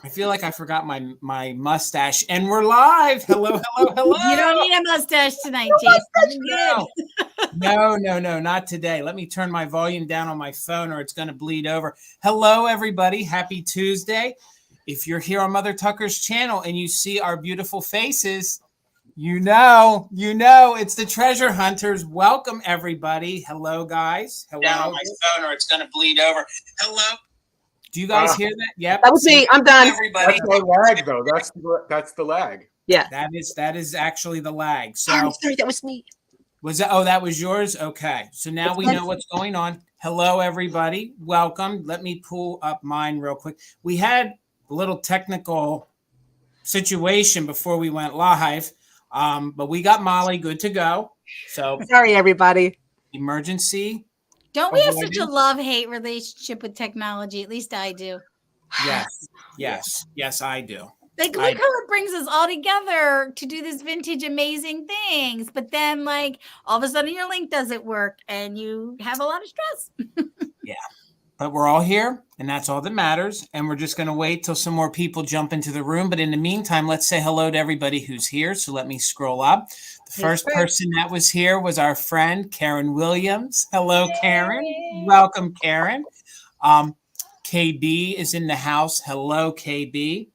I feel like I forgot my mustache, and we're live. Hello, hello, hello. You don't need a mustache tonight, Jason. No, not today. Let me turn my volume down on my phone or it's going to bleed over. Hello, everybody. Happy Tuesday. If you're here on Mother Tucker's channel and you see our beautiful faces, you know, it's the treasure hunters. Welcome, everybody. Hello, guys. Hello. Down on my phone or it's going to bleed over. Hello. Do you guys hear that? Yep. That was me. I'm done. Everybody. That's the lag, though. That's the lag. Yeah. That is actually the lag. So I'm sorry, that was me. Was that? Oh, that was yours. Okay. So now we know what's going on. Hello, everybody. Welcome. Let me pull up mine real quick. We had a little technical situation before we went live, but we got Molly good to go. So sorry, everybody. Emergency. Don't we have such a love-hate relationship with technology? At least I do. Yes, I do. Like, look how it brings us all together to do this vintage amazing things. But then, like, all of a sudden your link doesn't work and you have a lot of stress. Yeah. But we're all here, and that's all that matters. And we're just going to wait till some more people jump into the room. But in the meantime, let's say hello to everybody who's here. So let me scroll up. The first person that was here was our friend, Karen Williams. Hello, Karen. Welcome, Karen. KB is in the house. Hello, KB.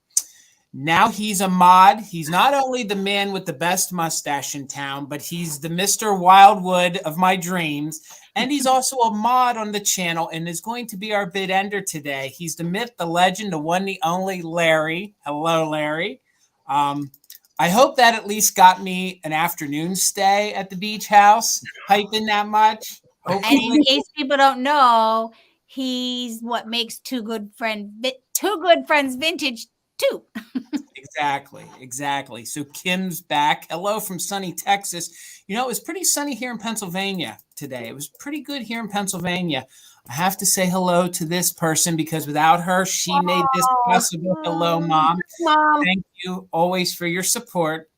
Now he's a mod. He's not only the man with the best mustache in town, but he's the Mr. Wildwood of my dreams. And he's also a mod on the channel and is going to be our bid ender today. He's the myth, the legend, the one, the only Larry. Hello, Larry. I hope that at least got me an afternoon stay at the beach house. Hyping that much. Hopefully. And in case people don't know, he's what makes Two Good Friends Vintage too. Exactly. So Kim's back. Hello from sunny Texas. You know, it was pretty sunny here in Pennsylvania today. It was pretty good here in Pennsylvania. I have to say hello to this person because without her, she made this possible. Hello, Mom. Thank you always for your support.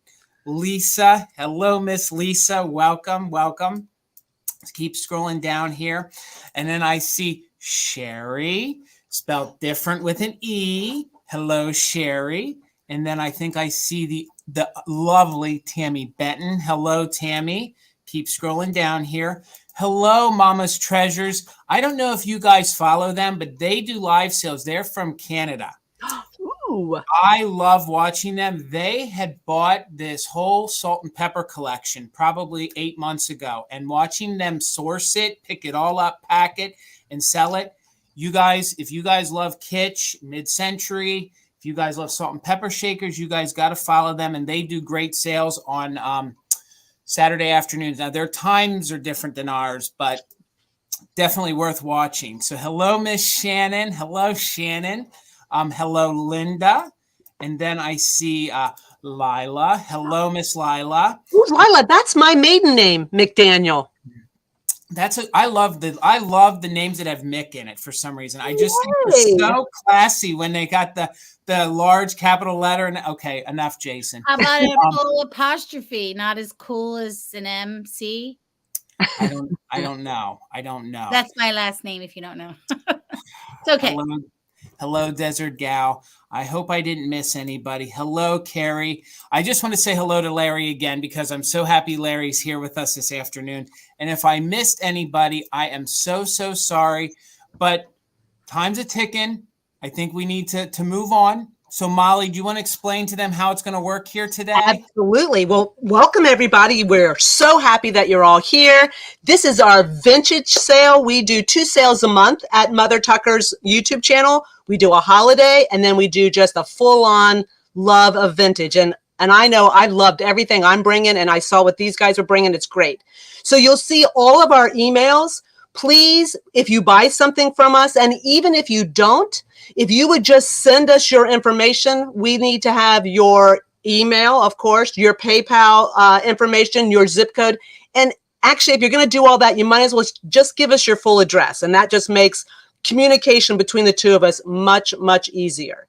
Lisa. Hello, Miss Lisa. Welcome. Let's keep scrolling down here. And then I see Sherry, spelled different with an E. Hello, Sherry. And then I think I see the lovely Tammy Benton. Hello, Tammy. Keep scrolling down here. Hello, Mama's Treasures. I don't know if you guys follow them, but they do live sales. They're from Canada. Ooh. I love watching them. They had bought this whole salt and pepper collection probably 8 months ago, and watching them source it, pick it all up, pack it, and sell it. You guys, if you guys love kitsch, mid-century, if you guys love salt and pepper shakers, you guys got to follow them, and they do great sales on Saturday afternoons. Now, their times are different than ours, but definitely worth watching. So hello, Miss Shannon. Hello, Shannon. Hello, Linda. And then I see Lila. Hello, Miss Lila. Who's Lila? That's my maiden name, McDaniel. I love the names that have Mick in it for some reason. I just think it's so classy when they got the large capital letter. And okay, enough, Jason. How about a full apostrophe? Not as cool as an MC. I don't know. That's my last name. If you don't know, it's okay. Hello, Desert Gal. I hope I didn't miss anybody. Hello, Carrie. I just want to say hello to Larry again because I'm so happy Larry's here with us this afternoon. And if I missed anybody, I am so sorry. But time's a ticking. I think we need to move on. So, Molly, do you want to explain to them how it's going to work here today? Absolutely. Well, welcome, everybody. We're so happy that you're all here. This is our vintage sale. We do 2 sales a month at Mother Tucker's YouTube channel. We do a holiday, and then we do just a full-on love of vintage. And I know I loved everything I'm bringing, and I saw what these guys are bringing. It's great. So you'll see all of our emails. Please, if you buy something from us, and even if you don't, if you would just send us your information, we need to have your email, of course, your PayPal information, your zip code. And actually, if you're going to do all that, you might as well just give us your full address. And that just makes communication between the two of us much easier.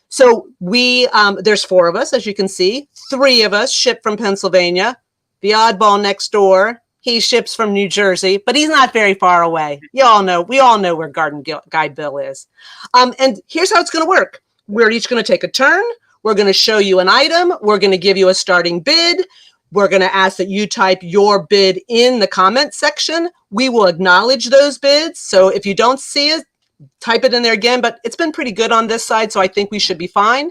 So there's 4 of us, as you can see. 3 of us ship from Pennsylvania. The oddball next door, he ships from New Jersey, but he's not very far away. We all know where Garden Guy Bill is. And here's how it's going to work. We're each going to take a turn. We're going to show you an item. We're going to give you a starting bid. We're going to ask that you type your bid in the comment section. We will acknowledge those bids. So if you don't see it, type it in there again, but it's been pretty good on this side, so I think we should be fine.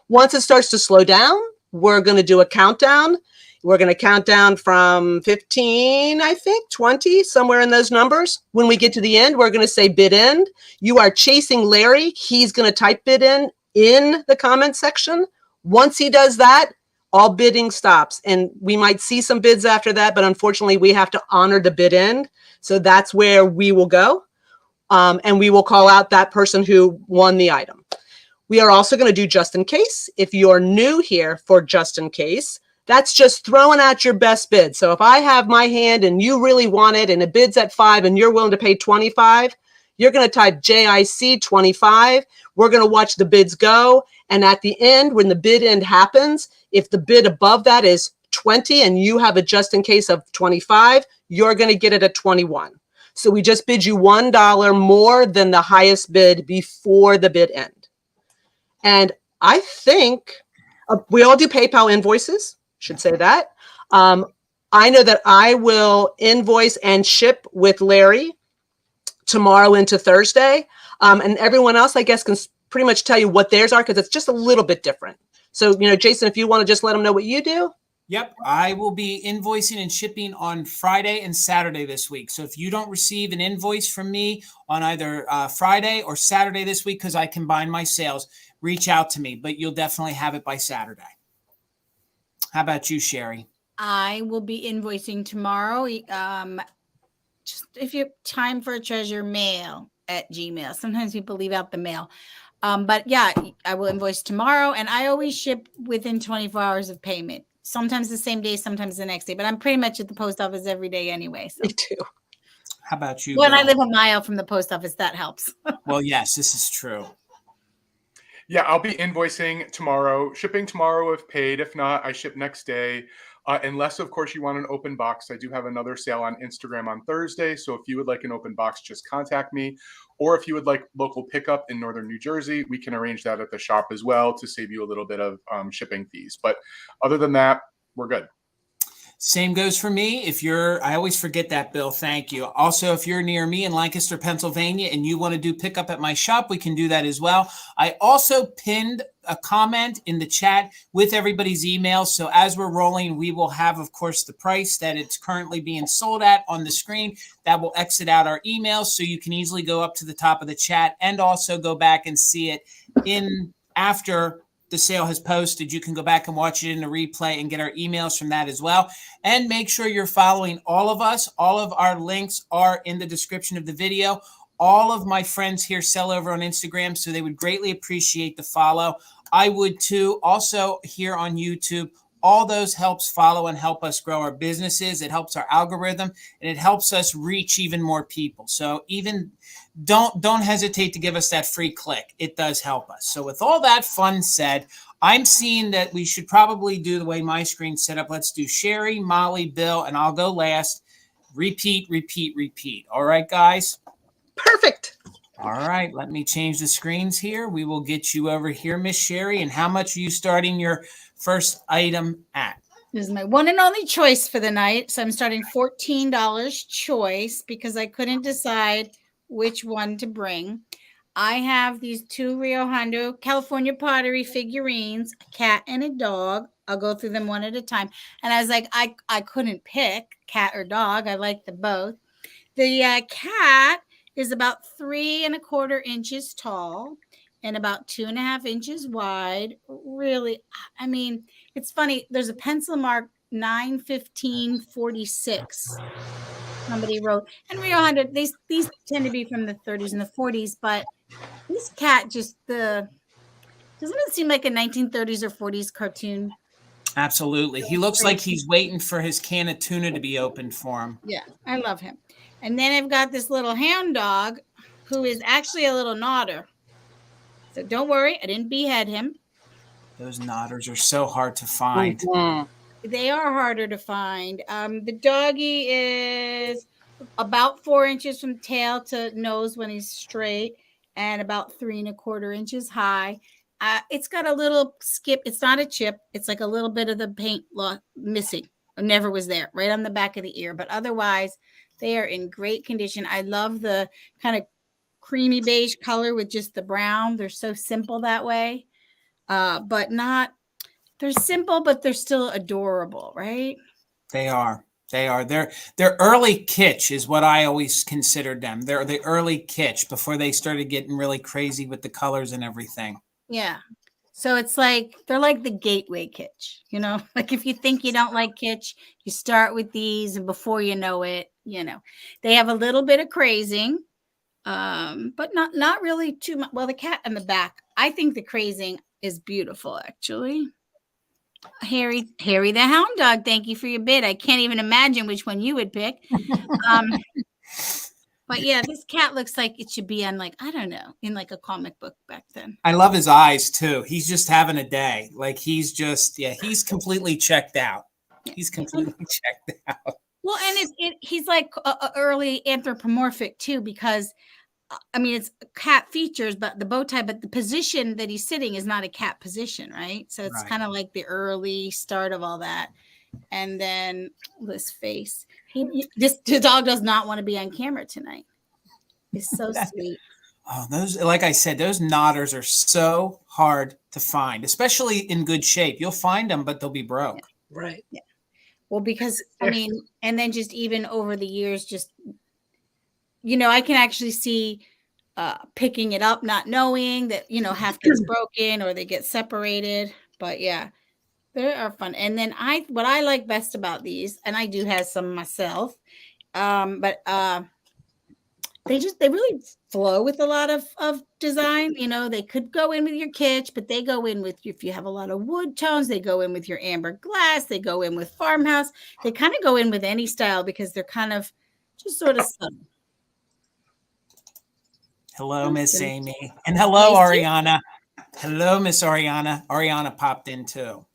Once it starts to slow down, we're going to do a countdown. We're going to count down from 15, I think, 20, somewhere in those numbers. When we get to the end, we're going to say bid end. You are chasing Larry. He's going to type bid in the comment section. Once he does that, all bidding stops. And we might see some bids after that, but unfortunately, we have to honor the bid end. So that's where we will go. And we will call out that person who won the item. We are also going to do just in case. If you're new here for just in case, that's just throwing out your best bid. So if I have my hand and you really want it and it bids at 5 and you're willing to pay 25, you're going to type JIC 25. We're going to watch the bids go. And at the end, when the bid end happens, if the bid above that is 20 and you have a just in case of 25, you're going to get it at 21. So we just bid you $1 more than the highest bid before the bid end. And I think we all do PayPal invoices, should say that. I know that I will invoice and ship with Larry tomorrow into Thursday. And everyone else, I guess, can pretty much tell you what theirs are because it's just a little bit different. So, Jason, if you want to just let them know what you do. Yep, I will be invoicing and shipping on Friday and Saturday this week. So if you don't receive an invoice from me on either Friday or Saturday this week, because I combine my sales, reach out to me, but you'll definitely have it by Saturday. How about you, Sherry? I will be invoicing tomorrow. Just if you have time for a treasure, mail at Gmail. Sometimes people leave out the mail. But yeah, I will invoice tomorrow, and I always ship within 24 hours of payment. Sometimes the same day, sometimes the next day, but I'm pretty much at the post office every day anyway. So. Me too. How about you? When Bill? I live a mile from the post office, that helps. Well, yes, this is true. Yeah, I'll be invoicing tomorrow, shipping tomorrow if paid. If not, I ship next day. Unless, of course, you want an open box. I do have another sale on Instagram on Thursday. So if you would like an open box, just contact me. Or if you would like local pickup in Northern New Jersey, we can arrange that at the shop as well to save you a little bit of shipping fees. But other than that, we're good. Same goes for me. I always forget that, Bill. Thank you. Also, if you're near me in Lancaster, Pennsylvania, and you want to do pickup at my shop, we can do that as well. I also pinned a comment in the chat with everybody's email. So as we're rolling, we will have, of course, the price that it's currently being sold at on the screen. That will exit out our emails. So you can easily go up to the top of the chat and also go back and see it after the sale has posted. You can go back and watch it in the replay and get our emails from that as well. And make sure you're following all of us. All of our links are in the description of the video. All of my friends here sell over on Instagram, so they would greatly appreciate the follow. I would too. Also here on YouTube, all those helps follow and help us grow our businesses. It helps our algorithm and it helps us reach even more people. So even don't hesitate to give us that free click. It does help us. So with all that fun said, I'm seeing that we should probably do the way my screen's set up. Let's do Sherry, Molly, Bill, and I'll go last. Repeat, repeat, repeat. All right, guys? Perfect. All right, let me change the screens here. We will get you over here, Miss Sherry. And how much are you starting your first item at? This is my one and only choice for the night. So I'm starting $14 choice because I couldn't decide which one to bring. I have these two Rio Hondo California Pottery figurines, a cat and a dog. I'll go through them one at a time. And I was like, I couldn't pick cat or dog. I like them both. The cat is about 3¼ inches tall and about 2½ inches wide. Really, I mean, it's funny. There's a pencil mark 9/15/46. Somebody wrote, and Rio Hondo, these tend to be from the 30s and the 40s, but this cat just doesn't it seem like a 1930s or 40s cartoon? Absolutely. He looks like he's waiting for his can of tuna to be opened for him. Yeah, I love him. And then I've got this little hound dog who is actually a little nodder. So don't worry, I didn't behead him. Those nodders are so hard to find. Mm-hmm. They are harder to find. The doggy is about 4 inches from tail to nose when he's straight and about 3¼ inches high. It's got a little skip. It's not a chip. It's like a little bit of the paint missing. It never was there, right on the back of the ear. But otherwise, they are in great condition. I love the kind of creamy beige color with just the brown. They're so simple that way, but not. They're simple, but they're still adorable, right? They are. They are. They're early kitsch is what I always considered them. They're the early kitsch before they started getting really crazy with the colors and everything. Yeah. So it's like they're like the gateway kitsch, you know, like if you think you don't like kitsch, you start with these, and before you know it, you know, they have a little bit of crazing, but not really too much. Well, the cat in the back, I think the crazing is beautiful, actually. Harry the Hound Dog, thank you for your bid. I can't even imagine which one you would pick. But yeah, this cat looks like it should be on, like, I don't know, in like a comic book back then. I love his eyes too. He's just having a day. Like he's completely checked out. He's completely checked out. Well, and he's like early anthropomorphic too, because I mean, it's cat features, but the bow tie, but the position that he's sitting is not a cat position, right? So it's kind of like the early start of all that. And then this face. The dog does not want to be on camera tonight. It's so sweet. Oh, those, like I said, those knotters are so hard to find, especially in good shape. You'll find them, but they'll be broke. Yeah. Right. Yeah. Well, because I mean, and then just even over the years, just, you know, I can actually see picking it up, not knowing that, you know, half gets broken or they get separated. But yeah, they are fun. And then what I like best about these, and I do have some myself, but they really flow with a lot of design. You know, they could go in with your kitsch, but they go in with, if you have a lot of wood tones, they go in with your amber glass, they go in with farmhouse. They kind of go in with any style because they're kind of just sort of subtle. Hello, Miss Amy. And hello, Ariana. Hello, Miss Ariana. Ariana popped in too.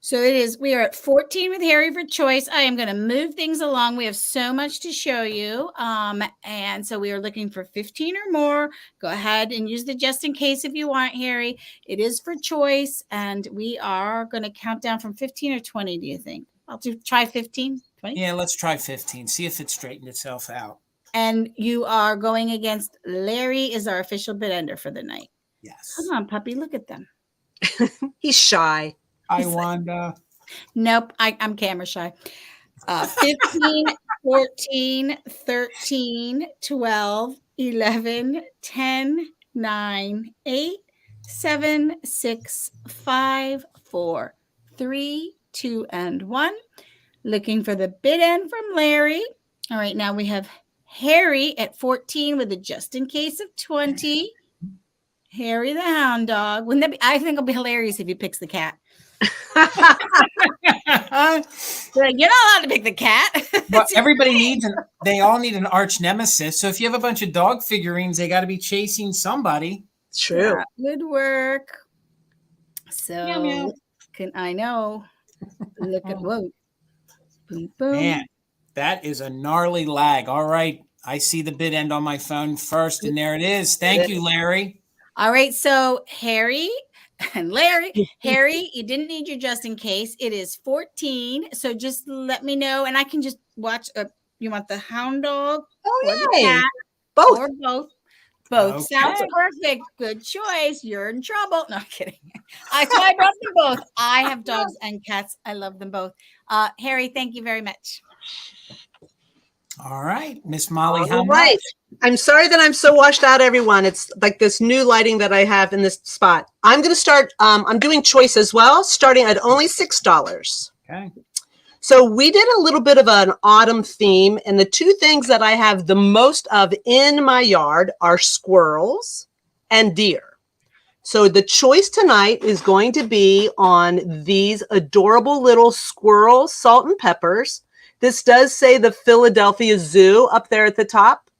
So we are at 14 with Harry for choice. I am going to move things along. We have so much to show you. And so we are looking for 15 or more. Go ahead and use the just in case if you want, Harry. It is for choice. And we are going to count down from 15 or 20, do you think? Try 15, 20? Yeah, let's try 15. See if it straightened itself out. And you are going against Larry is our official bid ender for the night. Yes. Come on, puppy. Look at them. He's shy. Hi, Wanda. Nope, I'm camera shy. 15, 14, 13, 12, 11, 10, 9, 8, 7, 6, 5, 4, 3, 2, and 1. Looking for the bid end from Larry. All right, now we have Harry at 14 with a just in case of 20. Harry the Hound Dog. Wouldn't that be? I think it'll be hilarious if he picks the cat. You're not allowed to pick the cat. Well, they all need an arch nemesis. So if you have a bunch of dog figurines, they got to be chasing somebody. It's true. That would work. So Meow, meow. I know. Look at whoa. Boom, boom. Man, that is a gnarly lag. All right. I see the bid end on my phone first, and there it is. Thank you, Larry. All right. So Harry and Larry, Harry, you didn't need your just in case. It is 14. So just let me know, and I can just watch. You want the hound dog? Oh, yeah. yeah. Both. Or both. Both. Okay. Sounds perfect. Good choice. You're in trouble. No, I'm kidding. I brought them both. I have dogs and cats. I love them both. Harry, thank you very much. All right. Miss Molly, how All much? right. I'm sorry that I'm so washed out, everyone. It's like this new lighting that I have in this spot. I'm going to start. I'm doing choice as well, starting at only $6. Okay. So we did a little bit of an autumn theme, and the two things that I have the most of in my yard are squirrels and deer. So the choice tonight is going to be on these adorable little squirrel salt and peppers. This does say the Philadelphia Zoo up there at the top.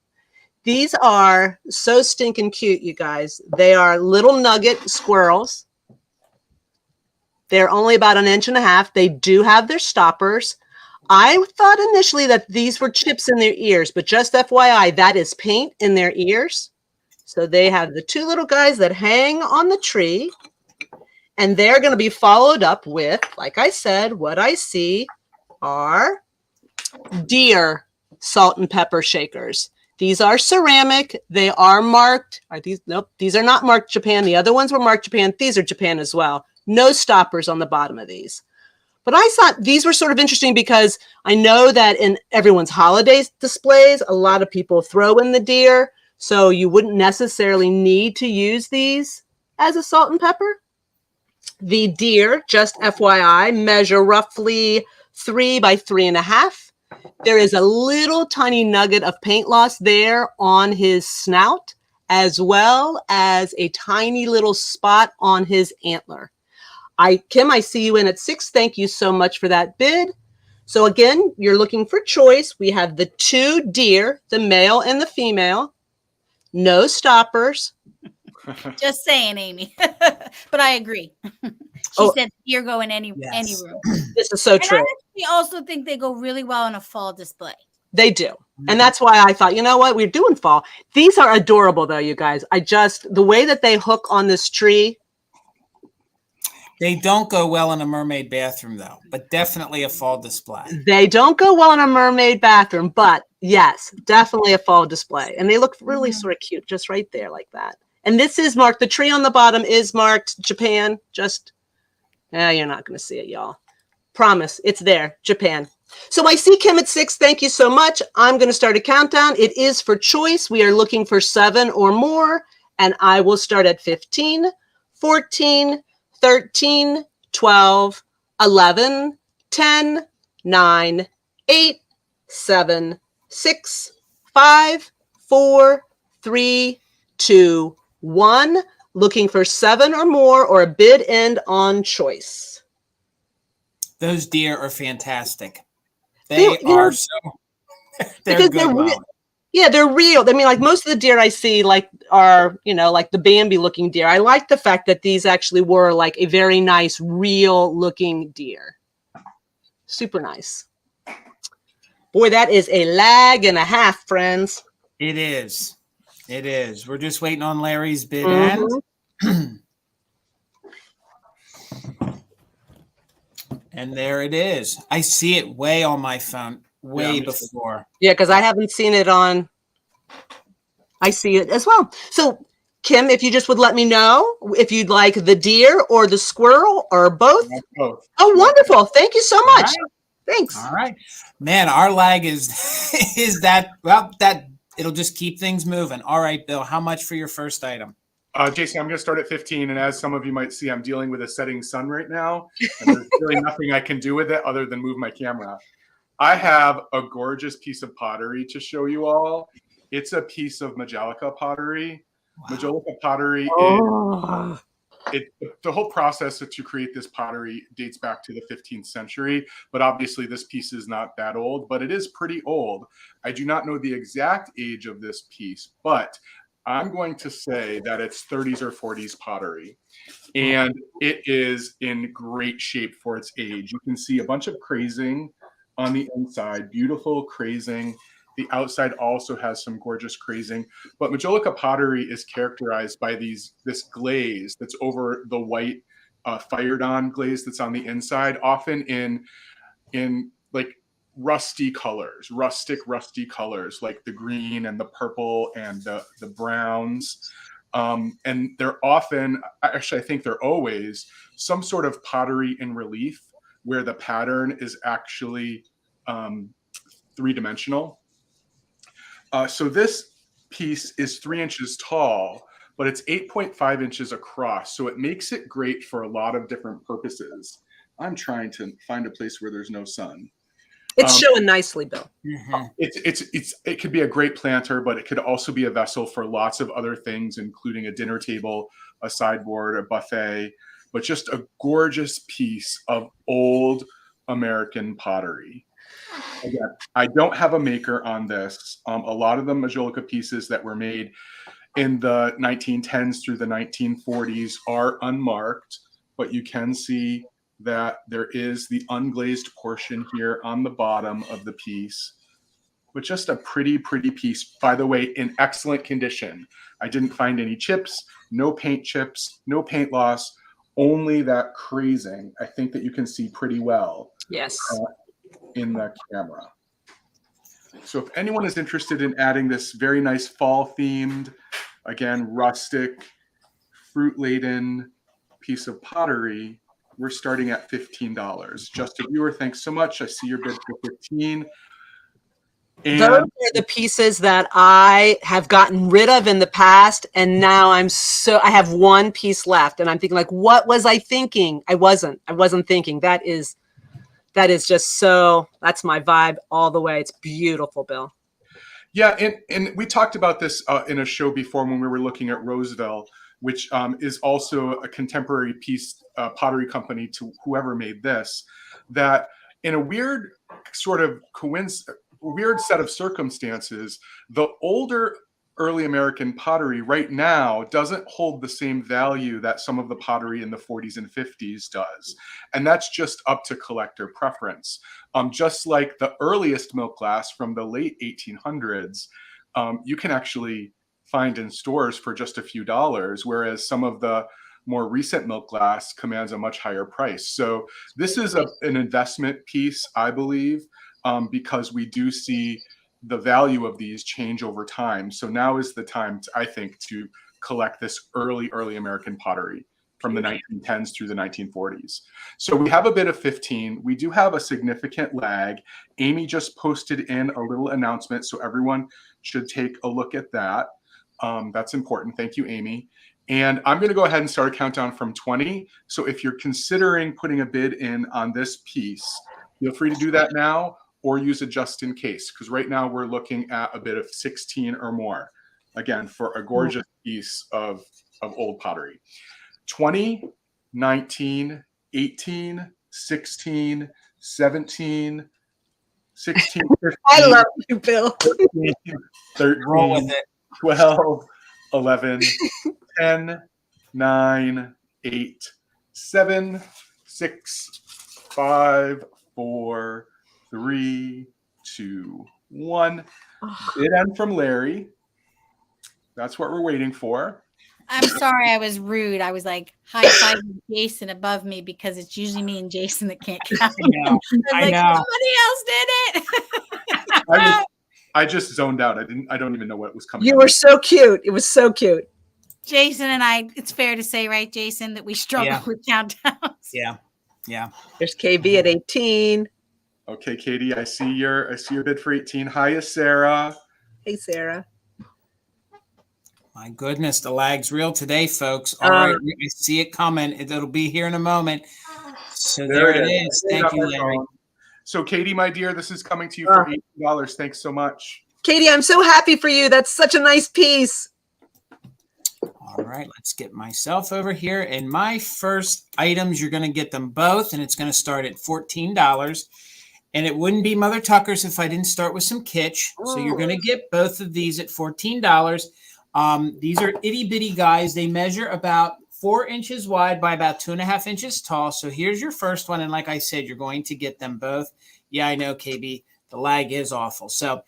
These are so stinking cute, you guys. They are little nugget squirrels. They're only about 1.5 inches. They do have their stoppers. I thought initially that these were chips in their ears, but just FYI, that is paint in their ears. So they have the two little guys that hang on the tree, and they're going to be followed up with, like I said, what I see are deer salt and pepper shakers. These are ceramic. They are marked. Are these? Nope. These are not marked Japan. The other ones were marked Japan. These are Japan as well. No stoppers on the bottom of these. But I thought these were sort of interesting because I know that in everyone's holiday displays, a lot of people throw in the deer. So you wouldn't necessarily need to use these as a salt and pepper. The deer, just FYI, measure roughly 3 by 3.5. There is a little tiny nugget of paint loss there on his snout, as well as a tiny little spot on his antler. Kim, I see you in at 6. Thank you so much for that bid. So again, you're looking for choice. We have the 2 deer, the male and the female. No stoppers. Just saying, Amy. But I agree. She said deer go in any room. This is so true. I actually also think they go really well in a fall display. They do. And that's why I thought, you know what, we're doing fall. These are adorable though, you guys. The way that they hook on this tree. They don't go well in a mermaid bathroom though, but definitely a fall display. They don't go well in a mermaid bathroom, but yes, definitely a fall display. And they look really sort of cute just right there like that. And this is marked, the tree on the bottom is marked Japan. You're not going to see it, y'all. Promise, it's there, Japan. So I see Kim at 6. Thank you so much. I'm going to start a countdown. It is for choice. We are looking for 7 or more. And I will start at 15, 14, 13, 12, 11, 10, 9, 8, 7, 6, 5, 4, 3, 2, 1. Looking for 7 or more or a bid end on choice. Those deer are fantastic. They're because good. They're real. I mean, like most of the deer I see are, like the Bambi looking deer. I like the fact that these actually were like a very nice, real looking deer. Super nice. Boy, that is a lag and a half, friends. It is. It is. We're just waiting on Larry's bid end. And there it is. I see it way on my phone, before. Yeah, because I haven't seen it on. I see it as well. So, Kim, if you just would let me know if you'd like the deer or the squirrel or both. Both. Oh, wonderful. Thank you so much. Right. Thanks. All right. Man, our lag is it'll just keep things moving. All right, Bill, how much for your first item? Jason, I'm going to start at 15. And as some of you might see, I'm dealing with a setting sun right now. And there's really nothing I can do with it other than move my camera. I have a gorgeous piece of pottery to show you all. It's a piece of Majolica pottery. Wow. Majolica pottery the whole process to create this pottery dates back to the 15th century, but obviously this piece is not that old, but it is pretty old. I do not know the exact age of this piece, but I'm going to say that it's 30s or 40s pottery, and it is in great shape for its age. You can see a bunch of crazing on the inside, beautiful crazing. The outside also has some gorgeous crazing, but Majolica pottery is characterized by this glaze that's over the white fired on glaze that's on the inside, often in like rustic rusty colors, like the green and the purple and the browns. And they're often, actually, I think they're always some sort of pottery in relief where the pattern is actually three-dimensional. So this piece is 3 inches tall, but it's 8.5 inches across. So it makes it great for a lot of different purposes. I'm trying to find a place where there's no sun. It's showing nicely, Bill. Mm-hmm. It could be a great planter, but it could also be a vessel for lots of other things, including a dinner table, a sideboard, a buffet, but just a gorgeous piece of old American pottery. Again, I don't have a maker on this. A lot of the Majolica pieces that were made in the 1910s through the 1940s are unmarked, but you can see that there is the unglazed portion here on the bottom of the piece, but just a pretty piece. By the way, in excellent condition. I didn't find any chips, no paint chips, no paint loss, only that crazing. I think that you can see pretty well Yes. in the camera. So if anyone is interested in adding this very nice fall themed, again, rustic, fruit laden piece of pottery, we're starting at $15. Just a viewer, thanks so much. I see your bid for 15. And those are the pieces that I have gotten rid of in the past, and now I have one piece left, and I'm thinking like, what was I thinking? I wasn't thinking. That is just so, that's my vibe all the way. It's beautiful, Bill. Yeah, and we talked about this in a show before when we were looking at Roseville, which is also a contemporary piece pottery company to whoever made this, that in a weird sort of weird set of circumstances, the older early American pottery right now doesn't hold the same value that some of the pottery in the 40s and 50s does. And that's just up to collector preference. Just like the earliest milk glass from the late 1800s, you can actually find in stores for just a few dollars, whereas some of the more recent milk glass commands a much higher price. So this is an investment piece, I believe, because we do see the value of these change over time. So now is the time, I think, to collect this early American pottery from the 1910s through the 1940s. So we have a bid of 15. We do have a significant lag. Amy just posted in a little announcement, so everyone should take a look at that. That's important. Thank you, Amy. And I'm going to go ahead and start a countdown from 20. So if you're considering putting a bid in on this piece, feel free to do that now or use it just in case, because right now we're looking at a bid of 16 or more, again, for a gorgeous piece of old pottery. 20, 19, 18, 16, 17, 16, 15, I love you, Bill. 14, 13, 12, 11, 10, 9, 8, 7, 6, 5, 4, 3, 2, 1. Bid end from Larry. That's what we're waiting for. I'm sorry I was rude. I was like high-fiving Jason above me because it's usually me and Jason that can't count. I know. Somebody else did it. I just zoned out. I don't even know what was coming. You were so cute. It was so cute. Jason and I, it's fair to say, right, Jason, that we struggle with countdowns. Yeah. There's KB at 18. Okay, Katie, I see your bid for 18. Hiya, Sarah. Hey, Sarah. My goodness, the lag's real today, folks. All right, I see it coming. It'll be here in a moment. So there it is. Thank you, Larry. So, Katie, my dear, this is coming to you for $18. Thanks so much. Katie, I'm so happy for you. That's such a nice piece. All right, let's get myself over here. And my first items, you're going to get them both, and it's going to start at $14. And it wouldn't be Mother Tucker's if I didn't start with some kitsch. So you're going to get both of these at $14. These are itty bitty guys. They measure about 4 inches wide by about 2.5 inches tall. So here's your first one. And like I said, you're going to get them both. Yeah, I know, KB. The lag is awful. So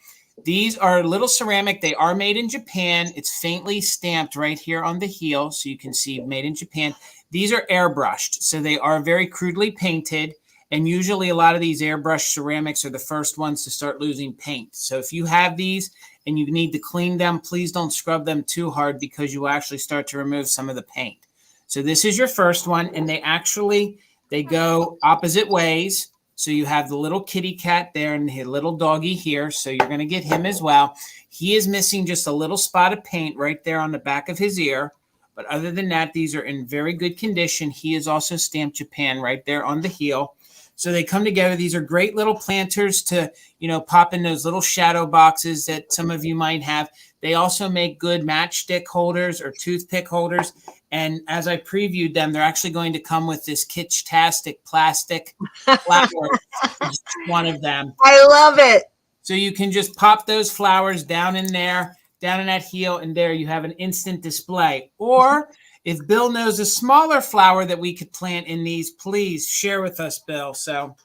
these are little ceramic. They are made in Japan. It's faintly stamped right here on the heel. So you can see made in Japan. These are airbrushed. So they are very crudely painted. And usually a lot of these airbrushed ceramics are the first ones to start losing paint. So if you have these and you need to clean them, please don't scrub them too hard because you will actually start to remove some of the paint. So this is your first one, and they go opposite ways. So you have the little kitty cat there and the little doggy here. So you're going to get him as well. He is missing just a little spot of paint right there on the back of his ear. But other than that, these are in very good condition. He is also stamped Japan right there on the heel. So they come together. These are great little planters to, pop in those little shadow boxes that some of you might have. They also make good matchstick holders or toothpick holders. And as I previewed them, they're actually going to come with this kitsch-tastic plastic flower. Just one of them. I love it. So you can just pop those flowers down in there, down in that heel, and there you have an instant display. Or if Bill knows a smaller flower that we could plant in these, please share with us, Bill. So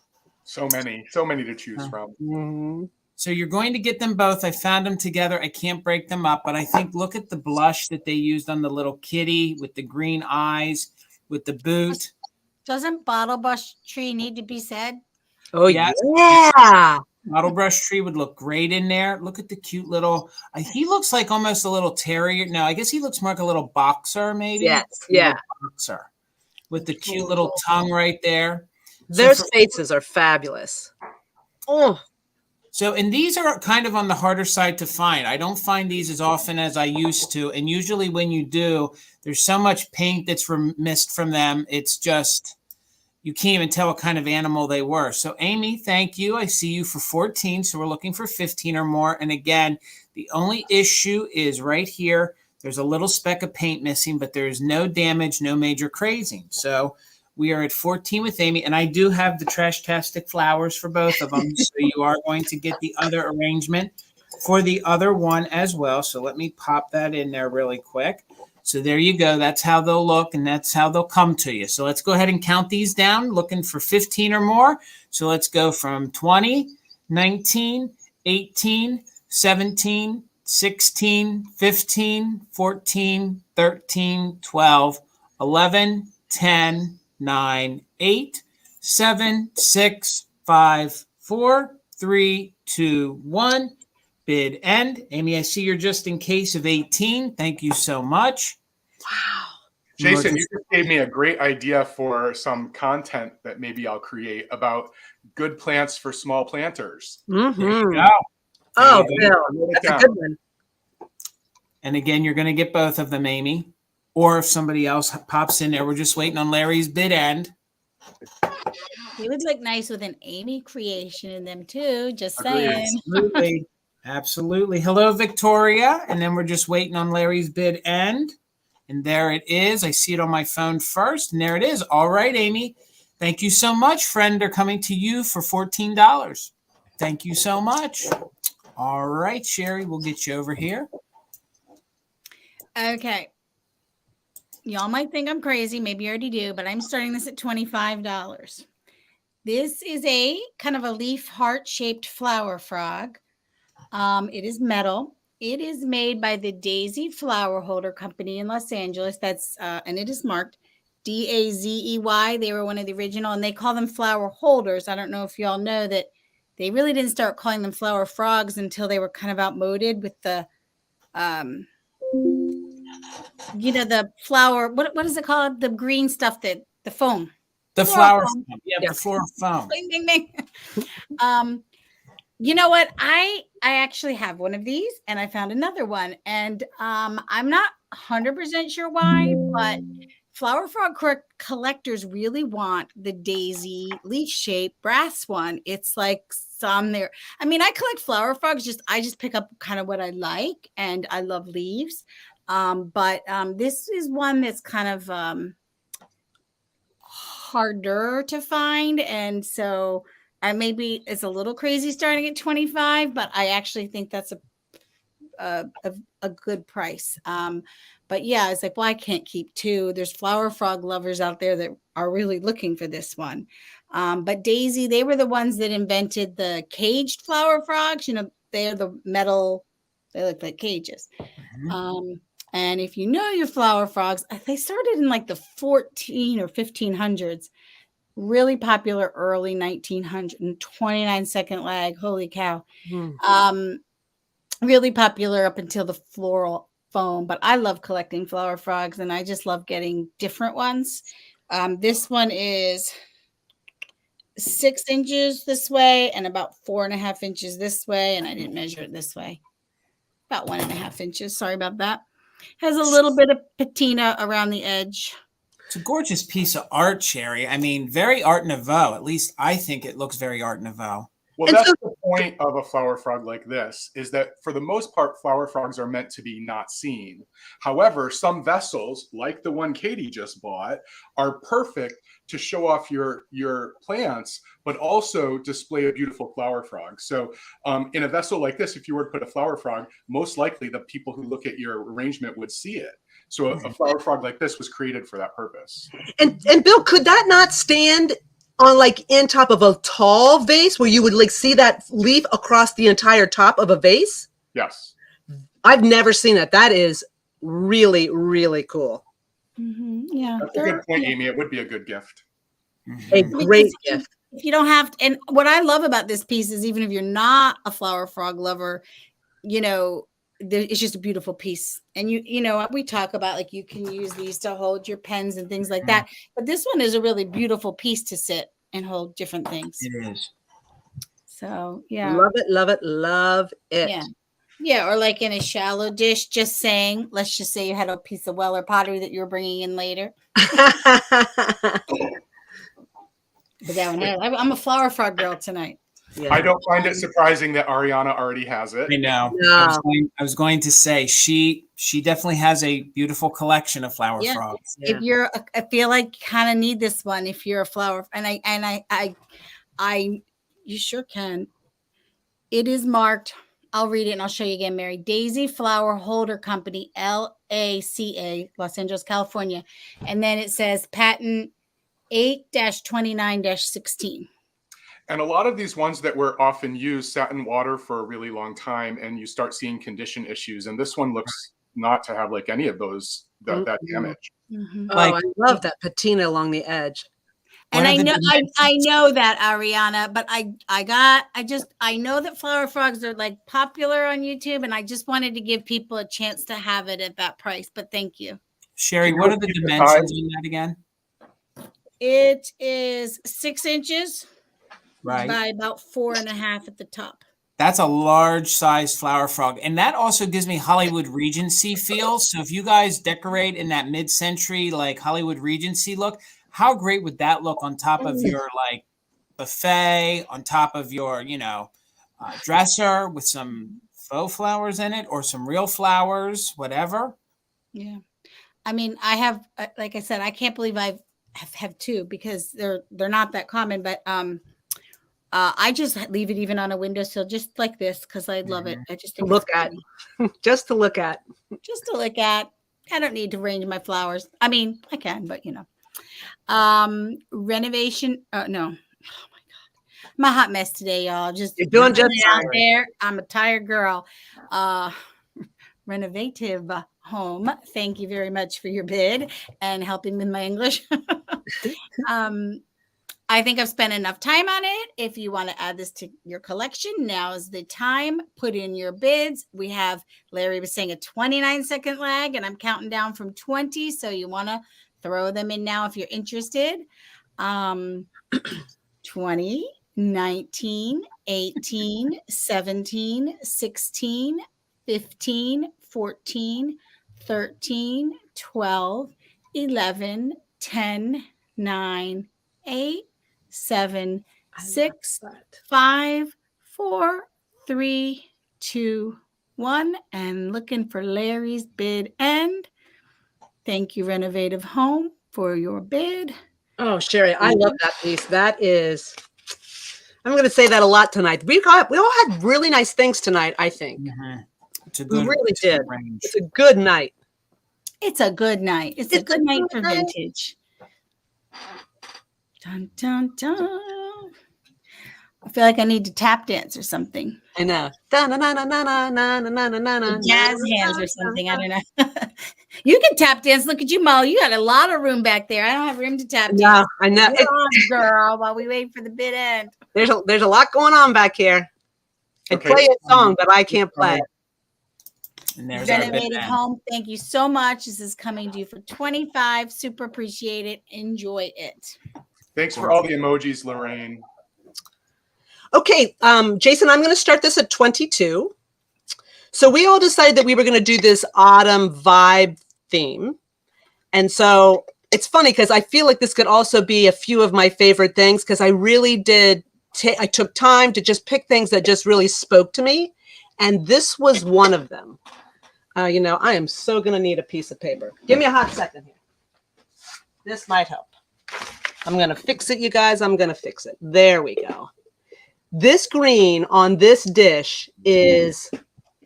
many to choose from. Mm-hmm. So you're going to get them both. I found them together. I can't break them up, but I think look at the blush that they used on the little kitty with the green eyes, with the boot. Doesn't bottle brush tree need to be said? Oh, Yes. yeah. Bottle brush tree would look great in there. Look at the cute little, he looks like almost a little terrier. No, I guess he looks more like a little boxer, maybe. Yes, yeah. Boxer with the cute little tongue right there. Their faces are fabulous. Oh. So, and these are kind of on the harder side to find. I don't find these as often as I used to. And usually when you do, there's so much paint that's missed from them. It's just, you can't even tell what kind of animal they were. So Amy, thank you. I see you for 14. So we're looking for 15 or more. And again, the only issue is right here. There's a little speck of paint missing, but there's no damage, no major crazing. So we are at 14 with Amy. And I do have the Trash-tastic flowers for both of them. So you are going to get the other arrangement for the other one as well. So let me pop that in there really quick. So there you go. That's how they'll look, and that's how they'll come to you. So let's go ahead and count these down, looking for 15 or more. So let's go from 20, 19, 18, 17, 16, 15, 14, 13, 12, 11, 10, 9, 8, 7, 6, 5, 4, 3, 2, 1. Bid end. Amy, I see you're just in case of 18. Thank you so much. Wow. Jason, you just gave me a great idea for some content that maybe I'll create about good plants for small planters. Mm-hmm. Go. Oh, Bill, that's a good one. And again, you're going to get both of them, Amy. Or if somebody else pops in there, we're just waiting on Larry's bid end. He would look nice with an Amy creation in them too. Just saying. Absolutely. Absolutely. Hello, Victoria. And then we're just waiting on Larry's bid end. And there it is. I see it on my phone first. And there it is. All right, Amy. Thank you so much, friend. They're coming to you for $14. Thank you so much. All right, Sherry, we'll get you over here. Okay. Y'all might think I'm crazy. Maybe you already do, but I'm starting this at $25. This is a kind of a leaf heart-shaped flower frog. It is metal. It is made by the Daisy Flower Holder Company in Los Angeles. That's and it is marked DAZEY. They were one of the original, and they call them flower holders. I don't know if y'all know that they really didn't start calling them flower frogs until they were kind of outmoded with the, the flower. What is it called? The green stuff that the foam. The flower foam. Yeah, the floral foam. Ding, ding, ding. You know what? I actually have one of these, and I found another one, and I'm not 100% sure why, but flower frog collectors really want the daisy leaf-shaped brass one. It's like some there. I mean, I collect flower frogs. I just pick up kind of what I like, and I love leaves. But this is one that's kind of harder to find, and so. Maybe it's a little crazy starting at 25, but I actually think that's a good price. But yeah, it's like, well, I can't keep two. There's flower frog lovers out there that are really looking for this one. But Daisy, they were the ones that invented the caged flower frogs. They're the metal. They look like cages. Mm-hmm. And if you know your flower frogs, they started in like the 14 or 1500s. Really popular early 1900s, 29-second lag. Holy cow. Really popular up until the floral foam. But I love collecting flower frogs, and I just love getting different ones. This one is 6 inches this way and about 4.5 inches this way. And I didn't measure it this way. About 1.5 inches. Sorry about that. Has a little bit of patina around the edge. It's a gorgeous piece of art, Sherry. I mean, very Art Nouveau. At least I think it looks very Art Nouveau. Well, that's the point of a flower frog like this, is that for the most part, flower frogs are meant to be not seen. However, some vessels, like the one Katie just bought, are perfect to show off your plants, but also display a beautiful flower frog. So in a vessel like this, if you were to put a flower frog, most likely the people who look at your arrangement would see it. So a flower frog like this was created for that purpose. And Bill, could that not stand on like in top of a tall vase where you would like see that leaf across the entire top of a vase? Yes. I've never seen that. That is really, really cool. Yeah. That's a good point, Amy. It would be a good gift. A Mhm. great gift. If you don't have to, and what I love about this piece is even if you're not a flower frog lover, you know, it's just a beautiful piece. And you know, we talk about like you can use these to hold your pens and things like that. But this one is a really beautiful piece to sit and hold different things. It is. So yeah. Love it, love it, love it. Yeah. Yeah, or like in a shallow dish, just saying, let's just say you had a piece of Weller pottery that you're bringing in later. But that one, I'm a flower frog girl tonight. Yeah. I don't find it surprising that Ariana already has it. I know. No. I was going to say she definitely has a beautiful collection of flower Yeah. frogs. Yeah. If you're, I feel like you kind of need this one if you're a flower, and you sure can. It is marked. I'll read it and I'll show you again, Mary. Daisy Flower Holder Company, LACA, Los Angeles, California. And then it says patent 8-29-16. And a lot of these ones that were often used sat in water for a really long time, and you start seeing condition issues. And this one looks not to have like any of those that damage. Mm-hmm. Oh, Like- I love that patina along the edge. And One I of the know, dimensions- I know that, Ariana, but I know that flower frogs are like popular on YouTube, and I just wanted to give people a chance to have it at that price. But thank you. Sherry, Can you what are the repeat the dimensions on that again? It is 6 inches Right. by about 4.5 at the top. That's a large size flower frog. And that also gives me Hollywood Regency feel. So if you guys decorate in that mid-century, like Hollywood Regency look, how great would that look on top of your like buffet, on top of your, dresser with some faux flowers in it or some real flowers, whatever. Yeah. I mean, I have, like I said, I can't believe I have two because they're not that common, but I just leave it even on a windowsill just like this because I love it. I just think Look it's at. pretty. Just to look at. Just to look at. I don't need to arrange my flowers. I mean, I can, but renovation. No. Oh my God. I'm a hot mess today, y'all. Just You're doing just out fine. there. I'm a tired girl. Renovative home. Thank you very much for your bid and helping with my English. I think I've spent enough time on it. If you want to add this to your collection, now is the time. Put in your bids. We have, Larry was saying, a 29-second lag, and I'm counting down from 20. So you want to throw them in now if you're interested. 20, 19, 18, 17, 16, 15, 14, 13, 12, 11, 10, 9, 8, 7, 6, 5, 4, 3, 2, 1. And looking for Larry's bid end. Thank you, Renovative Home, for your bid. Oh, Sherry, I love that piece. That is, I'm going to say that a lot tonight. We all had really nice things tonight, I think. It's a We good, really it's a good did. range. It's a good night. It's a good night. It's a good night for vintage. Dun, dun, dun. I feel like I need to tap dance or something. I know. Jazz hands or something. I don't know. You can tap dance. Look at you, Mo. You got a lot of room back there. I don't have room to tap dance. No, I know. You're on, girl, while we wait for the bid end. There's a lot going on back here. I Okay. play a song, but I can't play. And there's our bid Renovated end. Home. Thank you so much. This is coming to you for $25. Super appreciate it. Enjoy it. Thanks for all the emojis, Lorraine. Okay, Jason, I'm going to start this at 22. So we all decided that we were going to do this autumn vibe theme. And so it's funny because I feel like this could also be a few of my favorite things because I really did. I took time to just pick things that just really spoke to me. And this was one of them. I am so going to need a piece of paper. Give me a hot second here. This might help. I'm going to fix it, you guys. I'm going to fix it. There we go. This green on this dish is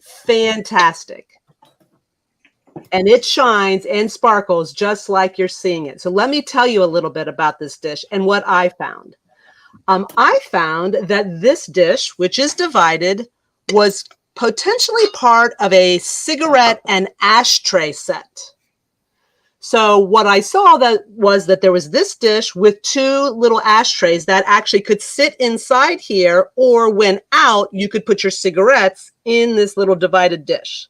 fantastic. and it shines and sparkles just like you're seeing it. So let me tell you a little bit about this dish and what I found. I found that this dish, which is divided, was potentially part of a cigarette and ashtray set. So what I saw was that there was this dish with two little ashtrays that actually could sit inside here, or when out, you could put your cigarettes in this little divided dish.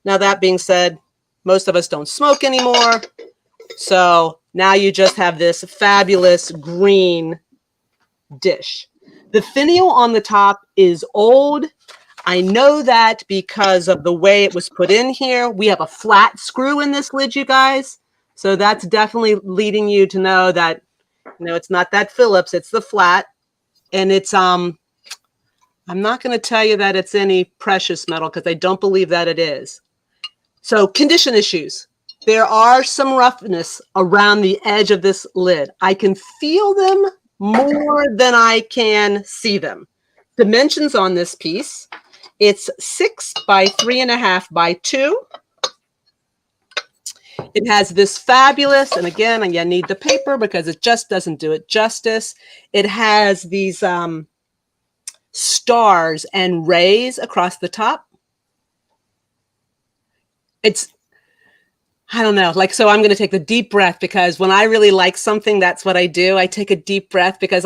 Now, that being said, most of us don't smoke anymore. So now you just have this fabulous green dish. The finial on the top is old. I know that because of the way it was put in here. We have a flat screw in this lid, you guys. So that's definitely leading you to know that, it's not that Phillips, it's the flat. And it's, I'm not going to tell you that it's any precious metal because I don't believe that it is. So condition issues. There are some roughness around the edge of this lid. I can feel them more than I can see them. Dimensions on this piece. It's 6 by 3.5 by 2. It has this fabulous, and again, I need the paper because it just doesn't do it justice. It has these stars and rays across the top. I don't know, so I'm going to take the deep breath because when I really like something, that's what I do. I take a deep breath because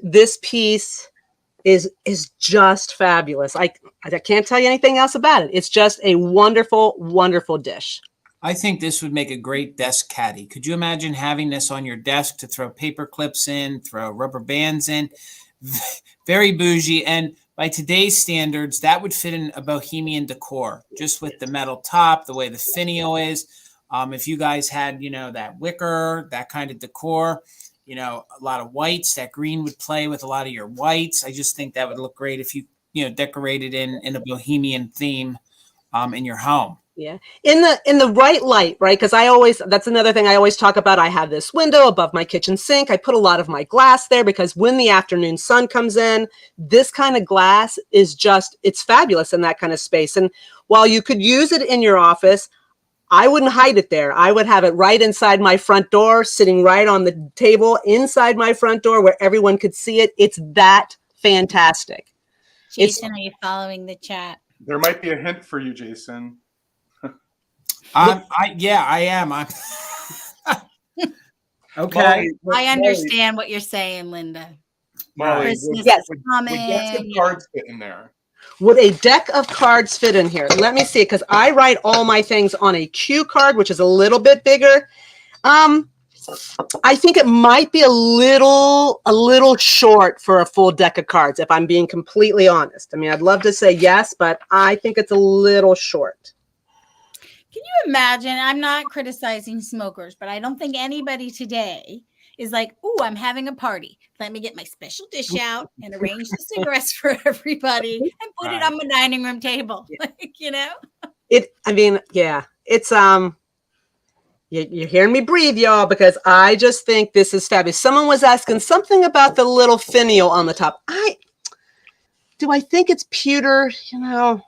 this piece is just fabulous. I can't tell you anything else about it. It's just a wonderful, wonderful dish. I think this would make a great desk caddy. Could you imagine having this on your desk to throw paper clips in, throw rubber bands in? Very bougie. And by today's standards, that would fit in a bohemian decor, just with the metal top, the way the finial is. If you guys had, that wicker, that kind of decor, a lot of whites, that green would play with a lot of your whites. I just think that would look great if you, decorated in a bohemian theme in your home. Yeah. In the right light, right? Because that's another thing I always talk about. I have this window above my kitchen sink. I put a lot of my glass there because when the afternoon sun comes in, this kind of glass is it's fabulous in that kind of space. And while you could use it in your office, I wouldn't hide it there. I would have it right inside my front door, sitting right on the table inside my front door where everyone could see it. It's that fantastic. Jason, are you following the chat? There might be a hint for you, Jason. I am. Okay. I understand what you're saying, Linda. Molly, Christmas yes. is coming. would deck of cards fit in there? Would a deck of cards fit in here? Let me see, because I write all my things on a cue card, which is a little bit bigger. I think it might be a little short for a full deck of cards, if I'm being completely honest. I mean, I'd love to say yes, but I think it's a little short. Can you imagine? I'm not criticizing smokers, but I don't think anybody today is like, "Oh, I'm having a party. Let me get my special dish out and arrange the cigarettes for everybody and put it on my dining room table." It's you're hearing me breathe, y'all, because I just think this is fabulous. Someone was asking something about the little finial on the top. I think it's pewter, you know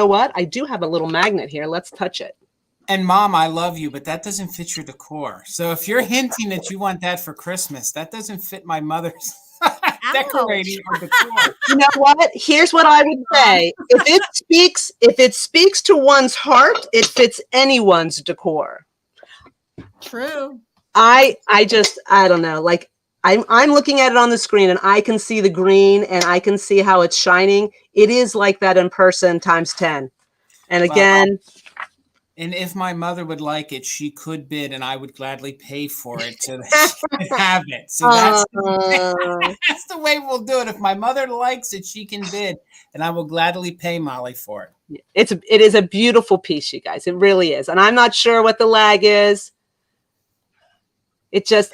what? I do have a little magnet here. Let's touch it. And Mom, I love you, but that doesn't fit your decor. So if you're hinting that you want that for Christmas, that doesn't fit my mother's decorating or decor. You know what? Here's what I would say. If it speaks to one's heart, it fits anyone's decor. True. I don't know. Like I'm looking at it on the screen and I can see the green and I can see how it's shining. It is like that in person times 10. And again, and if my mother would like it, she could bid and I would gladly pay for it so that she can have it. So that's the way we'll do it. If my mother likes it, she can bid and I will gladly pay Molly for it. It is a beautiful piece, you guys. It really is. And I'm not sure what the lag is. It just,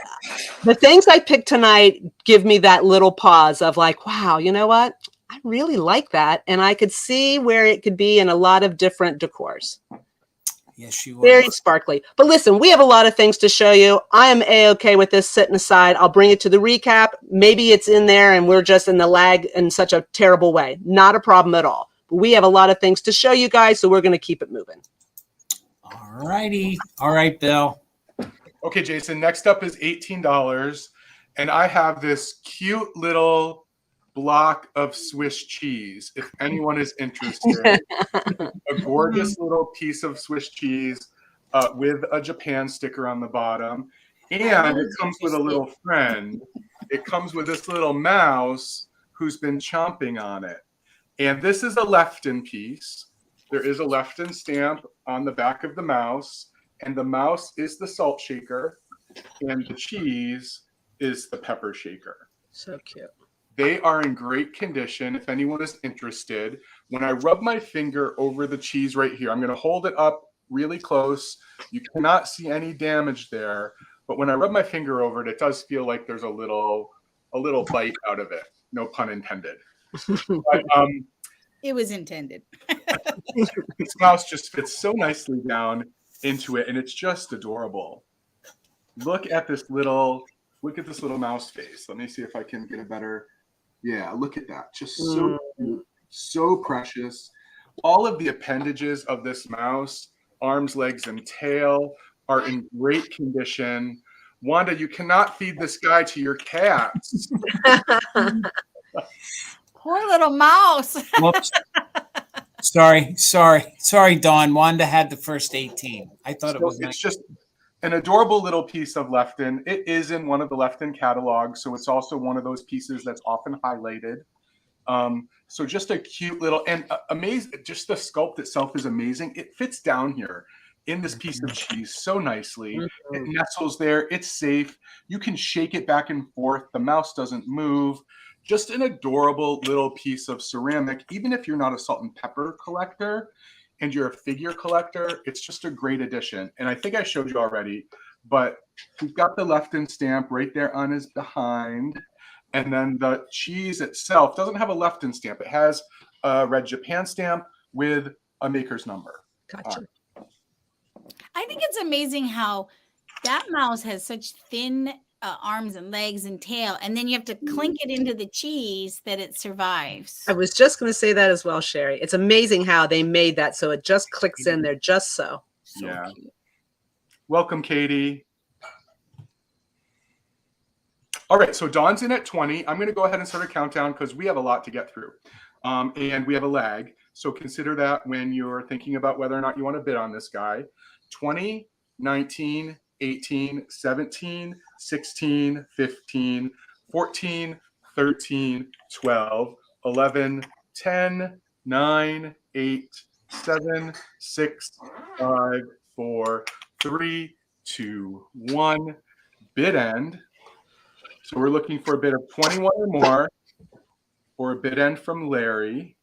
the things I picked tonight give me that little pause of like, wow, you know what? I really like that. And I could see where it could be in a lot of different decors. Yes, you will. Very sparkly. But listen, we have a lot of things to show you. I am A-okay with this sitting aside. I'll bring it to the recap. Maybe it's in there and we're just in the lag in such a terrible way. Not a problem at all. But we have a lot of things to show you guys, so we're going to keep it moving. All righty. All right, Bill. Okay, Jason, next up is $18. And I have this cute little block of Swiss cheese, if anyone is interested. A gorgeous little piece of Swiss cheese with a Japan sticker on the bottom. And it comes with a little friend. It comes with this little mouse who's been chomping on it. And this is a Lefton piece. There is a Lefton stamp on the back of the mouse. And the mouse is the salt shaker. And the cheese is the pepper shaker. So cute. They are in great condition. If anyone is interested, when I rub my finger over the cheese right here, I'm going to hold it up really close. You cannot see any damage there. But when I rub my finger over it, it does feel like there's a little bite out of it. No pun intended. But, It was intended. this mouse just fits so nicely down into it, and it's just adorable. Look at this little mouse face. Let me see if I can get a better. Yeah, look at that. Just so cute, so precious. All of the appendages of this mouse, arms, legs, and tail, are in great condition. Wanda, you cannot feed this guy to your cats. Poor little mouse. Whoops. Sorry, Dawn. Wanda had the first 18. I thought it was nice. It's just an adorable little piece of Lefton. It is in one of the Lefton catalogs, so it's also one of those pieces that's often highlighted. So just a cute little, and amazing, just the sculpt itself is amazing. It fits down here in this piece of cheese so nicely. It nestles there. It's safe. You can shake it back and forth. The mouse doesn't move. Just an adorable little piece of ceramic. Even if you're not a salt and pepper collector and you're a figure collector, it's just a great addition. And I think I showed you already, but we've got the Lefton stamp right there on his behind. And then the cheese itself doesn't have a Lefton stamp. It has a red Japan stamp with a maker's number. Gotcha. I think it's amazing how that mouse has such thin arms and legs and tail, and then you have to clink it into the cheese that it survives. I was just going to say that as well, Sherry. It's amazing how they made that so it just clicks in there just so. Yeah. Cute. Welcome, Katie. All right, so Dawn's in at 20. I'm going to go ahead and start a countdown because we have a lot to get through, and we have a lag. So consider that when you're thinking about whether or not you want to bid on this guy. 20, 19, 18, 17, 16, 15, 14, 13, 12, 11, 10, 9, 8, 7, 6, 5, 4, 3, 2, 1. Bid end. So we're looking for a bid of 21 or more, or a bid end from Larry.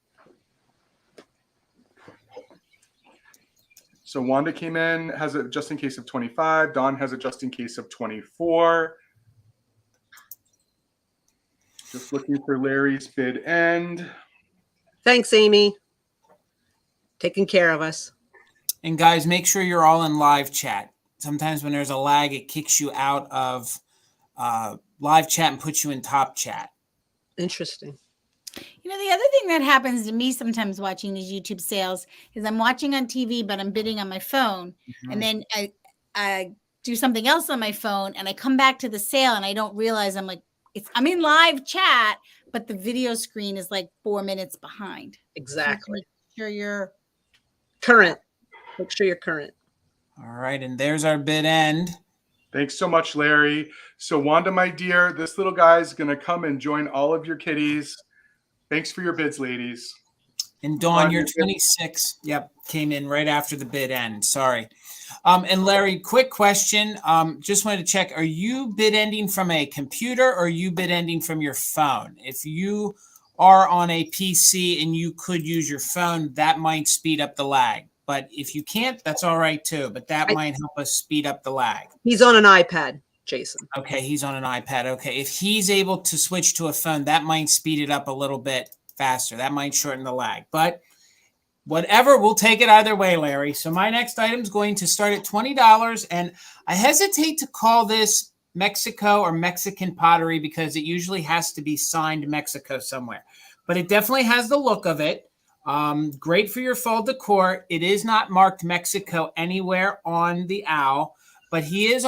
So Wanda came in, has a just in case of 25. Dawn has a just in case of 24. Just looking for Larry's bid end. Thanks, Amy. Taking care of us. And guys, make sure you're all in live chat. Sometimes when there's a lag, it kicks you out of live chat and puts you in top chat. Interesting. You know, the other thing that happens to me sometimes watching these YouTube sales is I'm watching on TV, but I'm bidding on my phone. Mm-hmm. And then I do something else on my phone and I come back to the sale and I don't realize I'm in live chat, but the video screen is like 4 minutes behind. Exactly. So make sure you're current. Make sure you're current. All right. And there's our bid end. Thanks so much, Larry. So Wanda, my dear, this little guy is going to come and join all of your kitties. Thanks for your bids, ladies. And Dawn, you're 26. Yep, came in right after the bid end. Sorry. And Larry, quick question. Just wanted to check. Are you bid ending from a computer or are you bid ending from your phone? If you are on a PC and you could use your phone, that might speed up the lag. But if you can't, that's all right too. But that might help us speed up the lag. He's on an iPad, Jason. Okay, he's on an iPad. Okay, if he's able to switch to a phone, that might speed it up a little bit faster. That might shorten the lag. But whatever, we'll take it either way, Larry. So my next item is going to start at $20. And I hesitate to call this Mexico or Mexican pottery because it usually has to be signed Mexico somewhere. But it definitely has the look of it. Great for your fall decor. It is not marked Mexico anywhere on the owl, but he is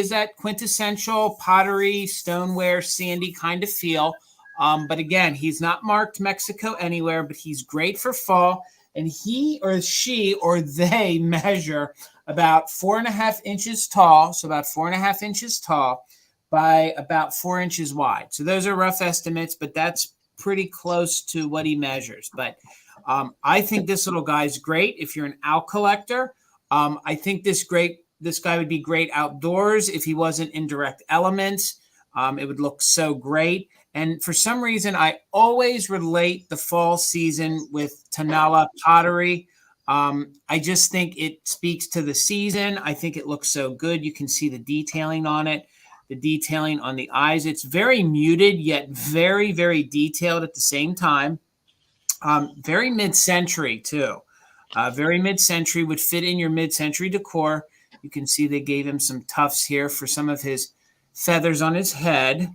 that quintessential pottery, stoneware, sandy kind of feel. But again, he's not marked Mexico anywhere, but he's great for fall. And he or she or they measure about 4.5 inches tall. So about 4.5 inches tall by about 4 inches wide. So those are rough estimates, but that's pretty close to what he measures. But I think this little guy's great if you're an owl collector. I think this guy would be great outdoors if he wasn't in direct elements. It would look so great. And for some reason, I always relate the fall season with Tanala pottery. I just think it speaks to the season. I think it looks so good. You can see the detailing on it, the detailing on the eyes. It's very muted, yet very, very detailed at the same time. Very mid-century too. Very mid-century, would fit in your mid-century decor. You can see they gave him some tufts here for some of his feathers on his head.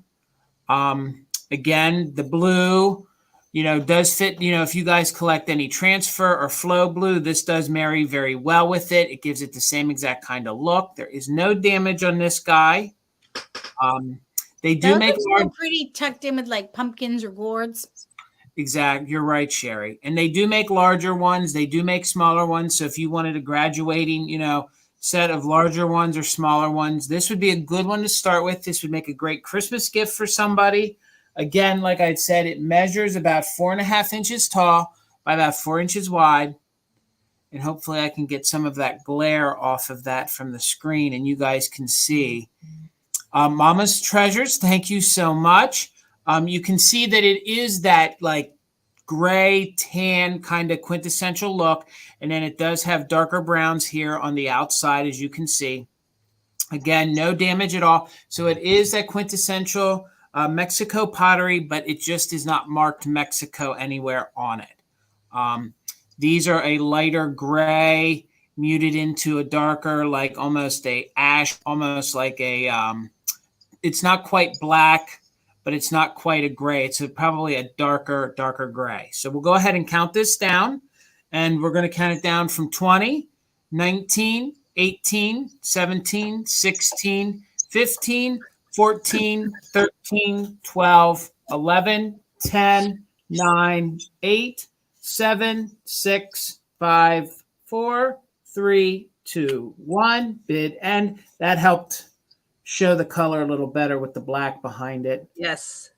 Again, the blue, does fit, if you guys collect any transfer or flow blue, this does marry very well with it. It gives it the same exact kind of look. There is no damage on this guy. They do make so pretty tucked in with like pumpkins or gourds. Exact. You're right, Sherry. And they do make larger ones. They do make smaller ones. So if you wanted a graduating, set of larger ones or smaller ones, this would be a good one to start with. This would make a great Christmas gift for somebody. Again, like I said, it measures about 4.5 inches tall by about 4 inches wide. And hopefully I can get some of that glare off of that from the screen and you guys can see. Mama's Treasures, thank you so much. You can see that it is that like gray, tan kind of quintessential look. And then it does have darker browns here on the outside, as you can see. Again, no damage at all. So it is that quintessential Mexico pottery, but it just is not marked Mexico anywhere on it. These are a lighter gray, muted into a darker, like almost a ash, almost like a, it's not quite black, but it's not quite a gray. It's probably a darker gray. So we'll go ahead and count this down. And we're going to count it down from 20, 19, 18, 17, 16, 15, 14, 13, 12, 11, 10, 9, 8, 7, 6, 5, 4, 3, 2, 1. Bid end. That helped show the color a little better with the black behind it. Yes.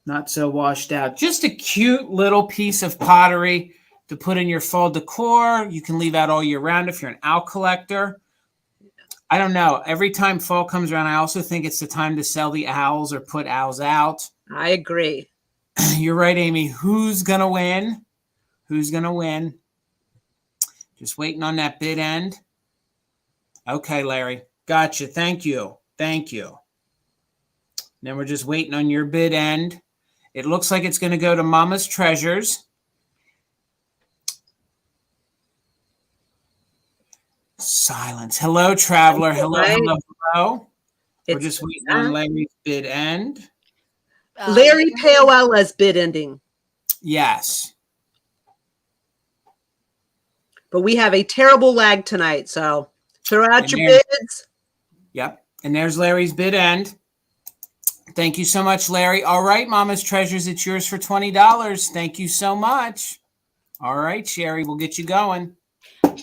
Not so washed out. Just a cute little piece of pottery to put in your fall decor. You can leave out all year round if you're an owl collector. I don't know. Every time fall comes around, I also think it's the time to sell the owls or put owls out. I agree. You're right, Amy. Who's going to win? Who's going to win? Just waiting on that bid end. Okay, Larry. Gotcha. Thank you. Thank you. Then we're just waiting on your bid end. It looks like it's going to go to Mama's Treasures. Silence. Hello, traveler. Hello, hello, hello. We're just waiting on Larry's bid end. Larry Paola's bid ending. Yes. But we have a terrible lag tonight, so throw out your bids. Yep. And there's Larry's bid end. Thank you so much, Larry. All right, Mama's Treasures, it's yours for $20. Thank you so much. All right, Sherry, we'll get you going.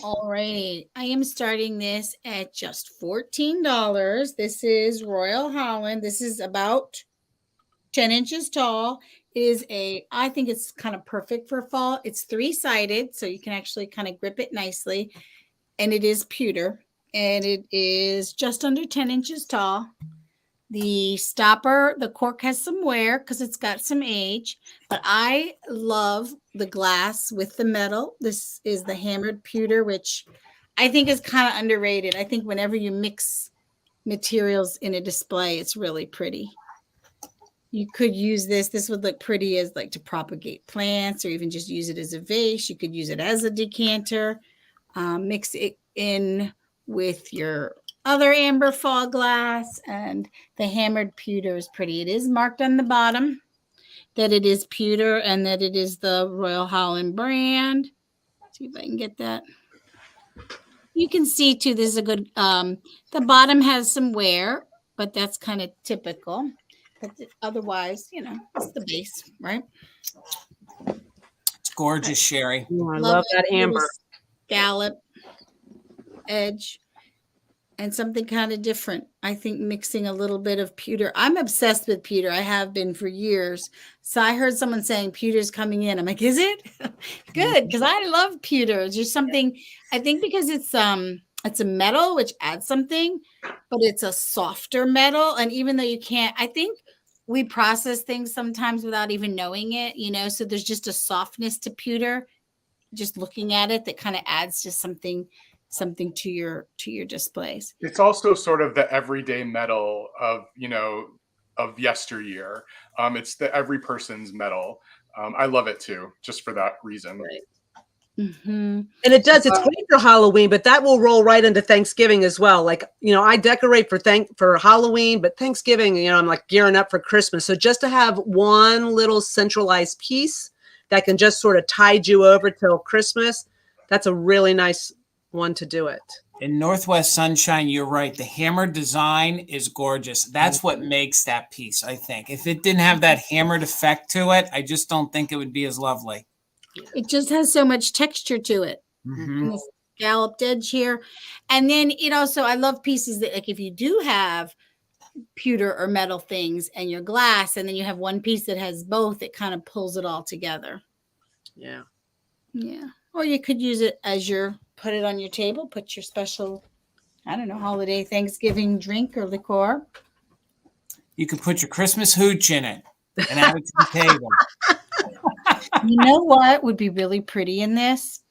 All right. I am starting this at just $14. This is Royal Holland. This is about 10 inches tall. It is I think it's kind of perfect for fall. It's 3-sided, so you can actually kind of grip it nicely. And it is pewter. And it is just under 10 inches tall. The stopper, the cork has some wear because it's got some age, but I love the glass with the metal. This is the hammered pewter, which I think is kind of underrated. I think whenever you mix materials in a display, it's really pretty. You could use this. This would look pretty as like to propagate plants or even just use it as a vase. You could use it as a decanter. Mix it in with your other amber fall glass, and the hammered pewter is pretty. It is marked on the bottom. that it is pewter and that it is the Royal Holland brand. See if I can get that. You can see too, this is a good, the bottom has some wear, but that's kind of typical. But otherwise, you know, it's the base, right? It's gorgeous, Sherry. Oh, I love that amber. Scallop edge and something kind of different. I think mixing a little bit of pewter. I'm obsessed with pewter. I have been for years. So I heard someone saying pewter's coming in. I'm like, is it? Good, because I love pewter. It's just something, I think because it's a metal, which adds something, but it's a softer metal. And even though you can't, I think we process things sometimes without even knowing it, you know, so there's just a softness to pewter, just looking at it, that kind of adds just something to your displays. It's also sort of the everyday metal of, you know, of yesteryear. It's the every person's metal. I love it too, just for that reason. Right. Mm-hmm. And it does. It's great for Halloween, but that will roll right into Thanksgiving as well. Like, you know, I decorate for Halloween, but Thanksgiving, you know, I'm like gearing up for Christmas. So just to have one little centralized piece that can just sort of tide you over till Christmas, that's a really nice one to do it. In Northwest Sunshine, you're right. The hammered design is gorgeous. That's what makes that piece, I think. If it didn't have that hammered effect to it, I just don't think it would be as lovely. It just has so much texture to it. Mm-hmm. And this scalloped edge here. And then it also, I love pieces that, like, if you do have pewter or metal things and your glass, and then you have one piece that has both, it kind of pulls it all together. Yeah. Yeah. Or you could use it as put it on your table, put your special, I don't know, holiday Thanksgiving drink or liqueur. You could put your Christmas hooch in it and add it to the table. You know what would be really pretty in this?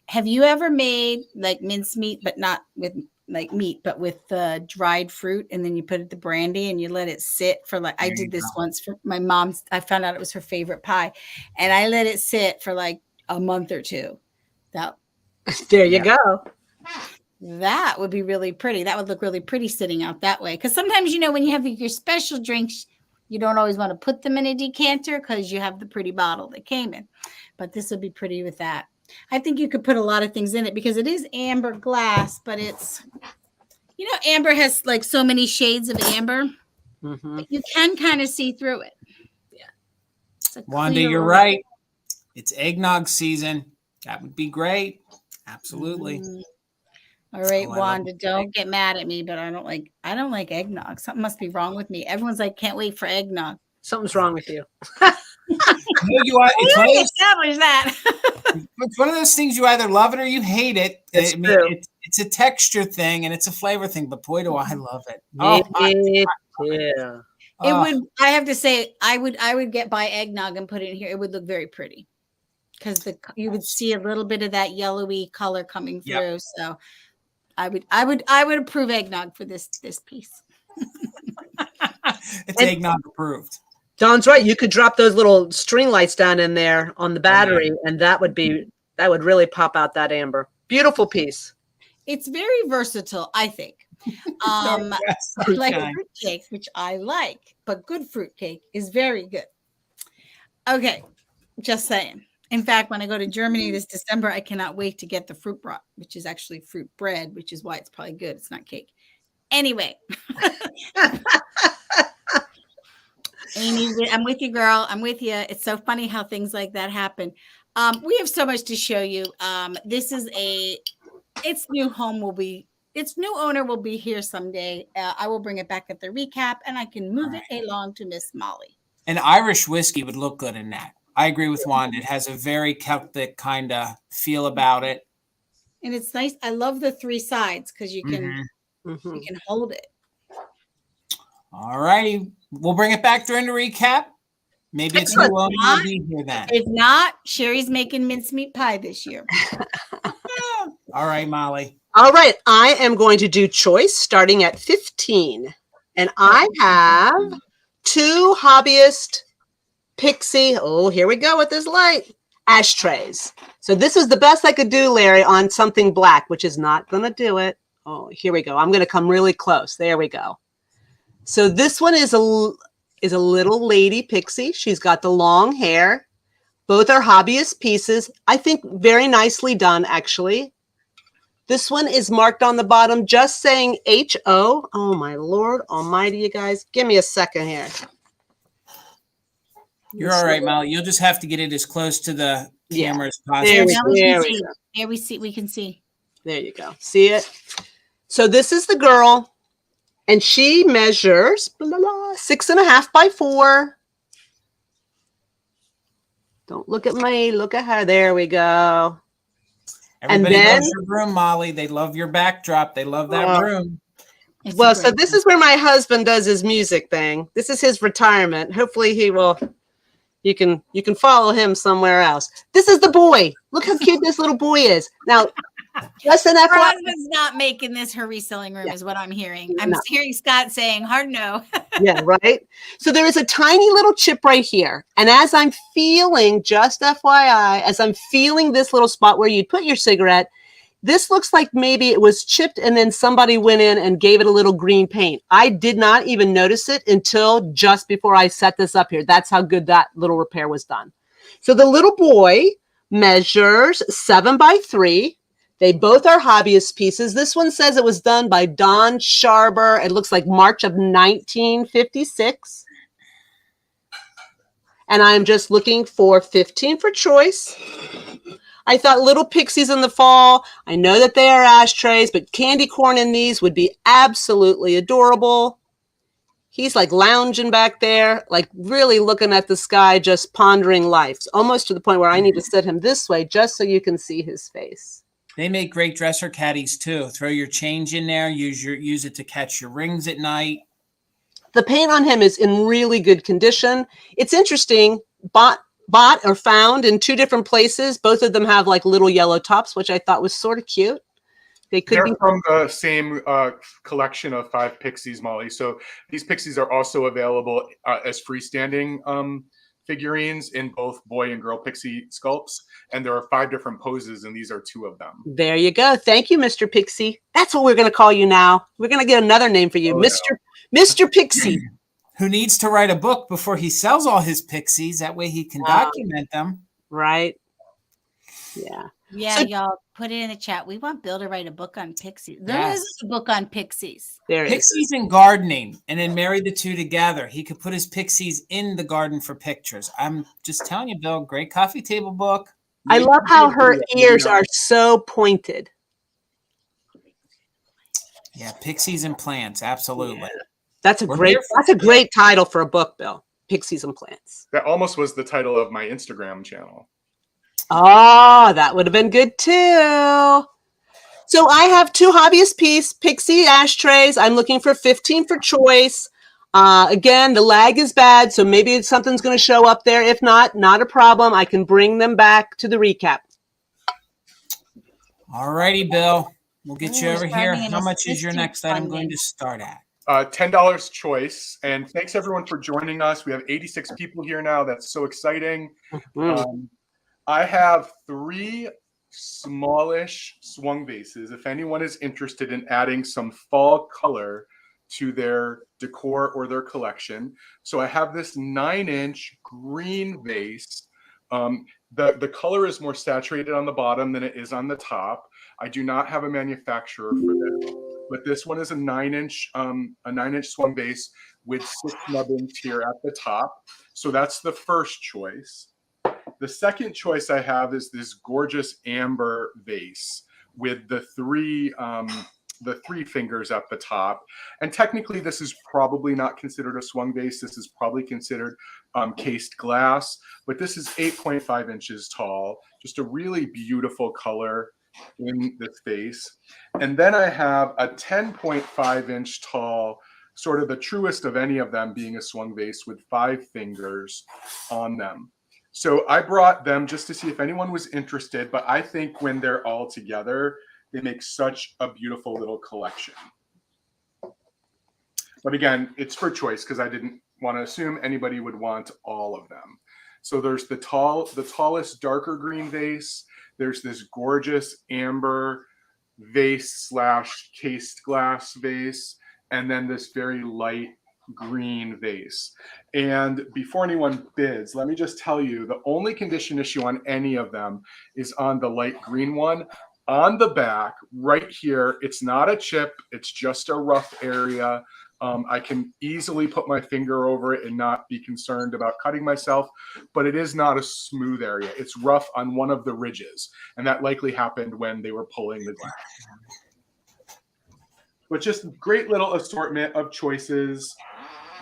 Have you ever made like mincemeat, but not with like meat, but with dried fruit, and then you put it the brandy and you let it sit for like, I did this once for my mom's, I found out it was her favorite pie, and I let it sit for like a month or two. There you go. That would be really pretty. That would look really pretty sitting out that way. Because sometimes, you know, when you have your special drinks, you don't always want to put them in a decanter because you have the pretty bottle that came in. But this would be pretty with that. I think you could put a lot of things in it because it is amber glass, but it's, you know, amber has like so many shades of amber. Mm-hmm. But you can kind of see through it. Yeah. Wanda, you're right. It's eggnog season. That would be great. Absolutely. Mm-hmm. All right, Wanda, don't get mad at me, but I don't like eggnog. Something must be wrong with me. Everyone's like, can't wait for eggnog. Something's wrong with you. You are, establish that. it's one of those things, you either love it or you hate it. It's a texture thing and it's a flavor thing, but boy, do I love it. Yeah. It would. I have to say, I would buy eggnog and put it in here. It would look very pretty because you would see a little bit of that yellowy color coming through. Yep. So I would approve eggnog for this piece. It's eggnog approved. Dawn's right. You could drop those little string lights down in there on the battery, and that would really pop out that amber. Beautiful piece. It's very versatile, I think. Like a fruitcake, which I like, but good fruitcake is very good. Okay, just saying. In fact, when I go to Germany this December, I cannot wait to get the fruit brat, which is actually fruit bread, which is why it's probably good. It's not cake. Anyway. Amy, I'm with you, girl. I'm with you. It's so funny how things like that happen. We have so much to show you. Its new owner will be here someday. I will bring it back at the recap, and I can move it along to Miss Molly. An Irish whiskey would look good in that. I agree with Wanda. It has a very Celtic kind of feel about it. And it's nice. I love the three sides because you can hold it. All righty. We'll bring it back during the recap. Maybe it's new owner will be here then. If not, Sherry's making mincemeat pie this year. All right, Molly. All right. I am going to do choice starting at 15. And I have 2 hobbyist Pixie. Oh, here we go with this light. Ashtrays. So this is the best I could do, Larry, on something black, which is not going to do it. Oh, here we go. I'm going to come really close. There we go. So this one is is a little lady pixie. She's got the long hair. Both are hobbyist pieces. I think very nicely done, actually. This one is marked on the bottom, just saying HO. Oh, my Lord almighty, you guys. Give me a second here. You're all right, Molly. You'll just have to get it as close to the camera as possible. There Now we there can we see. go. Here we see. We can see. There you go. See it? So this is the girl, and she measures 6.5 by 4. Don't look at me. Look at her. There we go. Everybody And then- loves your broom, Molly. They love your backdrop. They love that broom. It's Well, a so great this one. is where my husband does his music thing. This is his retirement. Hopefully he will. You can follow him somewhere else. This is the boy. Look how cute this little boy is. Now, just an Her FYI. husband's not making this her reselling room, is what I'm hearing. I'm No. hearing Scott saying hard no. Yeah, right. So there is a tiny little chip right here. And as I'm feeling, just FYI, as I'm feeling this little spot where you'd put your cigarette, this looks like maybe it was chipped and then somebody went in and gave it a little green paint. I did not even notice it until just before I set this up here. That's how good that little repair was done. So the little boy measures 7 by 3. They both are hobbyist pieces. This one says it was done by Don Sharber. It looks like March of 1956. And I'm just looking for 15 for choice. I thought little pixies in the fall. I know that they are ashtrays, but candy corn in these would be absolutely adorable. He's like lounging back there, like really looking at the sky, just pondering life. Almost to the point where I need to sit him this way just so you can see his face. They make great dresser caddies too. Throw your change in there. Use it to catch your rings at night. The paint on him is in really good condition. It's interesting. Bought or found in 2 different places. Both of them have like little yellow tops, which I thought was sort of cute. They're from the same collection of 5 pixies, Molly. So these pixies are also available as freestanding figurines in both boy and girl pixie sculpts. And there are 5 different poses, and these are 2 of them. There you go. Thank you, Mr. Pixie. That's what we're going to call you now. We're going to get another name for you, Mr. Pixie. Who needs to write a book before he sells all his pixies? That way he can document them. Right. Yeah. Yeah, So- y'all put it in the chat. We want Bill to write a book on pixies. There Yes. is a book on pixies. There it is. Pixies and gardening, and then marry the 2 together. He could put his pixies in the garden for pictures. I'm just telling you, Bill, great coffee table book. I love how her ears are so pointed. Yeah, pixies and plants, absolutely. Yeah. That's a We're great here for- title for a book, Bill. Pixies and Plants. That almost was the title of my Instagram channel. Oh, that would have been good too. So I have 2 hobbyist piece pixie ashtrays. I'm looking for 15 for choice. Again, the lag is bad, so maybe something's going to show up there. If not, not a problem. I can bring them back to the recap. All righty, Bill. We'll get you Ooh, over here. starting an How much is your assistant next item funding. going to start at? $10 choice. And thanks everyone for joining us. We have 86 people here now. That's so exciting. I have 3 smallish swung vases. If anyone is interested in adding some fall color to their decor or their collection. So I have this 9-inch green vase. The color is more saturated on the bottom than it is on the top. I do not have a manufacturer for this, but this one is a 9-inch swung vase with 6 nubbins here at the top. So that's the first choice. The second choice I have is this gorgeous amber vase with the 3 fingers at the top. And technically, this is probably not considered a swung vase. This is probably considered cased glass, but this is 8.5 inches tall. Just a really beautiful color in this vase. And then I have a 10.5 inch tall, sort of the truest of any of them being a swung vase with 5 fingers on them. So I brought them just to see if anyone was interested, but I think when they're all together, they make such a beautiful little collection. But again, it's for choice because I didn't want to assume anybody would want all of them. So there's the tallest darker green vase. There's this gorgeous amber vase / cased glass vase, and then this very light green vase. And before anyone bids, let me just tell you, the only condition issue on any of them is on the light green one. On the back, right here, it's not a chip, it's just a rough area. I can easily put my finger over it and not be concerned about cutting myself, but it is not a smooth area. It's rough on one of the ridges, and that likely happened when they were pulling the glass. But just great little assortment of choices.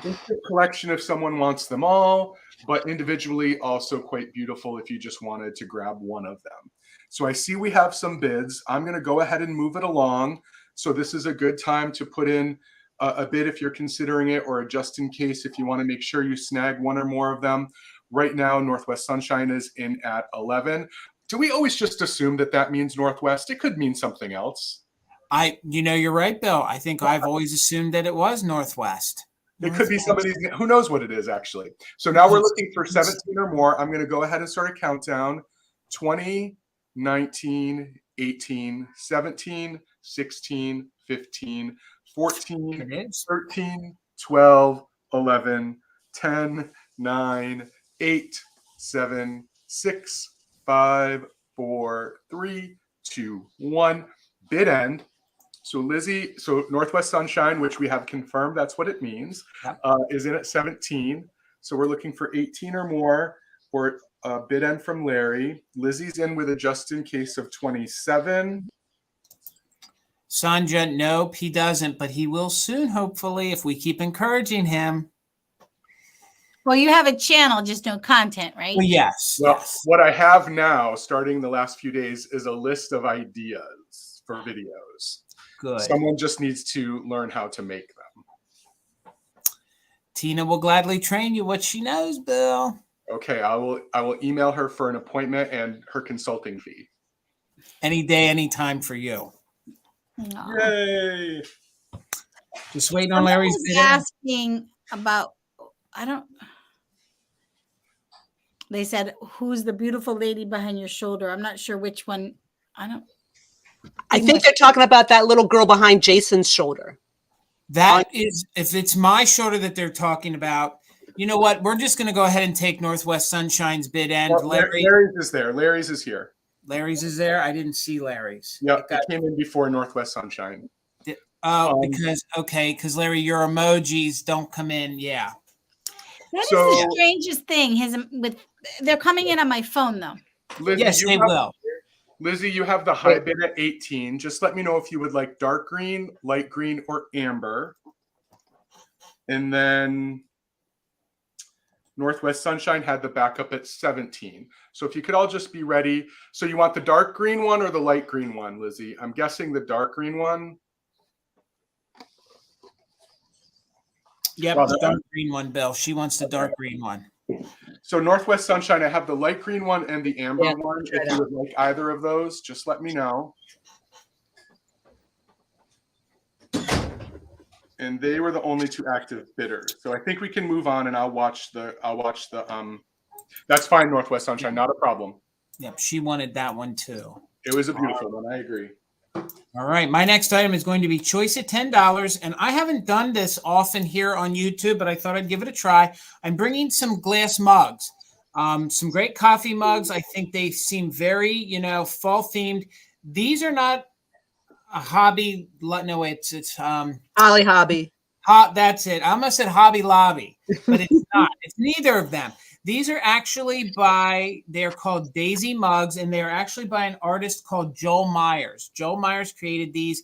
Instant collection if someone wants them all, but individually also quite beautiful if you just wanted to grab one of them. So I see we have some bids. I'm going to go ahead and move it along. So this is a good time to put in a bid if you're considering it, or a just in case if you want to make sure you snag one or more of them. Right now, Northwest Sunshine is in at 11. Do we always just assume that that means Northwest? It could mean something else. You're right, Bill. I think I've always assumed that it was Northwest. It could be somebody's, who knows what it is actually. So now we're looking for 17 or more. I'm going to go ahead and start a countdown. 20, 19, 18, 17, 16, 15, 14, 13, 12, 11, 10, 9, 8, 7, 6, 5, 4, 3, 2, 1. Bid end. So Lizzie, so Northwest Sunshine, which we have confirmed, that's what it means, is in at 17. So we're looking for 18 or more for a bid end from Larry. Lizzie's in with a just in case of 27. Sanja, nope, he doesn't, but he will soon, hopefully, if we keep encouraging him. Well, you have a channel, just no content, right? Well, yes. Well, yes. what I have now, starting the last few days, is a list of ideas for videos. Good. Someone just needs to learn how to make them. Tina will gladly train you what she knows, Bill. Okay, I will email her for an appointment and her consulting fee. Any day, any time for you. No. Yay! Just waiting on Larry's Someone was video. asking about, they said, who's the beautiful lady behind your shoulder? I'm not sure which one. I think they're talking about that little girl behind Jason's shoulder. That is, if it's my shoulder that they're talking about, you know what? We're just going to go ahead and take Northwest Sunshine's bid end. Well, Larry's is there. Larry's is here. Larry's is there? I didn't see Larry's. Yeah, it came in before Northwest Sunshine. Oh, because Larry, your emojis don't come in. Yeah. That is the strangest thing. They're coming in on my phone, though. Lizzie, yes, they will. Lizzie, you have the high bid at 18. Just let me know if you would like dark green, light green, or amber. And then Northwest Sunshine had the backup at 17. So if you could all just be ready. So you want the dark green one or the light green one, Lizzie? I'm guessing the dark green one. Yep, the dark green one, Bill. She wants the dark green one. So Northwest Sunshine, I have the light green one and the amber one. If you would like either of those, just let me know. And they were the only two active bidders. So I think we can move on, and I'll watch the that's fine, Northwest Sunshine, not a problem. Yep, she wanted that one too. It was a beautiful one, I agree. All right, my next item is going to be choice at $10, and I haven't done this often here on YouTube, but I thought I'd give it a try. I'm bringing some glass mugs, some great coffee mugs. I think they seem very, fall themed. These are not a hobby. No, it's Ollie Hobby. That's it. I almost said Hobby Lobby, but it's not. It's neither of them. These are actually they're called Daisy mugs, and they're actually by an artist called Joel Myers. Joel Myers created these.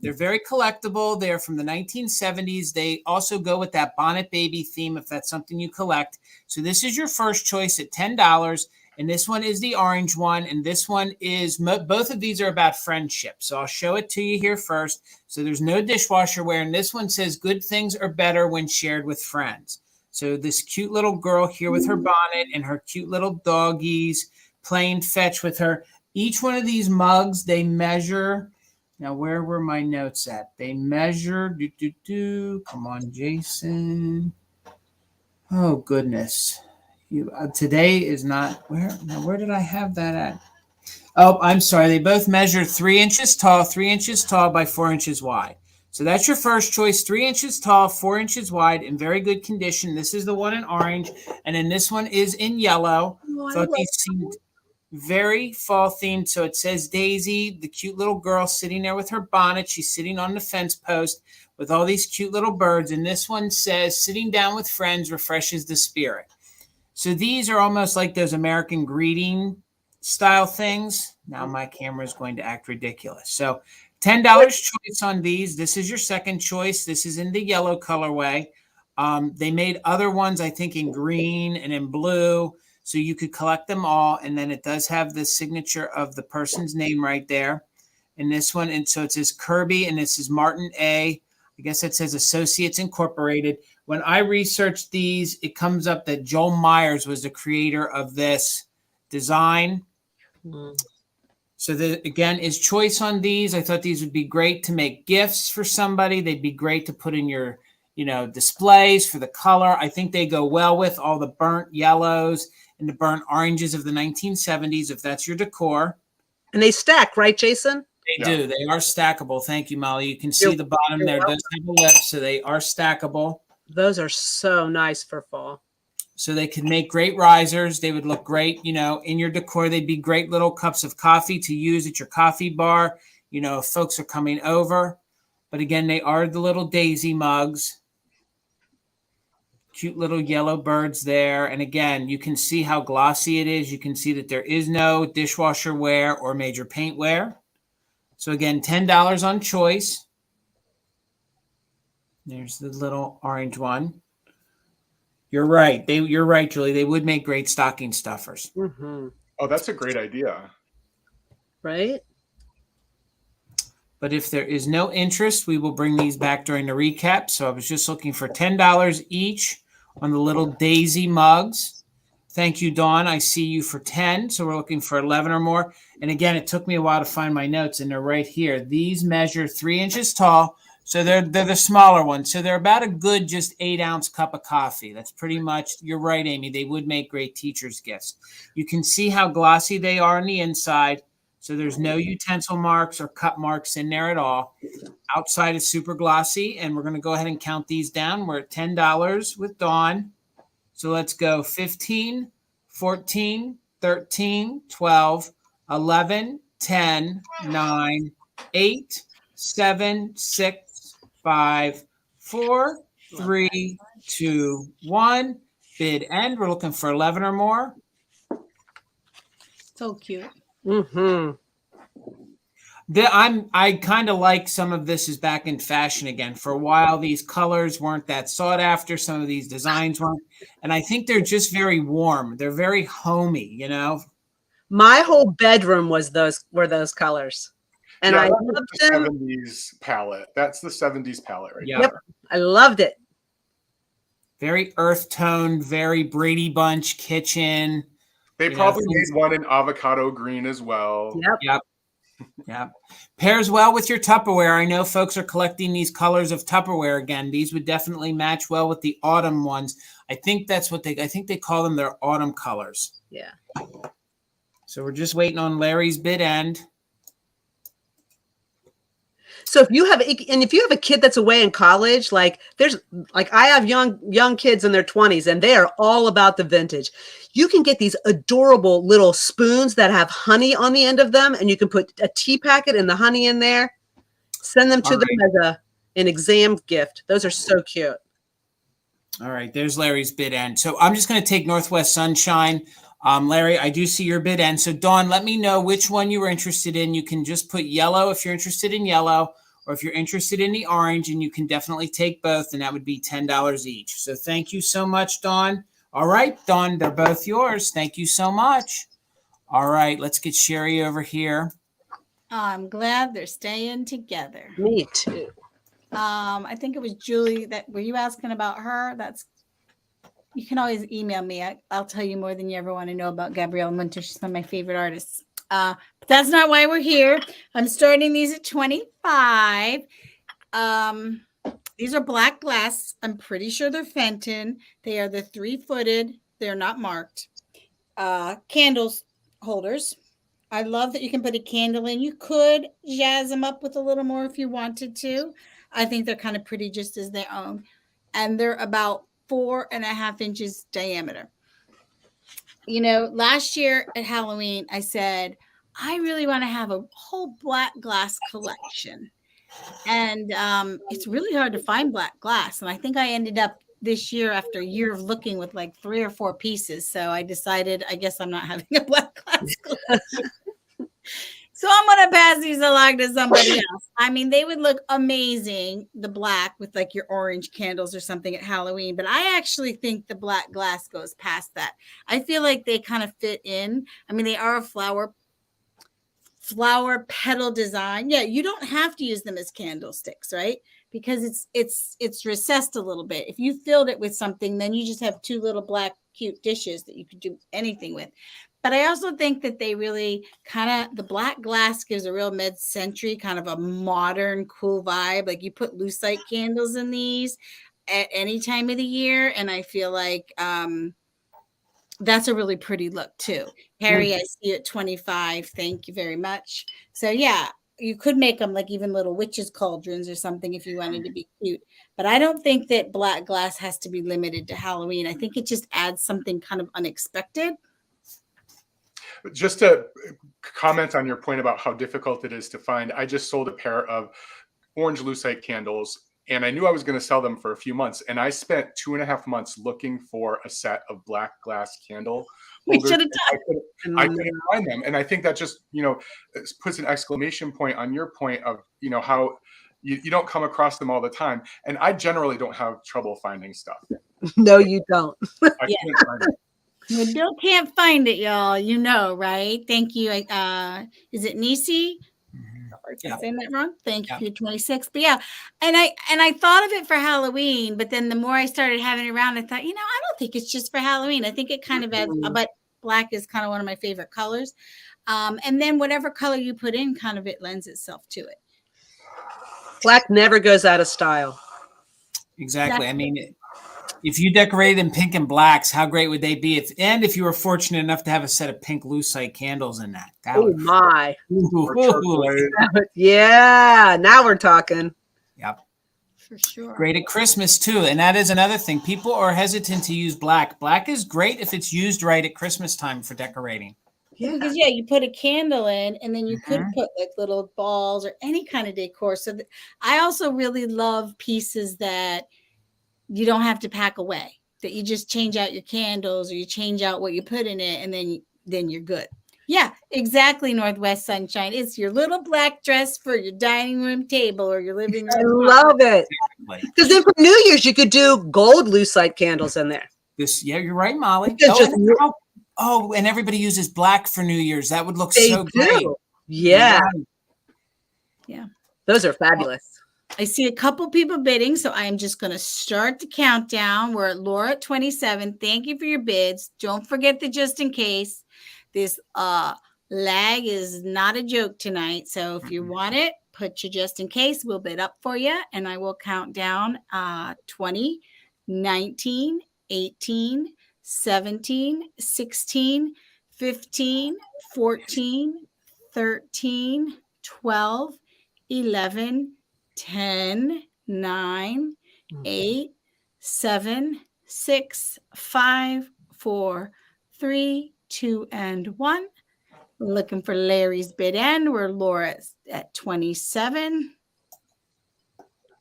They're very collectible. They're from the 1970s. They also go with that Bonnet Baby theme if that's something you collect. So this is your first choice at $10, and this one is the orange one, and this one is, both of these are about friendship. So I'll show it to you here first. So there's no dishwasher wear, and this one says good things are better when shared with friends. So this cute little girl here with her bonnet and her cute little doggies playing fetch with her. Each one of these mugs, they measure. Now, where were my notes at? They measure. Come on, Jason. Oh, goodness. Today is not where. Now, where did I have that at? Oh, I'm sorry. They both measure 3 inches tall by 4 inches wide. So that's your first choice, 3 inches tall, 4 inches wide, in very good condition. This is the one in orange, and then this one is in yellow. Oh, I Thought love these seemed very fall themed. So it says Daisy, the cute little girl sitting there with her bonnet. She's sitting on the fence post with all these cute little birds. And this one says, sitting down with friends refreshes the spirit. So these are almost like those American greeting style things. Now my camera is going to act ridiculous. So $10 choice on these. This is your second choice. This is in the yellow colorway. They made other ones, I think, in green and in blue. So you could collect them all. And then it does have the signature of the person's name right there in this one. And so it says Kirby, and this is Martin A. I guess it says Associates Incorporated. When I researched these, it comes up that Joel Myers was the creator of this design. So again, is choice on these. I thought these would be great to make gifts for somebody. They'd be great to put in your, displays for the color. I think they go well with all the burnt yellows and the burnt oranges of the 1970s, if that's your decor. And they stack, right, Jason? They do. They are stackable. Thank you, Molly. You can see the bottom there. It does have a lip, so they are stackable. Those are so nice for fall. So they could make great risers. They would look great, in your decor. They'd be great little cups of coffee to use at your coffee bar, if folks are coming over. But again, they are the little daisy mugs. Cute little yellow birds there. And again, you can see how glossy it is. You can see that there is no dishwasher wear or major paint wear. So again, $10 on choice. There's the little orange one. You're right. You're right, Julie. They would make great stocking stuffers. Mm-hmm. Oh, that's a great idea. Right? But if there is no interest, we will bring these back during the recap. So I was just looking for $10 each on the little daisy mugs. Thank you, Dawn. I see you for 10. So we're looking for 11 or more. And again, it took me a while to find my notes, and they're right here. These measure 3 inches tall. So they're the smaller ones. So they're about a good just 8-ounce cup of coffee. That's pretty much, you're right, Amy. They would make great teacher's gifts. You can see how glossy they are on the inside. So there's no utensil marks or cup marks in there at all. Outside is super glossy. And we're going to go ahead and count these down. We're at $10 with Dawn. So let's go 15, 14, 13, 12, 11, 10, 9, 8, 7, 6, 5, 4, 3, 2, 1. Bid end. We're looking for 11 or more. So cute. Mm-hmm. I kind of like some of this is back in fashion again. For a while, these colors weren't that sought after. Some of these designs weren't. And I think they're just very warm. They're very homey, My whole bedroom were those colors. And I loved the them. 70s palette. That's the 70s palette right Yep. Yep. I loved it. Very earth toned, very Brady Bunch kitchen. They probably made one in avocado green as well. Yep. Pairs well with your Tupperware. I know folks are collecting these colors of Tupperware again. These would definitely match well with the autumn ones. I think that's what I think they call them their autumn colors. Yeah. So we're just waiting on Larry's bid end. So if you have a kid that's away in college, I have young kids in their 20s, and they are all about the vintage. You can get these adorable little spoons that have honey on the end of them, and you can put a tea packet and the honey in there. Send them to them as an exam gift. Those are so cute. All right, there's Larry's bid end. So I'm just going to take Northwest Sunshine. Larry, I do see your bid end. So Dawn, let me know which one you were interested in. You can just put yellow if you're interested in yellow, or if you're interested in the orange, and you can definitely take both, and that would be $10 each. So thank you so much, Dawn. All right, Dawn, they're both yours. Thank you so much. All right, let's get Sherry over here. I'm glad they're staying together. Me too. I think it was Julie were you asking about her? You can always email me. I'll tell you more than you ever want to know about Gabrielle Munter. She's one of my favorite artists. But that's not why we're here. I'm starting these at 25. These are black glass. I'm pretty sure they're Fenton. They are the 3-footed. They're not marked. Candles holders. I love that you can put a candle in. You could jazz them up with a little more if you wanted to. I think they're kind of pretty just as their own. And they're about 4.5 inches diameter. You know, last year at Halloween, I said, I really want to have a whole black glass collection. And it's really hard to find black glass. And I think I ended up this year, after a year of looking, with like 3 or 4 pieces. So I decided, I guess I'm not having a black glass collection. So I'm going to pass these along to somebody else. I mean, they would look amazing, the black with like your orange candles or something at Halloween. But I actually think the black glass goes past that. I feel like they kind of fit in. I mean, they are a flower petal design. Yeah, you don't have to use them as candlesticks, right? Because it's recessed a little bit. If you filled it with something, then you just have 2 little black cute dishes that you could do anything with. But I also think that they really kind of, the black glass gives a real mid-century kind of a modern cool vibe. Like you put lucite candles in these at any time of the year, and I feel like that's a really pretty look too. Harry, I see you at 25. Thank you very much. So yeah, you could make them like even little witches' cauldrons or something if you wanted to be cute. But I don't think that black glass has to be limited to Halloween. I think it just adds something kind of unexpected. Just to comment on your point about how difficult it is to find, I just sold a pair of orange lucite candles, and I knew I was going to sell them for a few months. And I spent 2.5 months looking for a set of black glass candle holders. I couldn't find them. And I think that just, you know, puts an exclamation point on your point of, you know, how you don't come across them all the time. And I generally don't have trouble finding stuff. No, you don't. I couldn't find it. You still can't find it, y'all. You know, right? Thank you. Is it Nisi? Yeah. Saying that wrong? Thank you for your 26. But yeah, and I thought of it for Halloween, but then the more I started having it around, I thought, you know, I don't think it's just for Halloween. I think it kind of adds, but black is kind of one of my favorite colors. And then whatever color you put in, kind of it lends itself to it. Black never goes out of style. Exactly. I mean, if you decorated in pink and blacks, how great would they be? If you were fortunate enough to have a set of pink lucite candles in that. Oh my. Ooh. Yeah, now we're talking. Yep. For sure. Great at Christmas too. And that is another thing. People are hesitant to use black. Black is great if it's used right at Christmas time for decorating. Yeah. Because you put a candle in, and then you could put like little balls or any kind of decor. So I also really love pieces that you don't have to pack away, that you just change out your candles or you change out what you put in it, and then you're good. Yeah, exactly. Northwest Sunshine. It's your little black dress for your dining room table or your living room. I love it. Because then for New Year's, you could do gold lucite candles in there. Yeah, you're right, Molly. And everybody uses black for New Year's. That would look so great. Yeah. Yeah. Those are fabulous. I see a couple people bidding, so I am just going to start the countdown. We're at Laura at 27. Thank you for your bids. Don't forget the just in case. This lag is not a joke tonight. So if you want it, put your just in case. We'll bid up for you, and I will count down 20, 19, 18, 17, 16, 15, 14, 13, 12, 11, 10, 9, 8, 7, 6, 5, 4, 3, 2, and 1. Looking for Larry's bid end. We're Laura at 27.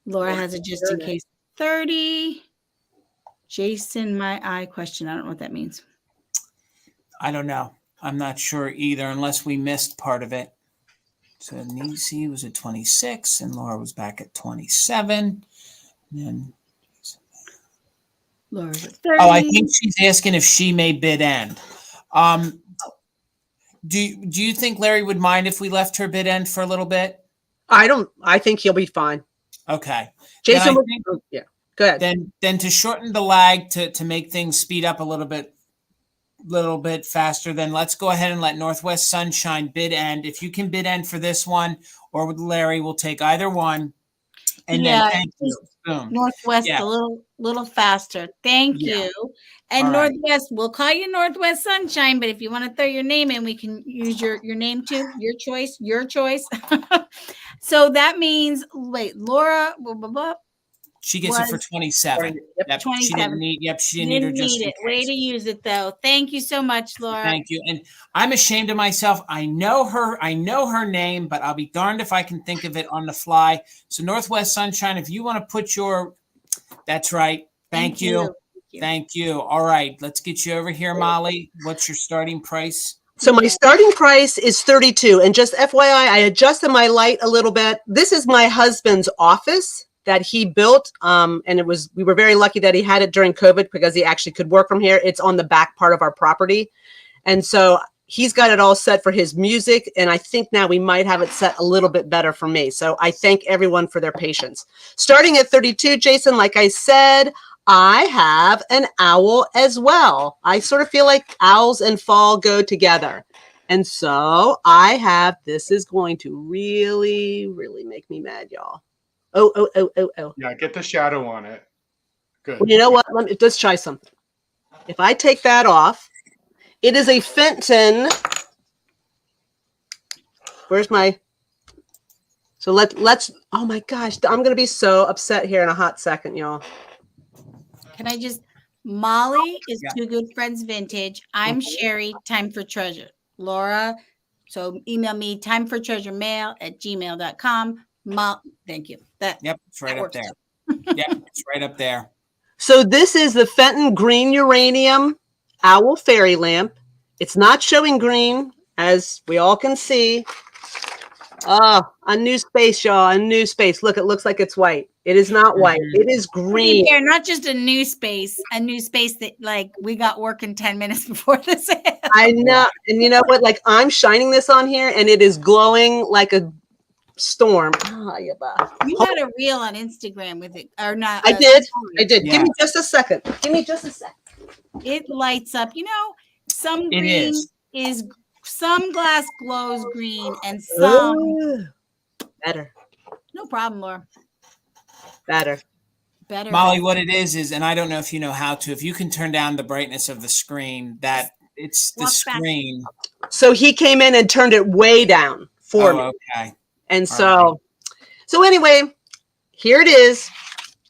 Laura has a just in case 30. Jason, my eye question. I don't know what that means. I don't know. I'm not sure either, unless we missed part of it. So Nisi was at 26, and Laura was back at 27. And then Laura's at 30. I think she's asking if she may bid end. Do you think Larry would mind if we left her bid end for a little bit? I think he'll be fine. Okay. Jason, yeah. Go ahead. Then to shorten the lag to make things speed up a little bit faster, then let's go ahead and let Northwest Sunshine bid end. If you can bid end for this one or with Larry, we'll take either one. And Yeah, then thank you. Boom. Northwest Yeah. a little faster. Thank Yeah. you. And All right. Northwest, we'll call you Northwest Sunshine, but if you want to throw your name in, we can use your name too. Your choice, your choice. So that means, wait, Laura, blah, blah, blah, She gets it for was 27. Yep. She 27. didn't need. Yep. She didn't You need her didn't just need in it. Way case. to use it though. Thank you so much, Laura. Thank you. And I'm ashamed of myself. I know her name, but I'll be darned if I can think of it on the fly. So Northwest Sunshine, if you want to put your, that's right. Thank you. Thank you. All right. Let's get you over here, Molly. What's your starting price? So my starting price is 32. And just FYI, I adjusted my light a little bit. This is my husband's office that he built. And we were very lucky that he had it during COVID because he actually could work from here. It's on the back part of our property. And so he's got it all set for his music. And I think now we might have it set a little bit better for me. So I thank everyone for their patience. Starting at 32, Jason, like I said, I have an owl as well. I sort of feel like owls and fall go together. And so I have, this is going to really, really make me mad, y'all. Oh. Yeah, get the shadow on it. Good. Well, you know what? Let's try something. If I take that off, it is a Fenton. Where's my, so let's, oh my gosh, I'm going to be so upset here in a hot second, y'all. Can I just, Molly is Two Good Friends Vintage. I'm Sherry, Time for Treasure. Laura, so email me timefortreasuremail@gmail.com. Thank you. Yep, it's right up there. Yep, it's right up there. So this is the Fenton Green Uranium Owl Fairy Lamp. It's not showing green, as we all can see. Oh, a new space, y'all, a new space. Look, it looks like it's white. It is not white. It is green. They're not just a new space that like we got working 10 minutes before this. I know. And you know what? Like I'm shining this on here and it is glowing like a storm. You got a reel on Instagram with it or not? I did. Yeah. Give me just a second. It lights up. You know, some It green is some glass glows green and some better. No problem, Laura. Better. Molly, what it is, and I don't know if you know how to, if you can turn down the brightness of the screen, that it's the screen. So he came in and turned it way down for me. Okay. And so anyway, here it is.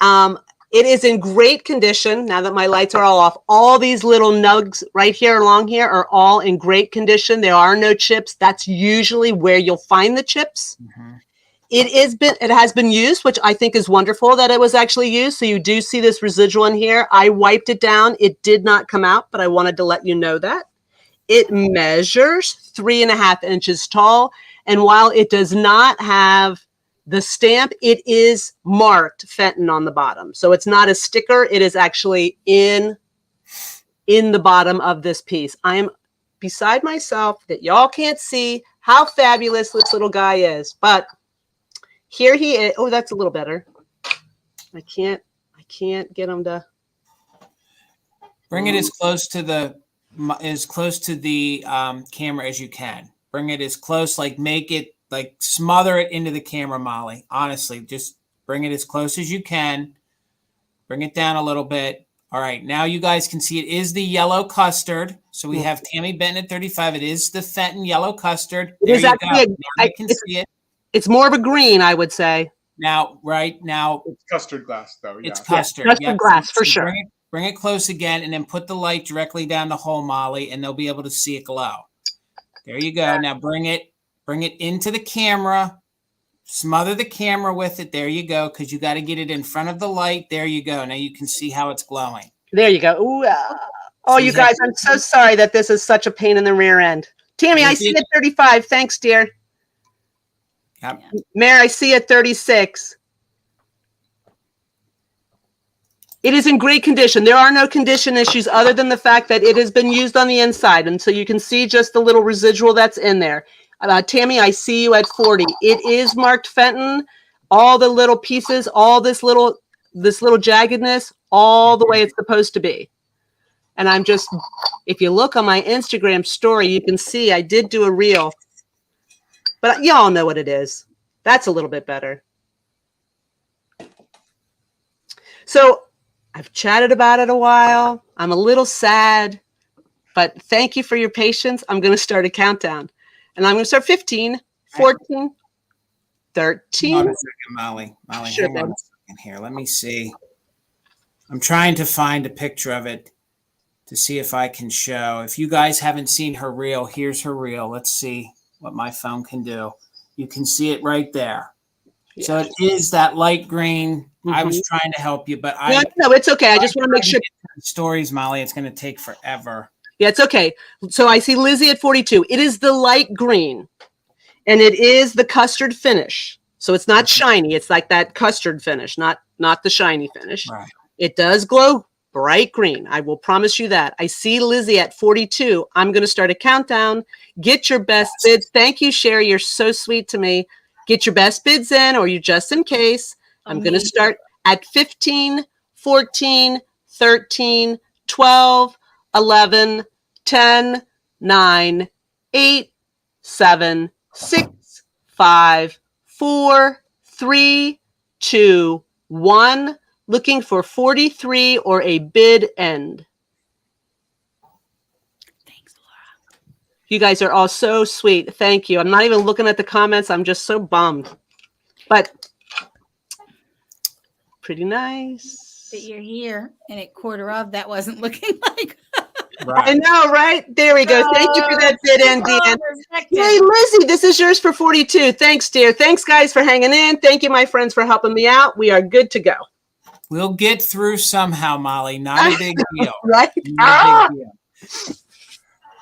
It is in great condition. Now that my lights are all off, all these little nugs right here along here are all in great condition. There are no chips. That's usually where you'll find the chips. Mm-hmm. It has been used, which I think is wonderful that it was actually used. So you do see this residual in here. I wiped it down. It did not come out, but I wanted to let you know that. It measures 3.5 inches tall. And while it does not have the stamp, it is marked Fenton on the bottom. So it's not a sticker. It is actually in the bottom of this piece. I am beside myself that y'all can't see how fabulous this little guy is. But here he is. Oh, that's a little better. I can't get him to bring it as close to the camera as you can. Bring it as close, like make it, like smother it into the camera, Molly. Honestly, just bring it as close as you can. Bring it down a little bit. All right, now you guys can see it is the yellow custard. So we have Tammy Benton at 35. It is the Fenton yellow custard. There you go. Now you can see it. It's more of a green, I would say. Now, right now. It's custard glass, though. Yeah. It's custard. Custard glass, for sure. Bring it close again and then put the light directly down the hole, Molly, and they'll be able to see it glow. There you go. Now bring it into the camera. Smother the camera with it. There you go, because you got to get it in front of the light. There you go. Now you can see how it's glowing. There you go. Ooh, oh, you guys, I'm so sorry that this is such a pain in the rear end. Tammy, I see at 35. Thanks, dear. Yep. Mary, I see at 36. It is in great condition. There are no condition issues other than the fact that it has been used on the inside. And so you can see just the little residual that's in there. Tammy, I see you at 40. It is marked Fenton. All the little pieces, all this little jaggedness, all the way it's supposed to be. And I'm just, if you look on my Instagram story, you can see I did do a reel. But y'all know what it is. That's a little bit better. So I've chatted about it a while. I'm a little sad, but thank you for your patience. I'm going to start a countdown. And I'm going to start 15, 14, 13. Hold on a second, Molly. Molly, Sure, hang on a second here. Let me see. I'm trying to find a picture of it to see if I can show. If you guys haven't seen her reel, here's her reel. Let's see what my phone can do. You can see it right there. Yeah. So it is that light green. I was trying to help you, but No, it's okay. I just want to make sure. Stories, Molly, it's going to take forever. Yeah, it's okay. So I see Lizzie at 42. It is the light green, and it is the custard finish. So it's not shiny. It's like that custard finish, not the shiny finish. Right. It does glow bright green. I will promise you that. I see Lizzie at 42. I'm going to start a countdown. Get your best bids. Thank you, Sherry. You're so sweet to me. Get your best bids in, or you just in case. I'm going to start at 15, 14, 13, 12, 11, 10, 9, 8, 7, 6, 5, 4, 3, 2, 1. Looking for 43 or a bid end. Thanks, Laura. You guys are all so sweet. Thank you. I'm not even looking at the comments. I'm just so bummed. But pretty nice. That you're here and at quarter of, that wasn't looking like. Right. I know, right? There we go. Thank you for that bid end, Dan. Hey, Lizzie, this is yours for 42. Thanks, dear. Thanks, guys, for hanging in. Thank you, my friends, for helping me out. We are good to go. We'll get through somehow, Molly. Not a big deal. Right? Not a big deal.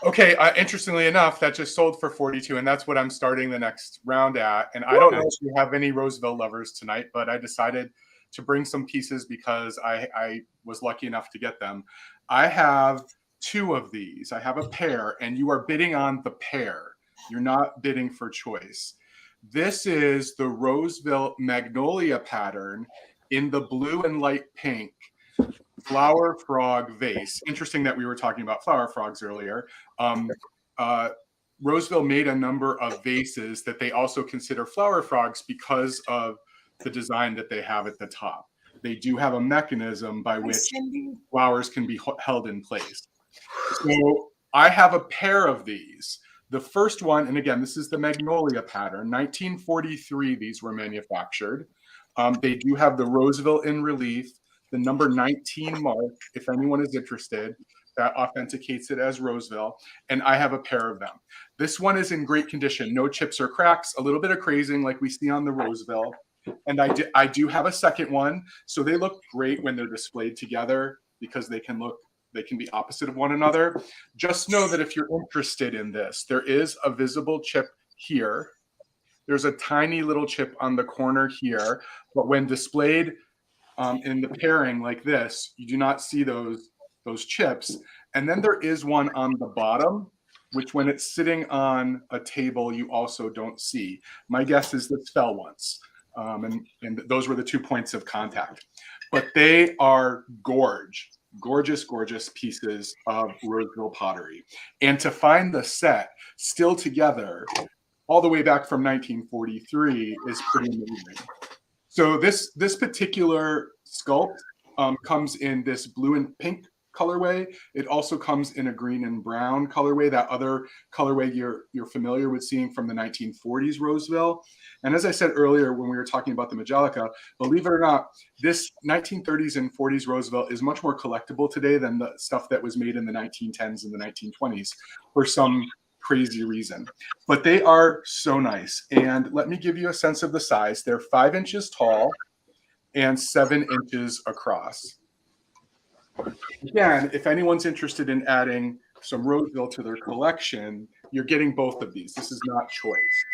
Okay, interestingly enough, that just sold for 42, and that's what I'm starting the next round at. And I don't know if we have any Roseville lovers tonight, but I decided to bring some pieces because I was lucky enough to get them. I have 2 of these. I have a pair, and you are bidding on the pair. You're not bidding for choice. This is the Roseville Magnolia pattern in the blue and light pink flower frog vase. Interesting that we were talking about flower frogs earlier. Roseville made a number of vases that they also consider flower frogs because of the design that they have at the top. They do have a mechanism by which flowers can be held in place. So I have a pair of these. The first one, and again, this is the Magnolia pattern, 1943, these were manufactured. They do have the Roseville in relief, the number 19 mark, if anyone is interested, that authenticates it as Roseville, and I have a pair of them. This one is in great condition, no chips or cracks, a little bit of crazing like we see on the Roseville, and I do have a second one, so they look great when they're displayed together because they can be opposite of one another. Just know that if you're interested in this, there is a visible chip here. There's a tiny little chip on the corner here, but when displayed in the pairing like this, you do not see those chips. And then there is one on the bottom, which when it's sitting on a table, you also don't see. My guess is this fell once. And those were the 2 points of contact. But they are gorgeous pieces of Roseville pottery. And to find the set still together all the way back from 1943 is pretty amazing. So this particular sculpt comes in this blue and pink colorway. It also comes in a green and brown colorway, that other colorway you're familiar with seeing from the 1940s Roseville. And as I said earlier when we were talking about the Majolica, believe it or not, this 1930s and 40s Roseville is much more collectible today than the stuff that was made in the 1910s and the 1920s for some crazy reason. But they are so nice. And let me give you a sense of the size. They're 5 inches tall and 7 inches across. Again, if anyone's interested in adding some Roseville to their collection, you're getting both of these. This is not choice.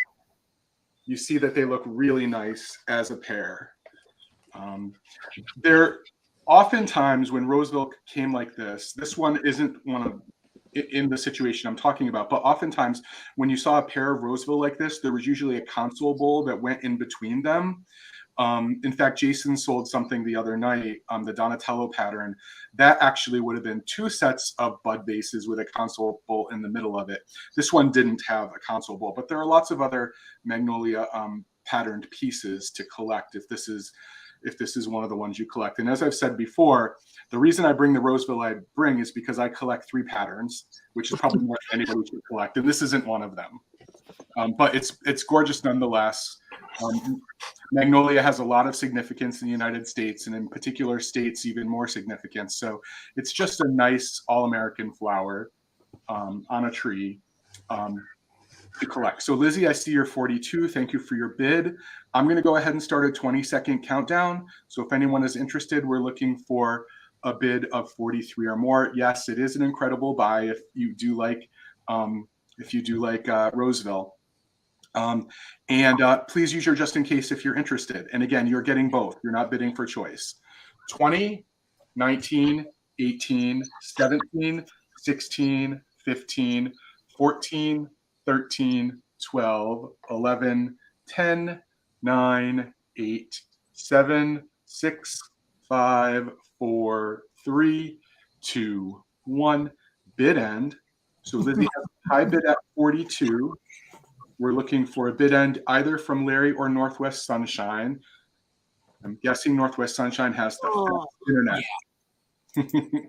You see that they look really nice as a pair. They're oftentimes when Roseville came like this one isn't one of in the situation I'm talking about, but oftentimes when you saw a pair of Roseville like this, there was usually a console bowl that went in between them. In fact, Jason sold something the other night, the Donatello pattern. That actually would have been 2 sets of bud vases with a console bowl in the middle of it. This one didn't have a console bowl, but there are lots of other Magnolia patterned pieces to collect if this is if this is one of the ones you collect. And as I've said before, the reason I bring the Roseville is because I collect 3 patterns, which is probably more than anybody should collect, and this isn't one of them. But it's gorgeous nonetheless. Magnolia has a lot of significance in the United States, and in particular states even more significance. So it's just a nice all-American flower on a tree to collect. So Lizzie, I see you're 42. Thank you for your bid. I'm going to go ahead and start a 20-second countdown. So if anyone is interested, we're looking for a bid of 43 or more. Yes, it is an incredible buy if you do like Roseville. And please use your just in case if you're interested. And again, you're getting both. You're not bidding for choice. 20, 19, 18, 17, 16, 15, 14, 13, 12, 11, 10, 9, 8, 7, 6, 5, 4, 3, 2, 1. Bid end. So Lizzie has a high bid at 42. We're looking for a bid end either from Larry or Northwest Sunshine. I'm guessing Northwest Sunshine has the internet. Yeah.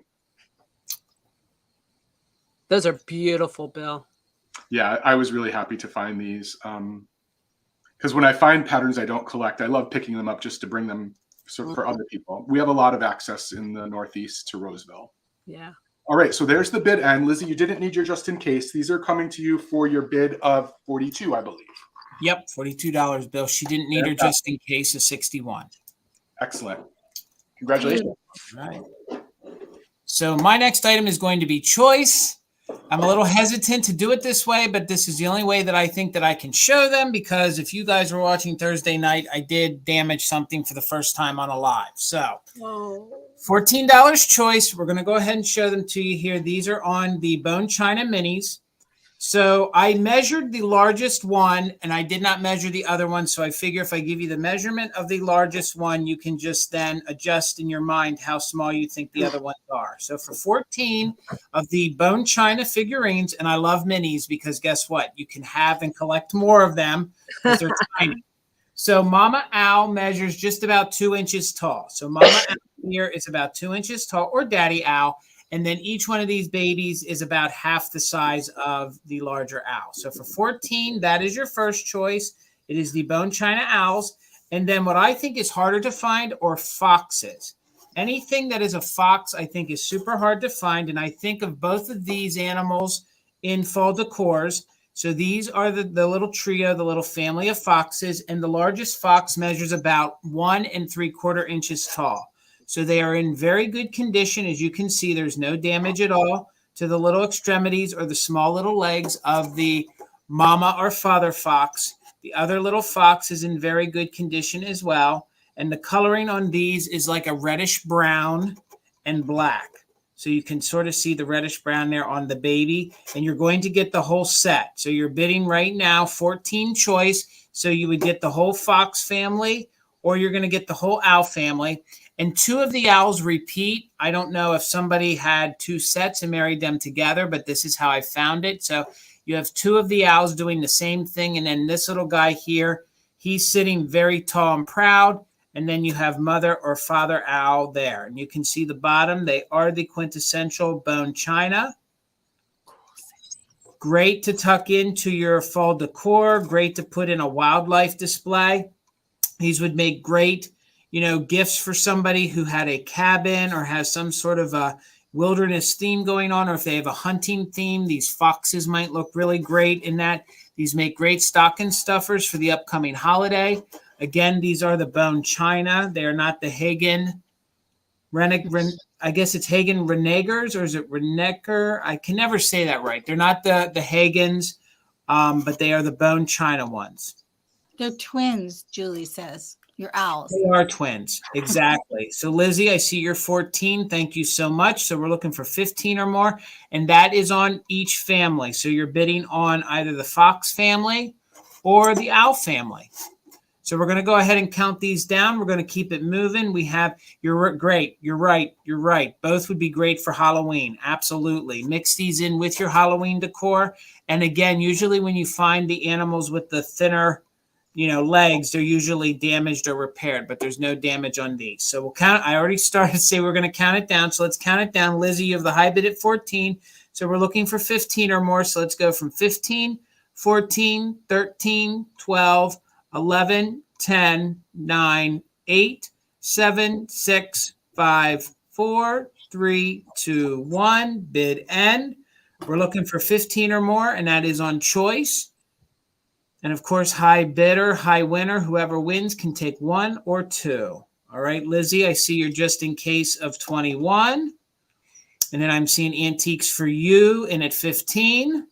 Those are beautiful, Bill. Yeah, I was really happy to find these because when I find patterns I don't collect, I love picking them up just to bring them for other people. We have a lot of access in the Northeast to Roseville. Yeah. All right, so there's the bid end. Lizzie, you didn't need your just in case. These are coming to you for your bid of 42, I believe. Yep, $42, Bill. She didn't need her just in case of 61. Excellent. Congratulations. All right. So my next item is going to be choice. I'm a little hesitant to do it this way, but this is the only way that I think that I can show them, because if you guys were watching Thursday night, I did damage something for the first time on a live. So $14 choice. We're going to go ahead and show them to you here. These are on the Bone China Minis. So I measured the largest one, and I did not measure the other one. So I figure if I give you the measurement of the largest one, you can just then adjust in your mind how small you think the other ones are. So for 14 of the Bone China figurines, and I love minis because guess what? You can have and collect more of them because they're tiny. So Mama Owl measures just about 2 inches tall. So Mama Owl here is about 2 inches tall, or Daddy Owl. And then each one of these babies is about half the size of the larger owl. So for 14, that is your first choice. It is the Bone China Owls. And then what I think is harder to find are foxes. Anything that is a fox, I think, is super hard to find. And I think of both of these animals in fall decors. So these are the little trio, the little family of foxes. And the largest fox measures about 1 3/4 inches tall. So they are in very good condition. As you can see, there's no damage at all to the little extremities or the small little legs of the mama or father fox. The other little fox is in very good condition as well. And the coloring on these is like a reddish brown and black. So you can sort of see the reddish brown there on the baby. And you're going to get the whole set. So you're bidding right now 14 choice. So you would get the whole fox family, or you're going to get the whole owl family. And 2 of the owls repeat. I don't know if somebody had 2 sets and married them together, but this is how I found it. So you have 2 of the owls doing the same thing. And then this little guy here, he's sitting very tall and proud. And then you have mother or father owl there. And you can see the bottom. They are the quintessential Bone China. Great to tuck into your fall decor. Great to put in a wildlife display. These would make great, gifts for somebody who had a cabin or has some sort of a wilderness theme going on, or if they have a hunting theme, these foxes might look really great in that. These make great stocking stuffers for the upcoming holiday. Again, these are the Bone China. They are not the Hagen, I guess it's Hagen Renegers, or is it Renecker? I can never say that right. They're not the Hagens, but they are the Bone China ones. They're twins, Julie says. Your owls. They are twins. Exactly. So Lizzie, I see you're 14. Thank you so much. So we're looking for 15 or more. And that is on each family. So you're bidding on either the fox family or the owl family. So we're going to go ahead and count these down. We're going to keep it moving. We have, you're great. You're right. You're right. Both would be great for Halloween. Absolutely. Mix these in with your Halloween decor. And again, usually when you find the animals with the thinner legs, they're usually damaged or repaired, but there's no damage on these. So we'll count. I already started to say we're going to count it down. So let's count it down. Lizzie, you have the high bid at 14. So we're looking for 15 or more. So let's go from 15, 14, 13, 12, 11, 10, 9, 8, 7, 6, 5, 4, 3, 2, 1. Bid end. We're looking for 15 or more, and that is on choice. And of course, high bidder, high winner, whoever wins can take 1 or 2. All right, Lizzie, I see you're just in case of 21. And then I'm seeing antiques for you in at 15.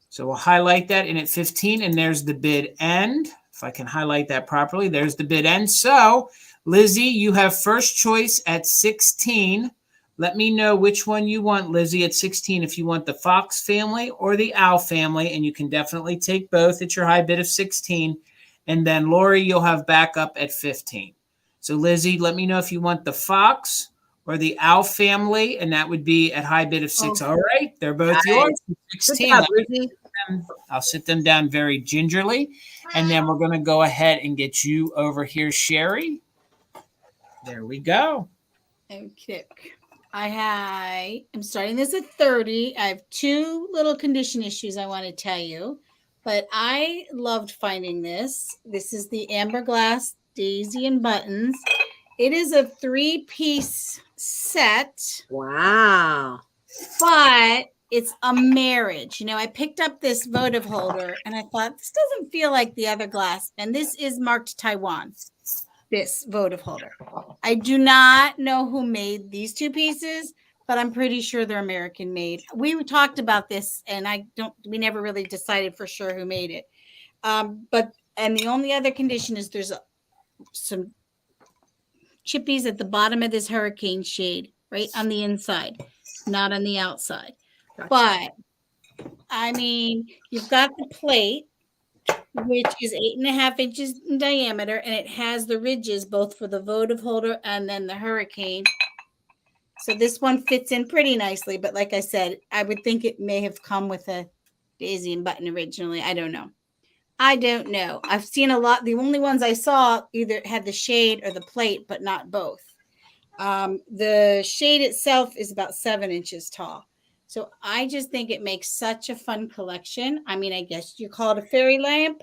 So we'll highlight that in at 15. And there's the bid end. If I can highlight that properly, there's the bid end. So, Lizzie, you have first choice at 16. Let me know which one you want, Lizzie, at 16, if you want the Fox family or the Owl family, and you can definitely take both at your high bid of 16. And then, Lori, you'll have backup at 15. So, Lizzie, let me know if you want the Fox or the Owl family, and that would be at high bid of 6. All right, they're both yours. 16. I'll sit them down very gingerly, and then we're going to go ahead and get you over here, Sherry. There we go. Okay. I'm starting this at 30. I have 2 little condition issues I want to tell you, but I loved finding this. This is the Amber Glass Daisy and Buttons. It is a 3-piece set. Wow. But it's a marriage. I picked up this votive holder and I thought, this doesn't feel like the other glass. And this is marked Taiwan, this votive holder. I do not know who made these 2 pieces, but I'm pretty sure they're American made. We talked about this and we never really decided for sure who made it. And the only other condition is there's some chippies at the bottom of this hurricane shade, right on the inside, not on the outside. Gotcha. But I mean, you've got the plate, which is 8.5 inches in diameter, and it has the ridges both for the votive holder and then the hurricane. So this one fits in pretty nicely, but like I said, I would think it may have come with a daisy and button originally. I don't know. I've seen a lot. The only ones I saw either had the shade or the plate, but not both. The shade itself is about 7 inches tall. So I just think it makes such a fun collection. I mean, I guess you call it a fairy light,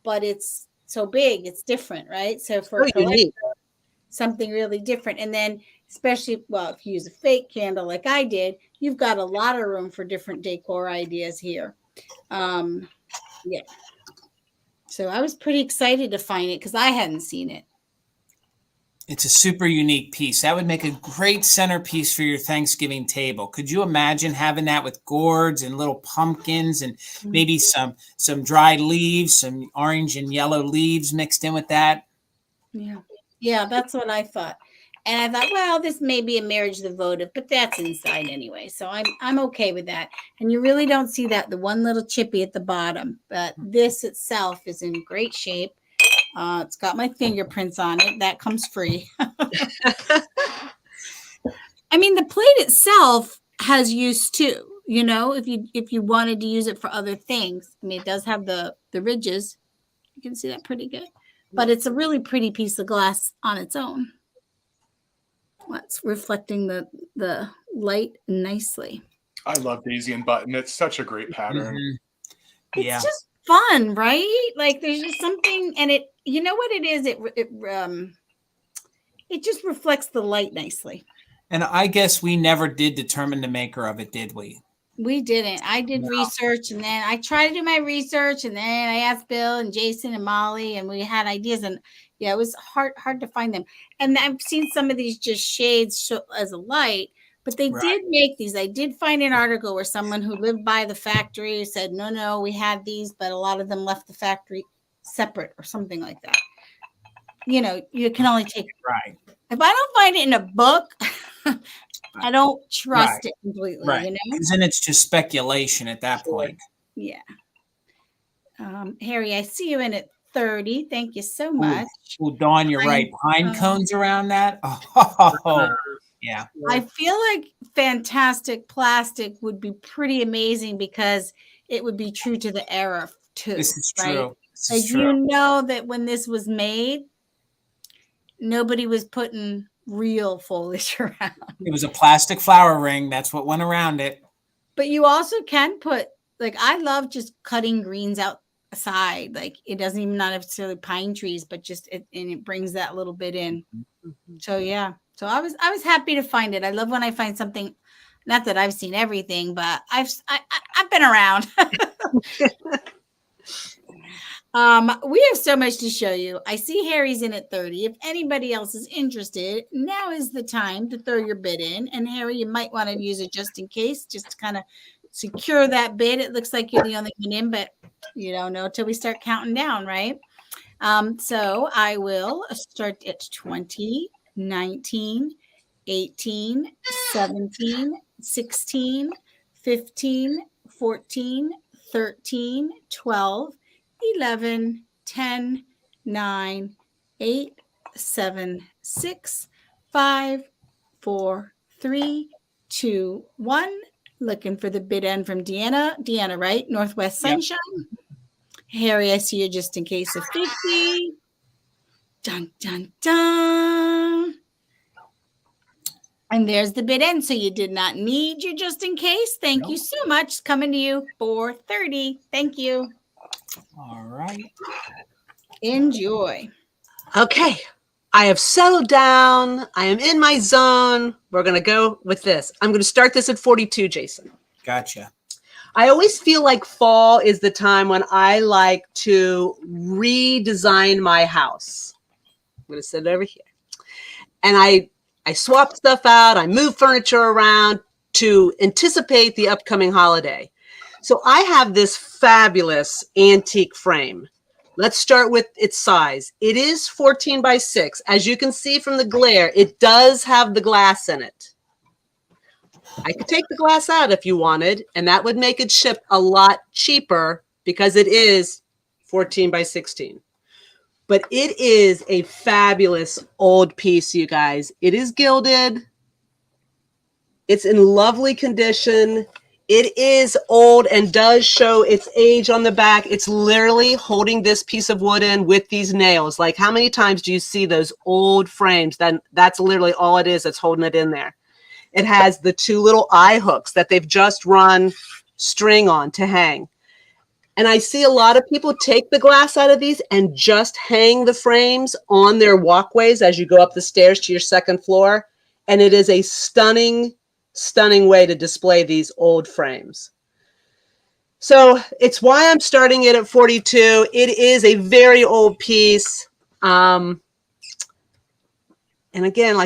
but it's so big, it's different, right? So for a collector, something really different. And then especially, if you use a fake candle like I did, you've got a lot of room for different decor ideas here. Yeah. So I was pretty excited to find it because I hadn't seen it. It's a super unique piece. That would make a great centerpiece for your Thanksgiving table. Could you imagine having that with gourds and little pumpkins and maybe some dried leaves, some orange and yellow leaves mixed in with that? Yeah, that's what I thought. And I thought, this may be a marriage of the votive, but that's inside anyway. So I'm okay with that. And you really don't see the one little chippy at the bottom. But this itself is in great shape. It's got my fingerprints on it. That comes free. I mean, the plate itself has use too. If you wanted to use it for other things. I mean, it does have the ridges. You can see that pretty good. But it's a really pretty piece of glass on its own. It's reflecting the light nicely. I love Daisy and Button. It's such a great pattern. Mm-hmm. It's just fun, right? Like there's just something, and it, you know what it is? It just reflects the light nicely. And I guess we never did determine the maker of it, did we? We didn't. I did research, and then I tried to do my research, and then I asked Bill and Jason and Molly, and we had ideas, and it was hard to find them. And I've seen some of these just shades as a light, but they did make these. I did find an article where someone who lived by the factory said, no, we had these, but a lot of them left the factory separate or something like that. You can only take it. Right. If I don't find it in a book, I don't trust it completely, Right. Because then it's just speculation at that point. Yeah. Harry, I see you in at 30. Thank you so much. Well, Dawn, you're right. Pine cones around that. Oh, yeah. I feel like fantastic plastic would be pretty amazing because it would be true to the era too. This is true. This Like, is true. you know that when this was made, nobody was putting real foliage around. It was a plastic flower ring. That's what went around it. But you also can put, like, I love just cutting greens outside. Like, it doesn't even not necessarily pine trees, but just and it brings that little bit in. So yeah. So I was happy to find it. I love when I find something. Not that I've seen everything, but I've been around. We have so much to show you. I see Harry's in at 30. If anybody else is interested, now is the time to throw your bid in. And Harry, you might want to use it just in case, just to kind of secure that bid. It looks like you're the only one in, but you don't know till we start counting down, right? So I will start at 20, 19, 18, 17, 16, 15, 14, 13, 12, 11, 10, 9, 8, 7, 6, 5, 4, 3, 2, 1. Looking for the bid end from Deanna. Deanna, right? Northwest Sunshine. Yep. Harry, I see you just in case of 50. Dun, dun, dun. And there's the bid end. So you did not need your just in case. Thank you so much. Coming to you for 30. Thank you. All right. Enjoy. Okay. I have settled down. I am in my zone. We're going to go with this. I'm going to start this at 42, Jason. Gotcha. I always feel like fall is the time when I like to redesign my house. I'm going to sit it over here. And I swap stuff out. I move furniture around to anticipate the upcoming holiday. So I have this fabulous antique frame. Let's start with its size. It is 14 by 6. As you can see from the glare, it does have the glass in it. I could take the glass out if you wanted, and that would make it ship a lot cheaper because it is 14 by 16. But it is a fabulous old piece, you guys. It is gilded. It's in lovely condition. It is old and does show its age on the back. It's literally holding this piece of wood in with these nails. Like, how many times do you see those old frames? That's literally all it is that's holding it in there. It has the 2 little eye hooks that they've just run string on to hang. And I see a lot of people take the glass out of these and just hang the frames on their walkways as you go up the stairs to your second floor. And it is a stunning way to display these old frames. So it's why I'm starting it at 42. It is a very old piece. And again,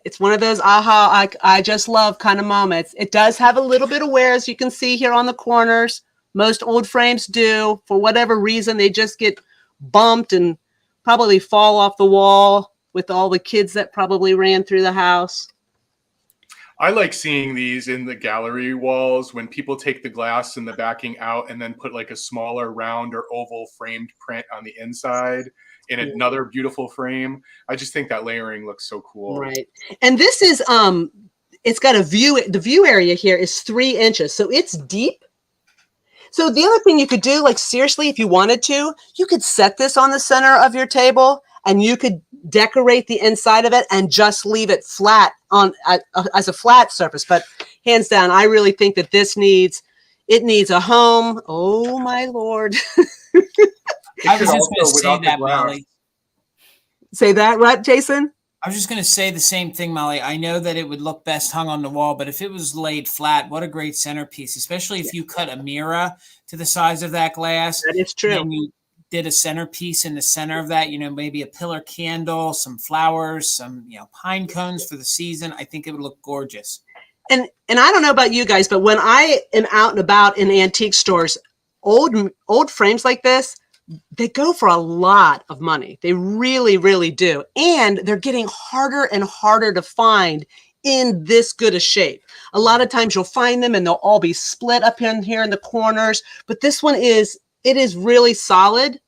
it's one of those aha, I just love kind of moments. It does have a little bit of wear, as you can see here on the corners. Most old frames do. For whatever reason, they just get bumped and probably fall off the wall with all the kids that probably ran through the house. I like seeing these in the gallery walls when people take the glass and the backing out and then put like a smaller round or oval framed print on the inside in another beautiful frame. I just think that layering looks so cool. Right. And this is, it's got a view. The view area here is 3 inches. So it's deep. So the other thing you could do, like seriously, if you wanted to, you could set this on the center of your table and you could decorate the inside of it and just leave it flat on as a flat surface. But hands down, I really think that this needs a home. Oh my Lord. I was just going to say that, Molly. Say that, what, Jason? I was just going to say the same thing, Molly. I know that it would look best hung on the wall, but if it was laid flat, what a great centerpiece, especially if you cut a mirror to the size of that glass. That is true. And you did a centerpiece in the center of that, maybe a pillar candle, some flowers, some, pine cones for the season. I think it would look gorgeous. And I don't know about you guys, but when I am out and about in antique stores, old frames like this, they go for a lot of money. They really, really do. And they're getting harder and harder to find in this good a shape. A lot of times you'll find them and they'll all be split up in here in the corners. But this one is really solid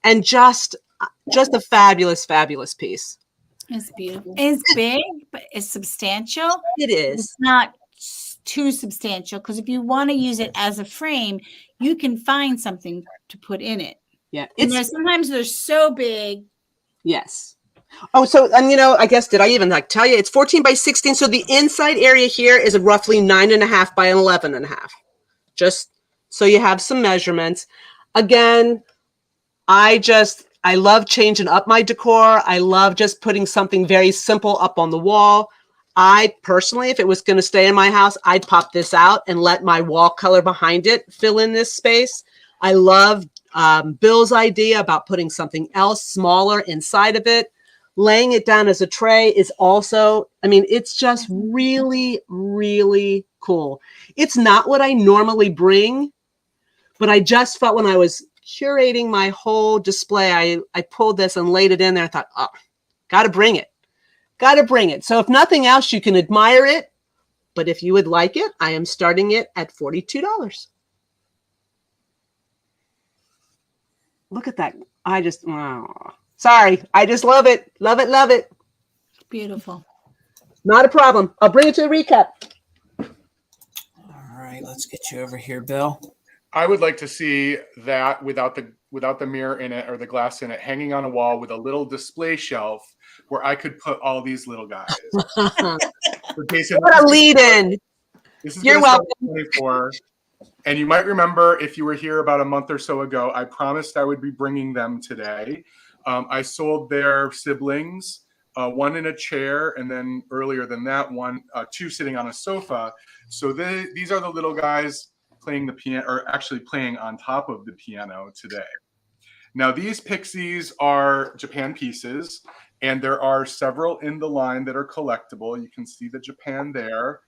and just a fabulous, fabulous piece. It's beautiful. It's big, but it's substantial. It is. It's not too substantial because if you want to use it as a frame, you can find something to put in it. Yeah. Sometimes they're so big. Yes. Oh, so, and I guess, did I even tell you it's 14 by 16. So the inside area here is roughly 9.5 by 11.5. Just so you have some measurements. Again, I love changing up my decor. I love just putting something very simple up on the wall. I personally, if it was going to stay in my house, I'd pop this out and let my wall color behind it fill in this space. I love Bill's idea about putting something else smaller inside of it. Laying it down as a tray is also, it's just really, really cool. It's not what I normally bring, but I just felt when I was curating my whole display, I pulled this and laid it in there. I thought, oh, got to bring it. So if nothing else, you can admire it. But if you would like it, I am starting it at $42. Look at that. Sorry. I just love it. Love it. Love it. Beautiful. Not a problem. I'll bring it to the recap. All right, let's get you over here, Bill. I would like to see that without the mirror in it or the glass in it, hanging on a wall with a little display shelf where I could put all these little guys. What a lead in. You're welcome. 24, and you might remember if you were here about a month or so ago, I promised I would be bringing them today. I sold their siblings, one in a chair, and then earlier than that, two sitting on a sofa. So these are the little guys playing the piano, or actually playing on top of the piano today. Now, these pixies are Japan pieces, and there are several in the line that are collectible. You can see the Japan there.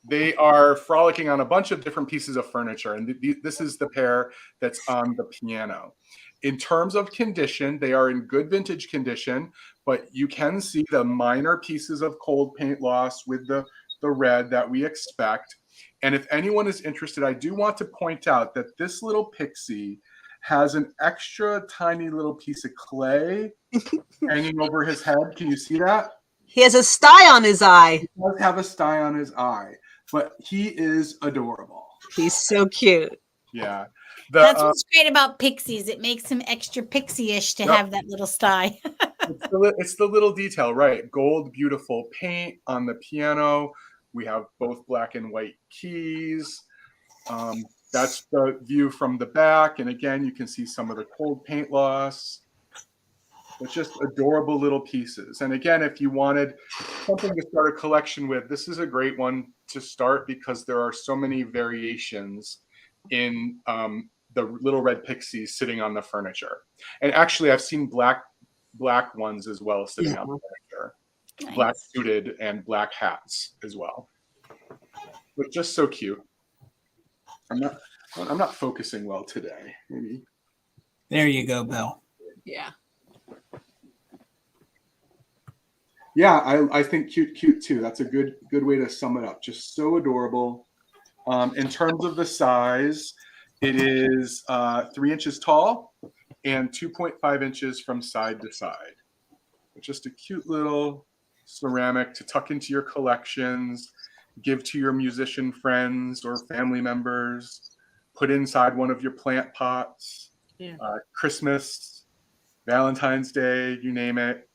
They are frolicking on a bunch of different pieces of furniture, and this is the pair that's on the piano. In terms of condition, they are in good vintage condition, but you can see the minor pieces of cold paint loss with the red that we expect. And if anyone is interested, I do want to point out that this little pixie has an extra tiny little piece of clay hanging over his head. Can you see that? He has a sty on his eye. He does have a sty on his eye, but he is adorable. He's so cute. Yeah. That's what's great about pixies. It makes him extra pixie-ish to have that little sty. It's the little detail, right? Gold, beautiful paint on the piano. We have both black and white keys. That's the view from the back. And again, you can see some of the cold paint loss. It's just adorable little pieces. And again, if you wanted something to start a collection with, this is a great one to start because there are so many variations in the little red pixies sitting on the furniture. And actually, I've seen black ones as well sitting on the furniture. Nice. Black suited and black hats as well. But just so cute. I'm not focusing well today. Maybe. There you go, Bill. Yeah. Yeah, I think cute too. That's a good way to sum it up. Just so adorable. In terms of the size, it is 3 inches tall and 2.5 inches from side to side. Just a cute little ceramic to tuck into your collections, give to your musician friends or family members, put inside one of your plant pots, Christmas, Valentine's Day, you name it.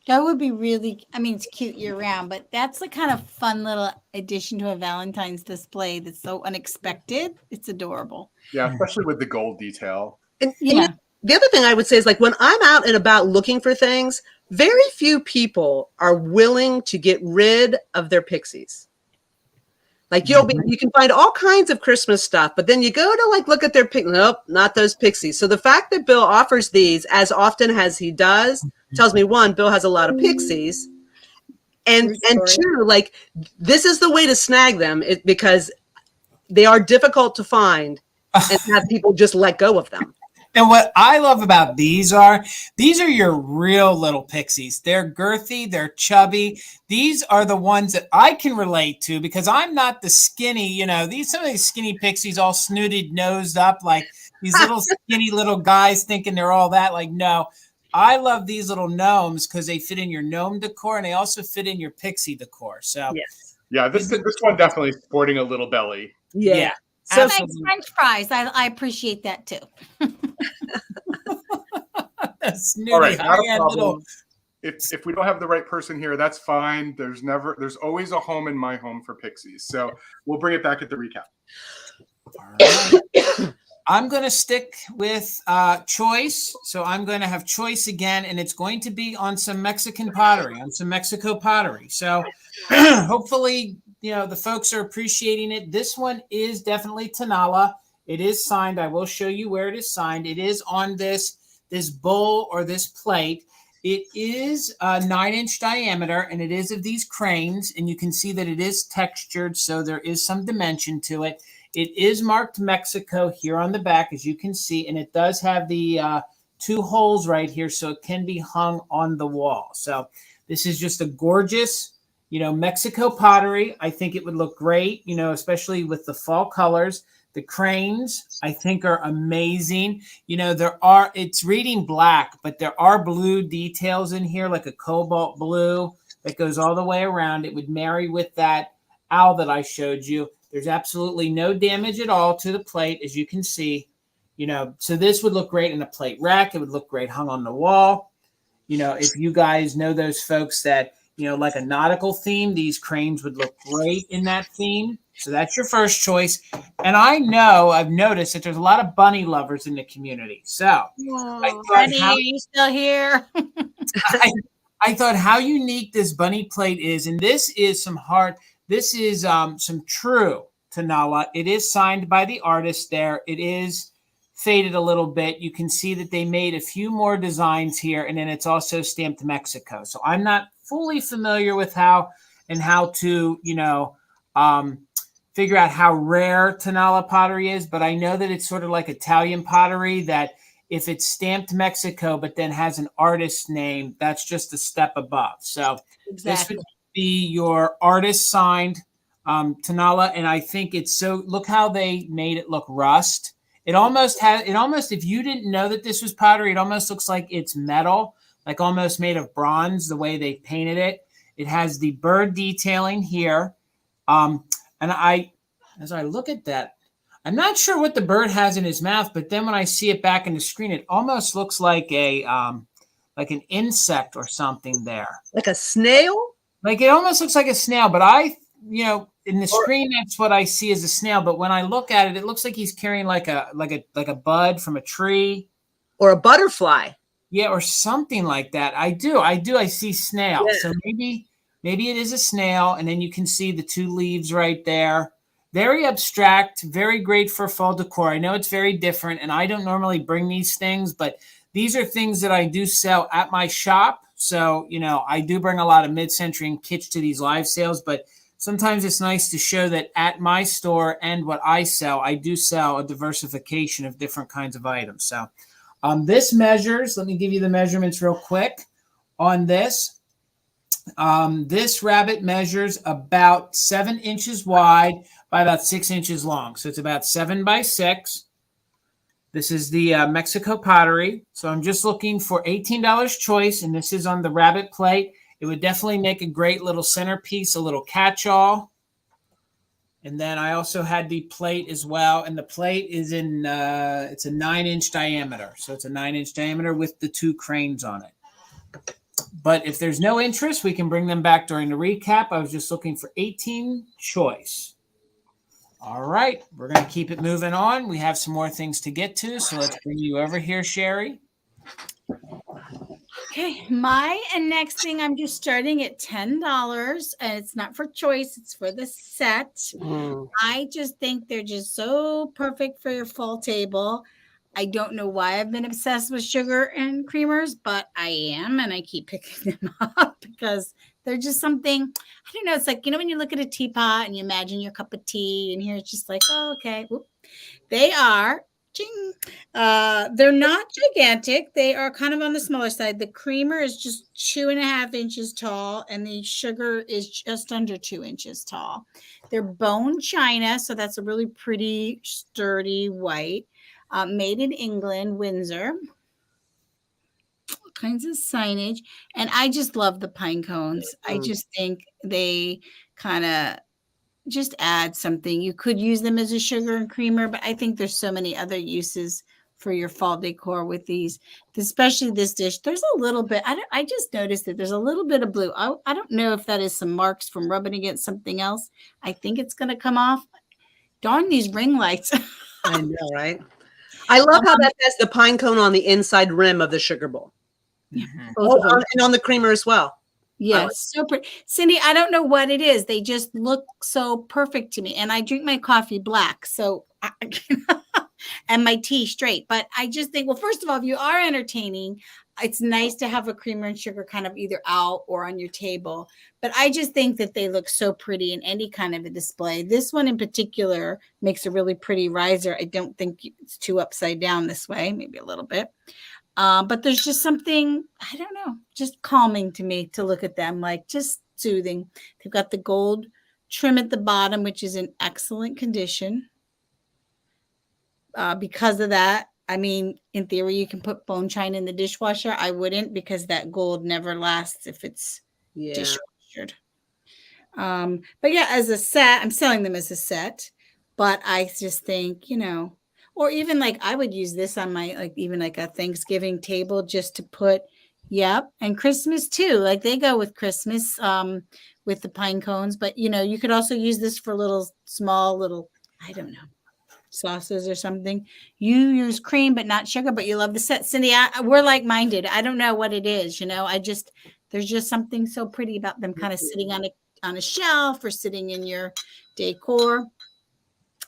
That would be really, it's cute year round, but that's the kind of fun little addition to a Valentine's display that's so unexpected. It's adorable. Yeah, especially with the gold detail. And the other thing I would say is when I'm out and about looking for things, very few people are willing to get rid of their pixies. You can find all kinds of Christmas stuff, but then you go to look at their nope, not those pixies. So the fact that Bill offers these as often as he does tells me, one, Bill has a lot of pixies, and two, this is the way to snag them because they are difficult to find and have people just let go of them. And what I love about these are your real little pixies. They're girthy, they're chubby. These are the ones that I can relate to because I'm not the skinny, some of these skinny pixies all snooted, nosed up, like these little skinny little guys thinking they're all that. No, I love these little gnomes because they fit in your gnome decor and they also fit in your pixie decor. So yeah, this one definitely sporting a little belly. Yeah. So nice French fries. I appreciate that too. Snooty, All right, not a high-end little. problem. If we don't have the right person here, that's fine. There's always a home in my home for pixies. So we'll bring it back at the recap. All right. I'm going to stick with choice. So I'm going to have choice again, and it's going to be on some Mexican pottery, on some Mexico pottery. So hopefully, the folks are appreciating it. This one is definitely Tanala. It is signed. I will show you where it is signed. It is on this bowl or this plate. It is a 9-inch diameter, and it is of these cranes, and you can see that it is textured, so there is some dimension to it. It is marked Mexico here on the back, as you can see, and it does have the 2 holes right here, so it can be hung on the wall. So this is just a gorgeous, Mexico pottery. I think it would look great, especially with the fall colors. The cranes, I think, are amazing. It's reading black, but there are blue details in here, like a cobalt blue that goes all the way around. It would marry with that owl that I showed you. There's absolutely no damage at all to the plate, as you can see. So this would look great in a plate rack. It would look great hung on the wall. If you guys know those folks that, like a nautical theme, these cranes would look great in that theme. So that's your first choice. And I've noticed that there's a lot of bunny lovers in the community. So Bunny, are you still here? I thought how unique this bunny plate is. And this is some true Tanala. It is signed by the artist there. It is faded a little bit. You can see that they made a few more designs here, and then it's also stamped Mexico. So I'm not fully familiar with how to, figure out how rare Tanala pottery is, but I know that it's sort of like Italian pottery, that if it's stamped Mexico but then has an artist's name, that's just a step above. So This would be your artist signed Tanala, and I think it's look how they made it look rust. It almost, if you didn't know that this was pottery, it almost looks like it's metal, like almost made of bronze, the way they painted it. It has the bird detailing here. And as I look at that, I'm not sure what the bird has in his mouth, but then when I see it back in the screen, it almost looks like an insect or something there. Like a snail? Like it almost looks like a snail, but in the screen, that's what I see as a snail. But when I look at it, it looks like he's carrying like a bud from a tree. Or a butterfly. Yeah, or something like that. I see snail. Yeah. So maybe it is a snail, and then you can see the 2 leaves right there. Very abstract, very great for fall decor. I know it's very different, and I don't normally bring these things, but these are things that I do sell at my shop. So, I do bring a lot of mid-century and kitsch to these live sales, but sometimes it's nice to show that at my store and what I sell, I do sell a diversification of different kinds of items. So this measures, let me give you the measurements real quick on this. This rabbit measures about 7 inches wide by about 6 inches long. So it's about 7 by 6. This is the Mexico pottery. So I'm just looking for $18 choice, and this is on the rabbit plate. It would definitely make a great little centerpiece, a little catch-all. And then I also had the plate as well. And the plate is it's a 9-inch diameter. So it's a 9-inch diameter with the 2 cranes on it. But if there's no interest, we can bring them back during the recap. I was just looking for 18 choice. All right, we're going to keep it moving on. We have some more things to get to, so let's bring you over here, Sherry. Okay, my next thing, I'm just starting at $10, and it's not for choice, it's for the set. I just think they're just so perfect for your fall table. I don't know why I've been obsessed with sugar and creamers, but I am, and I keep picking them up because they're just something, I don't know, it's like, when you look at a teapot and you imagine your cup of tea, and here it's just like, oh, okay. Whoop. They are, they're not gigantic. They are kind of on the smaller side. The creamer is just 2.5 inches tall, and the sugar is just under 2 inches tall. They're bone china, so that's a really pretty, sturdy white. Made in England, Windsor. All kinds of signage. And I just love the pine cones. I just think they kind of just add something. You could use them as a sugar and creamer, but I think there's so many other uses for your fall decor with these, especially this dish. There's a little bit, I just noticed that there's a little bit of blue. I don't know if that is some marks from rubbing against something else. I think it's going to come off. Darn these ring lights. I know, right? I love how that has the pine cone on the inside rim of the sugar bowl. Both of them. And on the creamer as well. Yes, so pretty. Cindy, I don't know what it is. They just look so perfect to me. And I drink my coffee black, so and my tea straight. But I just think, well, first of all, if you are entertaining, it's nice to have a creamer and sugar kind of either out or on your table. But I just think that they look so pretty in any kind of a display. This one in particular makes a really pretty riser. I don't think it's too upside down this way, maybe a little bit. But there's just something, I don't know, just calming to me to look at them, like just soothing. They've got the gold trim at the bottom, which is in excellent condition. Because of that, I mean, in theory, you can put bone china in the dishwasher. I wouldn't, because that gold never lasts if it's dishwashered. But yeah, as a set, I'm selling them as a set. But I just think, you know, or even like I would use this on my, like even like a Thanksgiving table just to put, and Christmas too. Like they go with Christmas with the pine cones. But, you know, you could also use this for small little, I don't know, sauces or something. You use cream, but not sugar, but you love the set. Cindy, we're like-minded. I don't know what it is, you know, there's just something so pretty about them kind of sitting on a shelf or sitting in your decor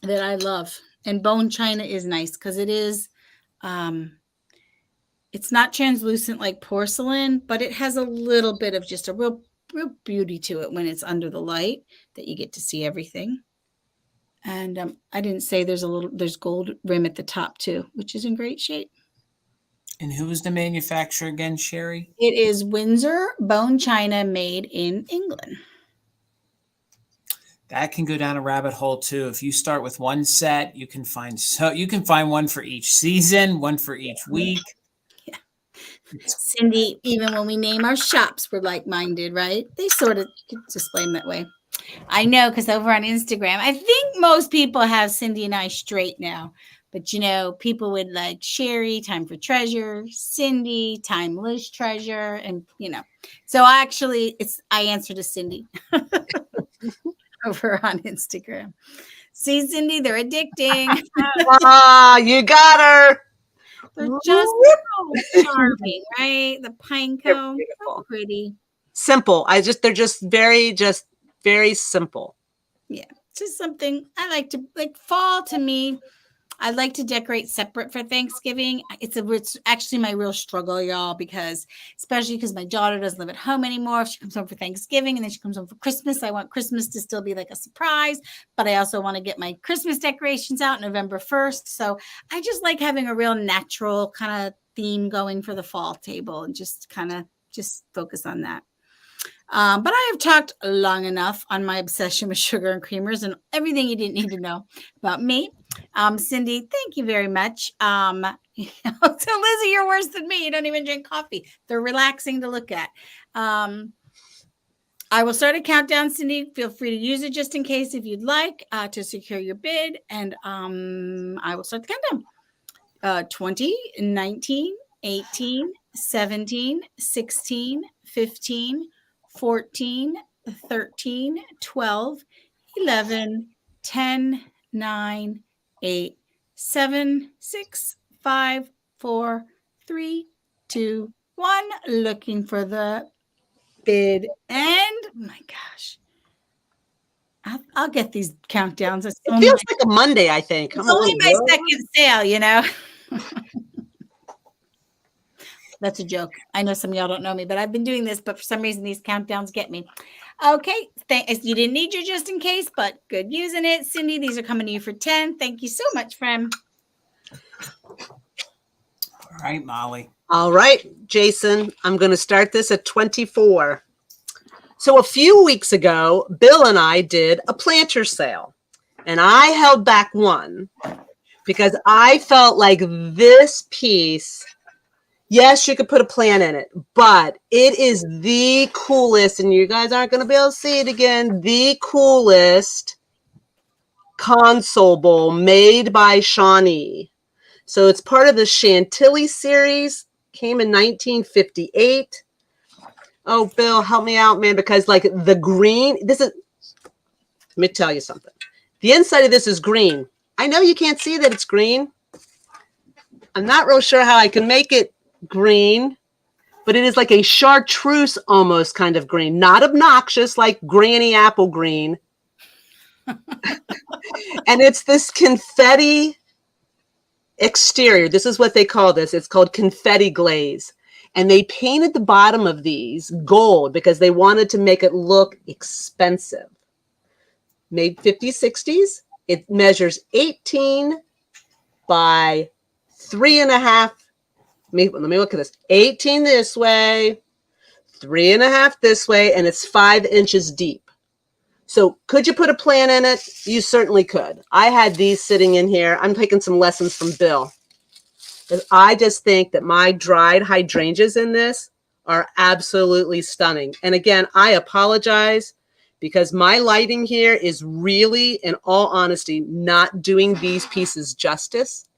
that I love. And bone china is nice because it is, it's not translucent like porcelain, but it has a little bit of just a real beauty to it when it's under the light that you get to see everything. And I didn't say there's gold rim at the top too, which is in great shape. And who is the manufacturer again, Sherry? It is Windsor bone china made in England. That can go down a rabbit hole too. If you start with one set, you can find one for each season, one for each week. Yeah. Cindy, even when we name our shops, we're like-minded, right? They sort of display them that way. I know, because over on Instagram, I think most people have Cindy and I straight now. But, you know, people would like Sherry, time for treasure, Cindy, timeless treasure. And, you know, so actually I answer to Cindy over on Instagram. See, Cindy, they're addicting. You got her. They're just so charming, right? The pine cone, so pretty. Simple. They're just very simple. Yeah, just something I like to like. Fall to me, I like to decorate separate for Thanksgiving. It's actually my real struggle, y'all, especially because my daughter doesn't live at home anymore. If she comes home for Thanksgiving and then she comes home for Christmas, I want Christmas to still be like a surprise, but I also want to get my Christmas decorations out November 1st. So I just like having a real natural kind of theme going for the fall table and just kind of just focus on that. But I have talked long enough on my obsession with sugar and creamers and everything you didn't need to know about me. Cindy, thank you very much. So Lizzie, you're worse than me. You don't even drink coffee. They're relaxing to look at. I will start a countdown, Cindy. Feel free to use it just in case if you'd like to secure your bid. And I will start the countdown. 20, 19, 18, 17, 16, 15, 14, 13, 12, 11, 10, 9, 8, 7, 6, 5, 4, 3, 2, 1. Looking for the bid. And my gosh, I'll get these countdowns. It feels like a Monday, I think. It's only my second sale, you know. That's a joke. I know some of y'all don't know me, but I've been doing this, but for some reason these countdowns get me. Okay. You didn't need your just in case, but good using it. Cindy, these are coming to you for 10. Thank you so much, friend. All right, Molly. All right, Jason, I'm going to start this at 24. So a few weeks ago, Bill and I did a planter sale, and I held back one because I felt like this piece, yes, you could put a plant in it, but it is the coolest, and you guys aren't going to be able to see it again, the coolest console bowl made by Shawnee. So it's part of the Chantilly series, came in 1958. Oh, Bill, help me out, man, because like the green, let me tell you something. The inside of this is green. I know you can't see that it's green. I'm not real sure how I can make it green, but it is like a chartreuse almost kind of green, not obnoxious like granny apple green. And it's this confetti exterior. This is what they call this. It's called confetti glaze. And they painted the bottom of these gold because they wanted to make it look expensive. Made 50s, 60s. It measures 18 by 3.5. Let me look at this. 18 this way, 3.5 this way, and it's 5 inches deep. So could you put a plant in it? You certainly could. I had these sitting in here. I'm taking some lessons from Bill. I just think that my dried hydrangeas in this are absolutely stunning. And again, I apologize because my lighting here is really, in all honesty, not doing these pieces justice.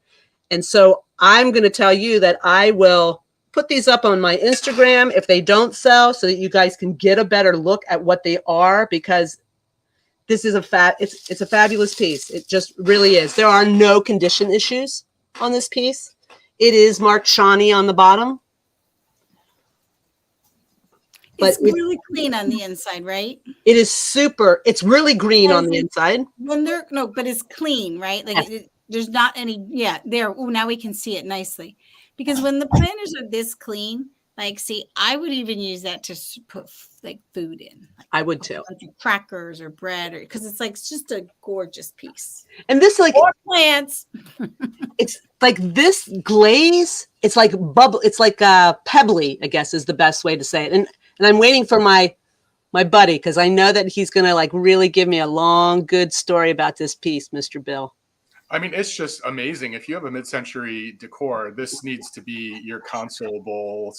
And so I'm going to tell you that I will put these up on my Instagram if they don't sell so that you guys can get a better look at what they are, because this is it's a fabulous piece. It just really is. There are no condition issues on this piece. It is marked Shawnee on the bottom. It's really clean on the inside, right? It is super. It's really green on the inside. But it's clean, right? Like there's not any. Yeah, there. Oh, now we can see it nicely. Because when the planters are this clean, like, see, I would even use that to put like food in. Like, I would too. Like crackers or bread, or because it's like it's just a gorgeous piece. And this like more plants. It's like this glaze. It's like bubble. It's like pebbly, I guess is the best way to say it. And I'm waiting for my buddy because I know that he's gonna like really give me a long, good story about this piece, Mr. Bill. I mean, it's just amazing. If you have a mid-century decor, this needs to be your console bowl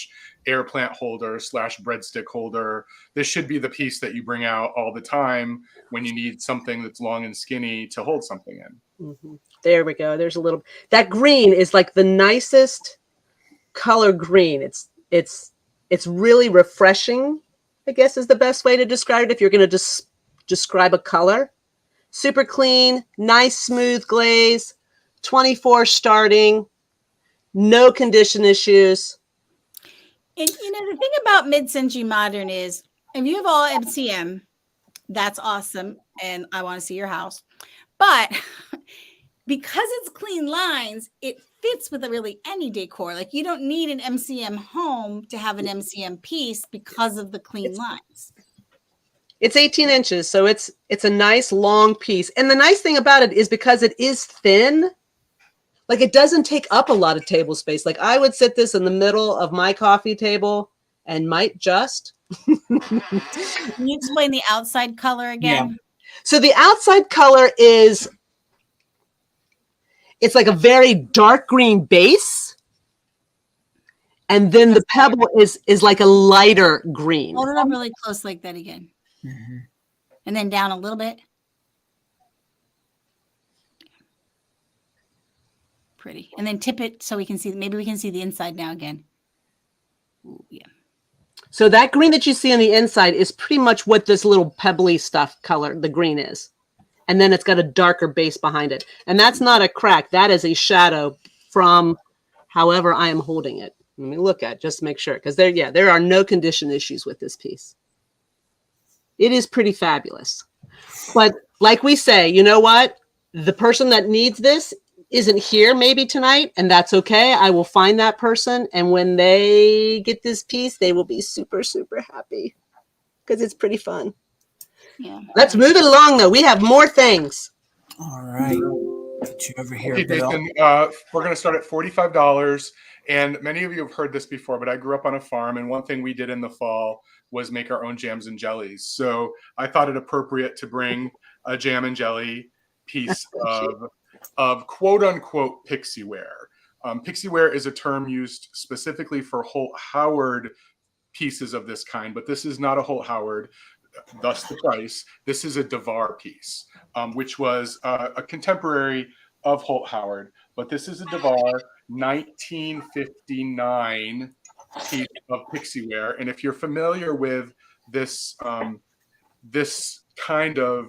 / air plant holder / breadstick holder. This should be the piece that you bring out all the time when you need something that's long and skinny to hold something in. Mm-hmm. There we go. There's a little. That green is like the nicest color green. It's really refreshing, I guess is the best way to describe it. If you're going to describe a color. Super clean, nice smooth glaze, 24 starting, no condition issues. And the thing about mid-century modern is if you have all MCM, that's awesome. And I want to see your house. But because it's clean lines, it fits with really any decor. Like you don't need an MCM home to have an MCM piece because of the clean lines. It's 18 inches, so it's a nice long piece. And the nice thing about it is because it is thin, like it doesn't take up a lot of table space. Like I would sit this in the middle of my coffee table and might just. Can you explain the outside color again? Yeah. So the outside color is, it's like a very dark green base. And then the pebble is like a lighter green. Hold it up really close like that again. Mm-hmm. And then down a little bit. Pretty. And then tip it so we can see, maybe we can see the inside now again. Ooh, yeah. So that green that you see on the inside is pretty much what this little pebbly stuff color, the green is. And then it's got a darker base behind it. And that's not a crack. That is a shadow from however I am holding it. Let me look at it just to make sure. Because there are no condition issues with this piece. It is pretty fabulous. But like we say, you know what? The person that needs this isn't here maybe tonight, and that's okay. I will find that person. And when they get this piece, they will be super, super happy because it's pretty fun. Yeah. Let's move it along, though. We have more things. All right. Get you over here, Okay, Bill. Jason, we're going to start at $45. And many of you have heard this before, but I grew up on a farm. And one thing we did in the fall was make our own jams and jellies. So I thought it appropriate to bring a jam and jelly piece of quote unquote pixieware. Pixieware is a term used specifically for Holt Howard pieces of this kind, but this is not a Holt Howard, thus the price. This is a Devar piece, which was a contemporary of Holt Howard. but this is a Devar 1959 piece of Pixieware. And if you're familiar with this, this kind of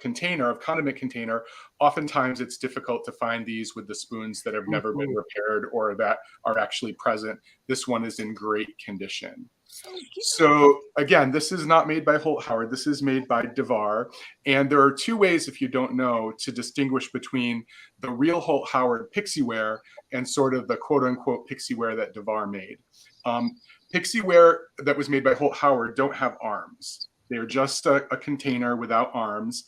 container, of condiment container, oftentimes it's difficult to find these with the spoons that have never been repaired or that are actually present. This one is in great condition. So again, this is not made by Holt Howard. This is made by Devar. And there are two ways, if you don't know, to distinguish between the real Holt Howard Pixieware and sort of the quote unquote Pixieware that Devar made. Pixieware that was made by Holt Howard don't have arms. They're just a container without arms.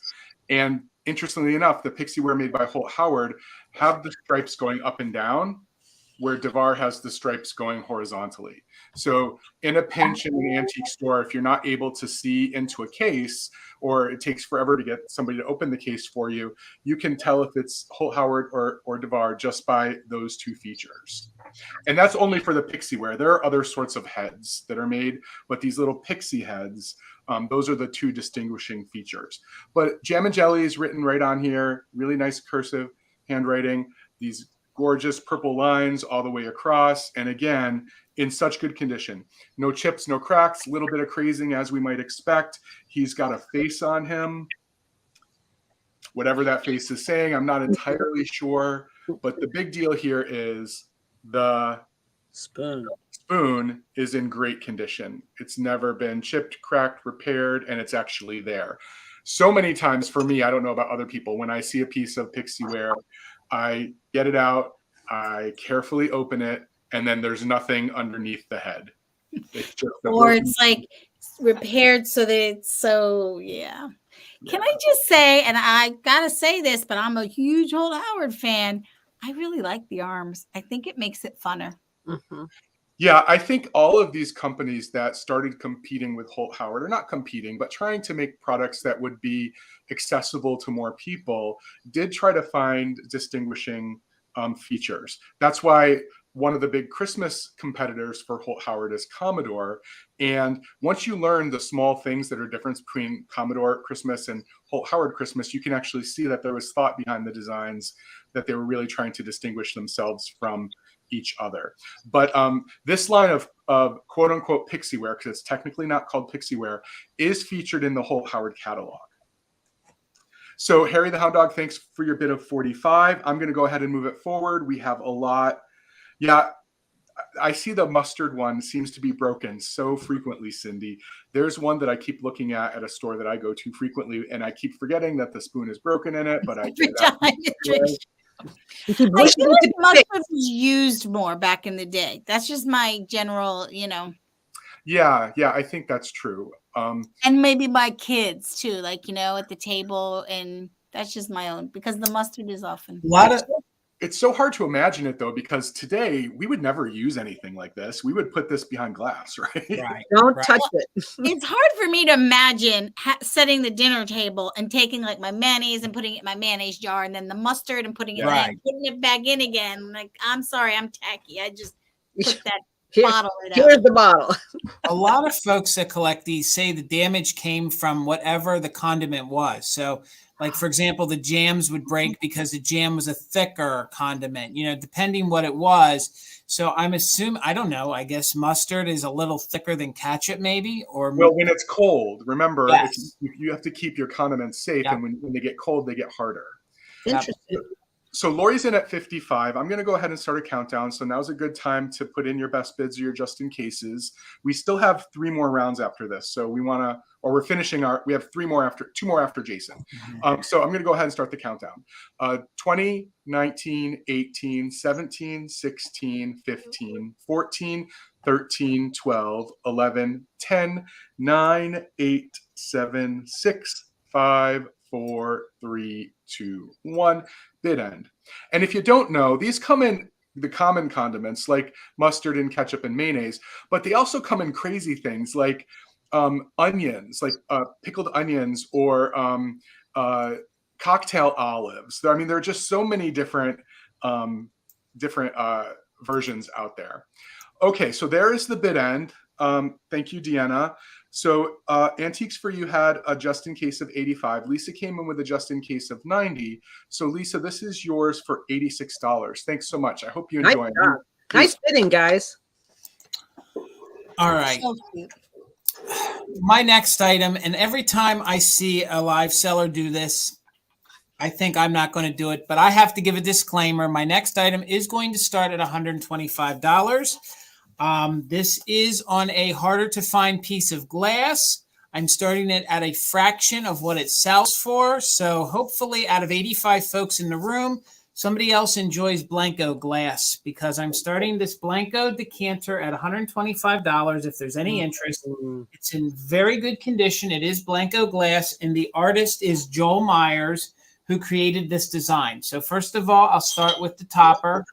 And interestingly enough, the Pixieware made by Holt Howard have the stripes going up and down, where Devar has the stripes going horizontally. So in a pinch in an antique store, if you're not able to see into a case, or it takes forever to get somebody to open the case for you, you can tell if it's Holt Howard or Devar just by those two features. And that's only for the Pixieware. There are other sorts of heads that are made, but these little pixie heads, those are the two distinguishing features. But Jam and Jelly is written right on here, really nice cursive handwriting, these gorgeous purple lines all the way across. And again, in such good condition. No chips, no cracks, a little bit of crazing as we might expect. He's got a face on him. Whatever that face is saying, I'm not entirely sure. But the big deal here is the spoon is in great condition. It's never been chipped, cracked, repaired, and it's actually there. So many times for me, I don't know about other people, when I see a piece of Pixieware, I get it out, I carefully open it, and then there's nothing underneath the head. It's just it's like repaired so that it's so, yeah. Can I just say, and I gotta say this, but I'm a huge Holt Howard fan. I really like the arms. I think it makes it funner. Mm-hmm. Yeah, I think all of these companies that started competing with Holt Howard, or not competing, but trying to make products that would be accessible to more people, did try to find distinguishing features. That's why one of the big Christmas competitors for Holt Howard is Commodore. And once you learn the small things that are different between Commodore Christmas and Holt Howard Christmas, you can actually see that there was thought behind the designs, that they were really trying to distinguish themselves from each other. But this line of quote unquote Pixieware, because it's technically not called Pixieware, is featured in the Holt Howard catalog. So Harry the Hound Dog, thanks for your bid of 45. I'm going to go ahead and move it forward. We have a lot. Yeah, I see the mustard one seems to be broken so frequently, Cindy. There's one that I keep looking at a store that I go to frequently, and I keep forgetting that the spoon is broken in it, but I get that. I feel like mustard was used more back in the day. That's just my general, Yeah, I think that's true. And maybe my kids too, like, at the table, and that's just my own, because the mustard is often. It's so hard to imagine it, though, because today we would never use anything like this. We would put this behind glass, right? Don't touch it. It's hard for me to imagine setting the dinner table and taking like my mayonnaise and putting it in my mayonnaise jar, and then the mustard and putting it in, putting it back in again. Like, I'm sorry, I'm tacky. I just put that bottle right out. Here's the bottle. A lot of folks that collect these say the damage came from whatever the condiment was. So, like, for example, the jams would break because the jam was a thicker condiment, depending what it was. So I'm assuming, I don't know, I guess mustard is a little thicker than ketchup maybe? Or well, when it's cold, remember, you have to keep your condiments safe. And when they get cold, they get harder. Interesting. So Lori's in at 55. I'm going to go ahead and start a countdown. So now's a good time to put in your best bids or your just in cases. We still have 3 more rounds after this. So we have 2 more after Jason. So I'm going to go ahead and start the countdown. 20, 19, 18, 17, 16, 15, 14, 13, 12, 11, 10, 9, 8, 7, 6, 5, 4, 3, 2, 1. Bid end. And if you don't know, these come in the common condiments like mustard and ketchup and mayonnaise, but they also come in crazy things like onions, like pickled onions, or cocktail olives. I mean, there are just so many different versions out there. Okay, so there is the bid end. Thank you, Deanna. So Antiques for You had a just in case of 85. Lisa came in with a just in case of 90. So Lisa, this is yours for $86. Thanks so much. I hope you enjoy it. Nice fitting, guys. All right. So cute. My next item, and every time I see a live seller do this, I think I'm not going to do it, but I have to give a disclaimer. My next item is going to start at $125. This is on a harder to find piece of glass. I'm starting it at a fraction of what it sells for. So hopefully out of 85 folks in the room, somebody else enjoys Blanco glass, because I'm starting this Blanco decanter at $125 if there's any interest. It's in very good condition. It is Blanco glass, and the artist is Joel Myers, who created this design. So first of all, I'll start with the topper.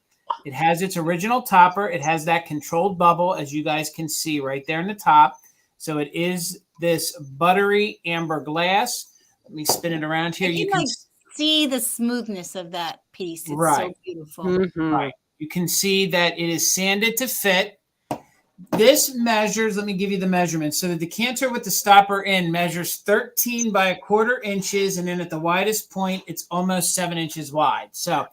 It has its original topper. It has that controlled bubble, as you guys can see right there in the top. So it is this buttery amber glass. Let me spin it around here. You can see the smoothness of that piece. It's so beautiful. Right. You can see that it is sanded to fit. This measures, let me give you the measurements. So the decanter with the stopper in measures 13 by 1/4 inches. And then at the widest point, it's almost 7 inches wide. So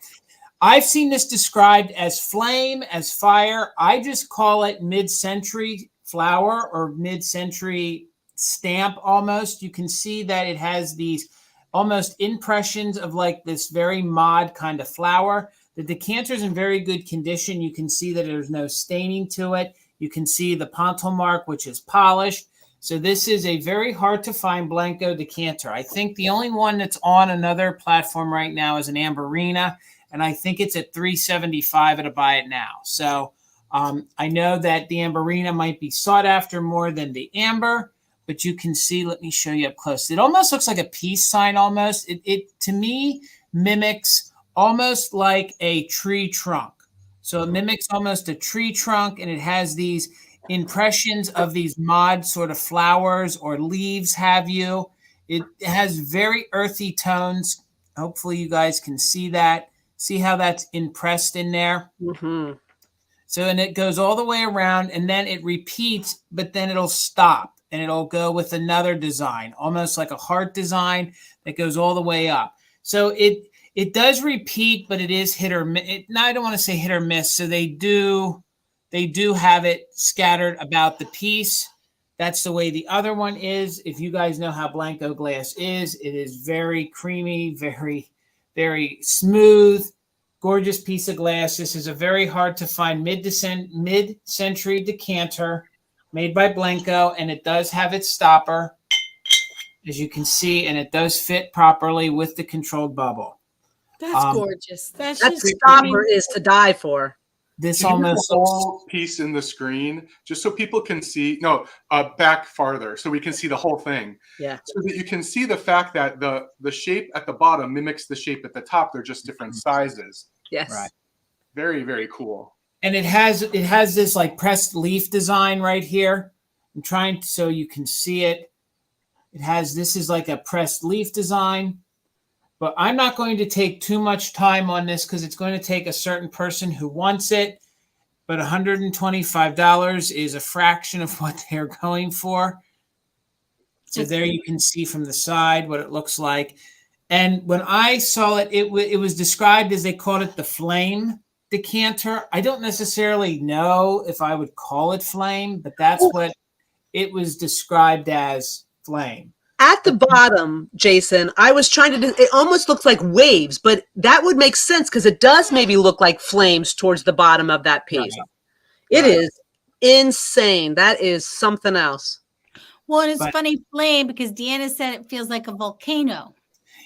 I've seen this described as flame, as fire. I just call it mid-century flower or mid-century stamp almost. You can see that it has these almost impressions of like this very mod kind of flower. The decanter is in very good condition. You can see that there's no staining to it. You can see the pontil mark, which is polished. So this is a very hard to find Blanco decanter. I think the only one that's on another platform right now is an Amberina, and I think it's at $375 at a buy it now. So I know that the Amberina might be sought after more than the amber, but you can see, let me show you up close. It almost looks like a peace sign almost. It to me mimics almost like a tree trunk. So it mimics almost a tree trunk, and it has these impressions of these mod sort of flowers or leaves have you. It has very earthy tones. Hopefully you guys can see that. See how that's impressed in there? So, and it goes all the way around, and then it repeats, but then it'll stop, and it'll go with another design, almost like a heart design that goes all the way up. So it does repeat, but it is hit or miss. No, I don't want to say hit or miss. So they do have it scattered about the piece. That's the way the other one is. If you guys know how Blanco glass is, it is very creamy, very, very smooth, gorgeous piece of glass. This is a very hard to find mid-century decanter made by Blanco, and it does have its stopper, as you can see, and it does fit properly with the controlled bubble. That's gorgeous. That stopper is to die for. This Can you almost put the whole piece in the screen just so people can see. No, back farther so we can see the whole thing. Yeah. So that you can see the fact that the shape at the bottom mimics the shape at the top. They're just different sizes. Yes. Right. Very, very cool. And it has this like pressed leaf design right here. I'm trying so you can see it. This is like a pressed leaf design. But I'm not going to take too much time on this because it's going to take a certain person who wants it. But $125 is a fraction of what they're going for. So there you can see from the side what it looks like. And when I saw it, it was described as they called it the flame decanter. I don't necessarily know if I would call it flame, but that's what it was described as, flame. At the bottom, Jason, I was trying to do, it almost looks like waves, but that would make sense because it does maybe look like flames towards the bottom of that piece. Right. It is insane. That is something else. Well, and it's funny, flame, because Deanna said it feels like a volcano.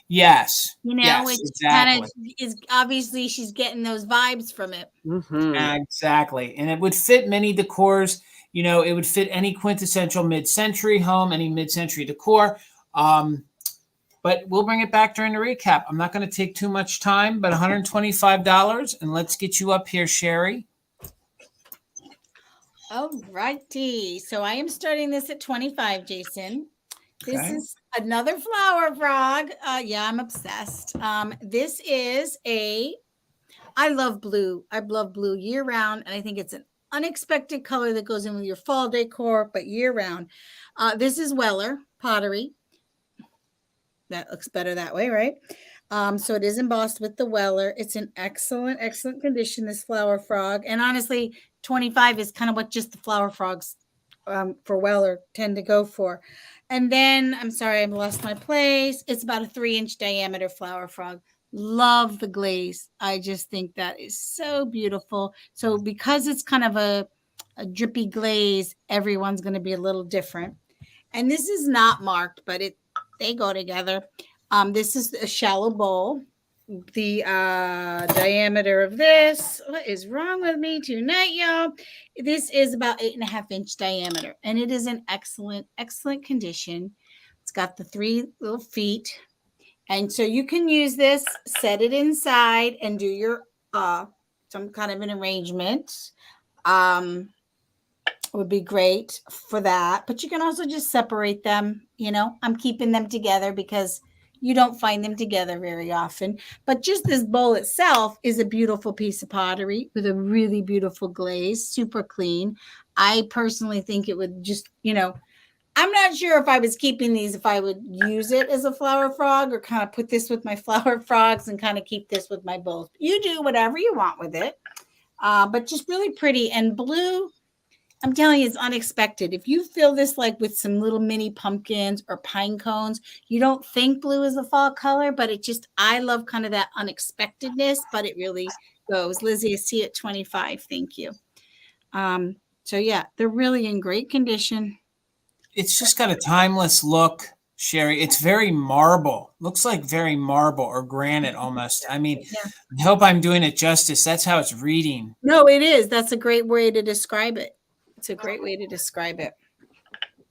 Yes. You know, yes, it's exactly. kind of is obviously she's getting those vibes from it. Exactly. And it would fit many decors. You know, it would fit any quintessential mid-century home, any mid-century decor. But we'll bring it back during the recap. I'm not going to take too much time, but $125. And let's get you up here, Sherry. All righty. So I am starting this at 25, Jason. This is another flower frog. Yeah, I'm obsessed. This is I love blue. I love blue year round, and I think it's an unexpected color that goes in with your fall decor, but year round. This is Weller Pottery. That looks better that way, right? So it is embossed with the Weller. It's in excellent condition, this flower frog. And honestly, 25 is kind of what just the flower frogs for Weller tend to go for. And then, I'm sorry, I lost my place. It's about a 3-inch diameter flower frog. Love the glaze. I just think that is so beautiful. So because it's kind of a drippy glaze, everyone's going to be a little different. And this is not marked, but they go together. This is a shallow bowl. The diameter of this, what is wrong with me tonight, y'all? This is about 8.5-inch diameter, and it is in excellent condition. It's got the 3 little feet, and so you can use this, set it inside, and do your some kind of an arrangement. Would be great for that, but you can also just separate them. You know, I'm keeping them together because you don't find them together very often. But just this bowl itself is a beautiful piece of pottery with a really beautiful glaze, super clean. I personally think it would just, you know, I'm not sure if I was keeping these, if I would use it as a flower frog or kind of put this with my flower frogs and kind of keep this with my bowls. You do whatever you want with it, but just really pretty. And blue, I'm telling you, it's unexpected. If you fill this like with some little mini pumpkins or pine cones, you don't think blue is a fall color, but it just, I love kind of that unexpectedness, but it really goes. Lizzie, I see it 25. Thank you. So yeah, they're really in great condition. It's just got a timeless look, Sherry. It's very marble. Looks like very marble or granite almost. I mean, I hope I'm doing it justice. That's how it's reading. No, it is. That's a great way to describe it. It's a great way to describe it.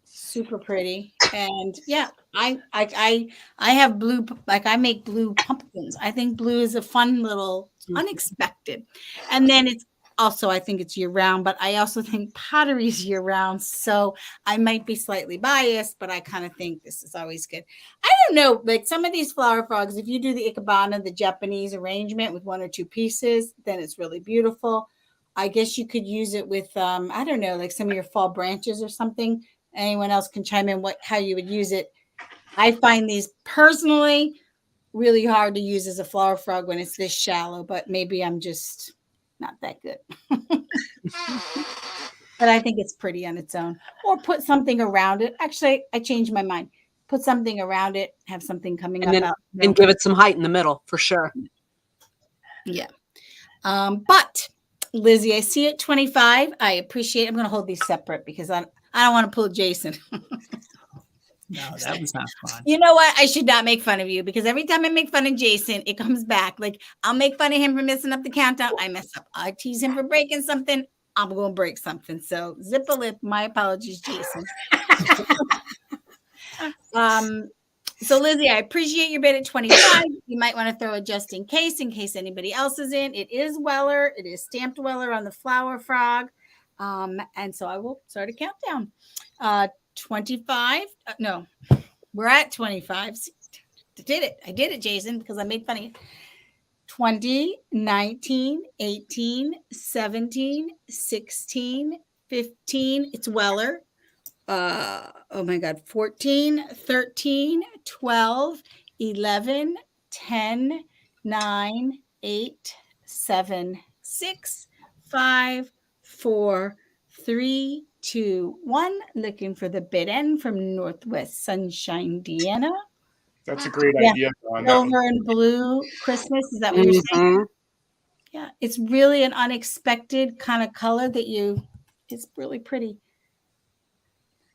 Super pretty. And yeah, I have blue, like I make blue pumpkins. I think blue is a fun little unexpected. And then it's also, I think it's year round, but I also think pottery is year round. So I might be slightly biased, but I kind of think this is always good. I don't know, like some of these flower frogs, if you do the ikebana, the Japanese arrangement with 1 or 2 pieces, then it's really beautiful. I guess you could use it with, I don't know, like some of your fall branches or something. Anyone else can chime in how you would use it. I find these personally really hard to use as a flower frog when it's this shallow, but maybe I'm just not that good. But I think it's pretty on its own. Or put something around it. Actually, I changed my mind. Put something around it, have something coming and up then, out. and give it some height in the middle for sure. Yeah. But Lizzie, I see it 25. I appreciate it. I'm going to hold these separate because I don't want to pull Jason. No, that was not fun. You know what? I should not make fun of you because every time I make fun of Jason, it comes back. Like I'll make fun of him for messing up the countdown. I mess up. I tease him for breaking something. I'm going to break something. So zip a lip. My apologies, Jason. So Lizzie, I appreciate your bid at 25. You might want to throw a just in case anybody else is in. It is Weller. It is stamped Weller on the flower frog. And so I will start a countdown. 25. No, we're at 25. I did it, Jason, because I made fun of you. 20, 19, 18, 17, 16, 15. It's Weller. Oh my God, 14, 13, 12, 11, 10, 9, 8, 7, 6, 5, 4, 3, 2, 1. Looking for the bid end from Northwest Sunshine, Deanna. That's a great idea. Silver and blue Christmas. Is that what you're saying? Yeah, it's really an unexpected kind of color that it's really pretty.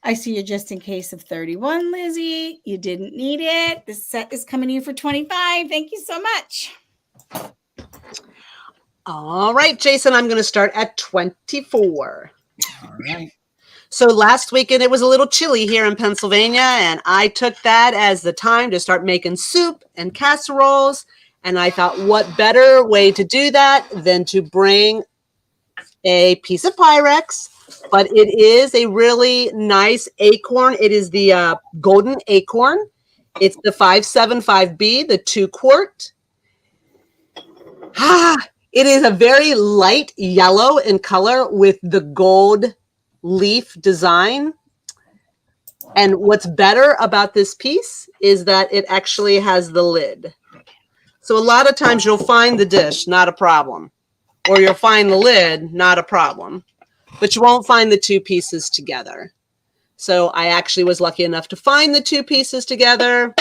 I see you just in case of 31, Lizzie. You didn't need it. This set is coming to you for 25. Thank you so much. All right, Jason, I'm going to start at 24. All right. So last weekend, it was a little chilly here in Pennsylvania, and I took that as the time to start making soup and casseroles. And I thought, what better way to do that than to bring a piece of Pyrex, but it is a really nice acorn. It is the golden acorn. It's the 575B, the 2 quart. It is a very light yellow in color with the gold leaf design. And what's better about this piece is that it actually has the lid. So a lot of times you'll find the dish, not a problem. Or you'll find the lid, not a problem. But you won't find the two pieces together. So I actually was lucky enough to find the two pieces together.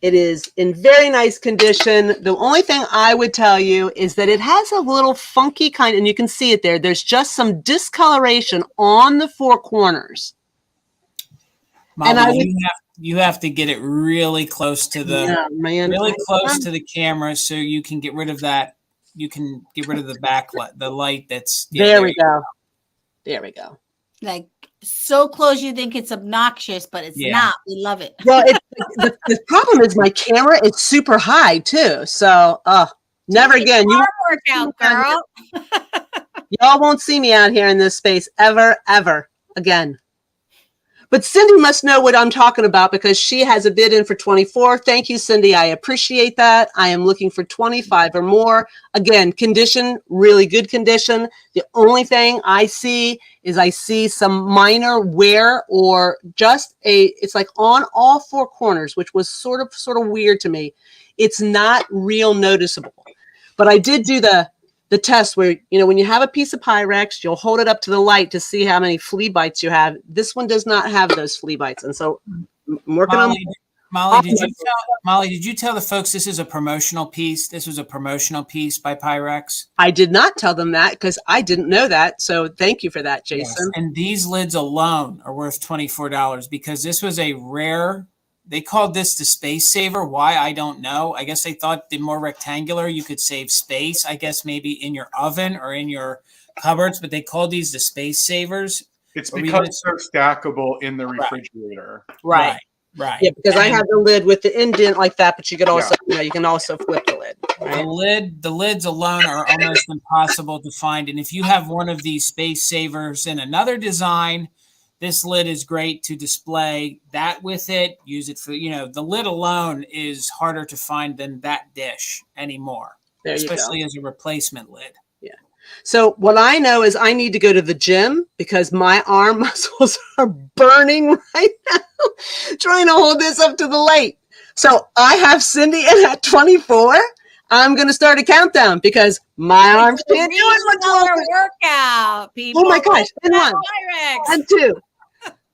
It is in very nice condition. The only thing I would tell you is that it has a little funky kind, and you can see it there. There's just some discoloration on the four corners. Molly, And you have to get it really close to the really close to the camera so you can get rid of that. You can get rid of the backlight, the light that's there we go. There we go. Like so close you think it's obnoxious, but it's not. We love it. Well, the problem is my camera is super high too. So never again. You workout, girl. Y'all won't see me out here in this space ever again. But Cindy must know what I'm talking about because she has a bid in for 24. Thank you, Cindy. I appreciate that. I am looking for 25 or more. Again, condition, really good condition. The only thing I see is some minor wear or just it's like on all four corners, which was sort of weird to me. It's not real noticeable. But I did do the test where, when you have a piece of Pyrex, you'll hold it up to the light to see how many flea bites you have. This one does not have those flea bites. And so I'm working on Molly, did you tell the folks this is a promotional piece? This was a promotional piece by Pyrex? I did not tell them that because I didn't know that. So thank you for that, Jason. Yes. And these lids alone are worth $24 because this was a rare. They called this the space saver. Why? I don't know. I guess they thought the more rectangular, you could save space. I guess maybe in your oven or in your cupboards, but they called these the space savers. It's because they're stackable in the refrigerator. Right. Yeah, because I have the lid with the indent like that, but you could also, you can also flip the lid. Right? The lids alone are almost impossible to find. And if you have one of these space savers in another design, this lid is great to display that with it. Use it for, the lid alone is harder to find than that dish anymore, especially as a replacement lid. Yeah. So what I know is I need to go to the gym because my arm muscles are burning right now trying to hold this up to the light. So I have Cindy in at 24. I'm going to start a countdown because my arms can't do it much longer. Workout, people. Oh my gosh. And one. And two.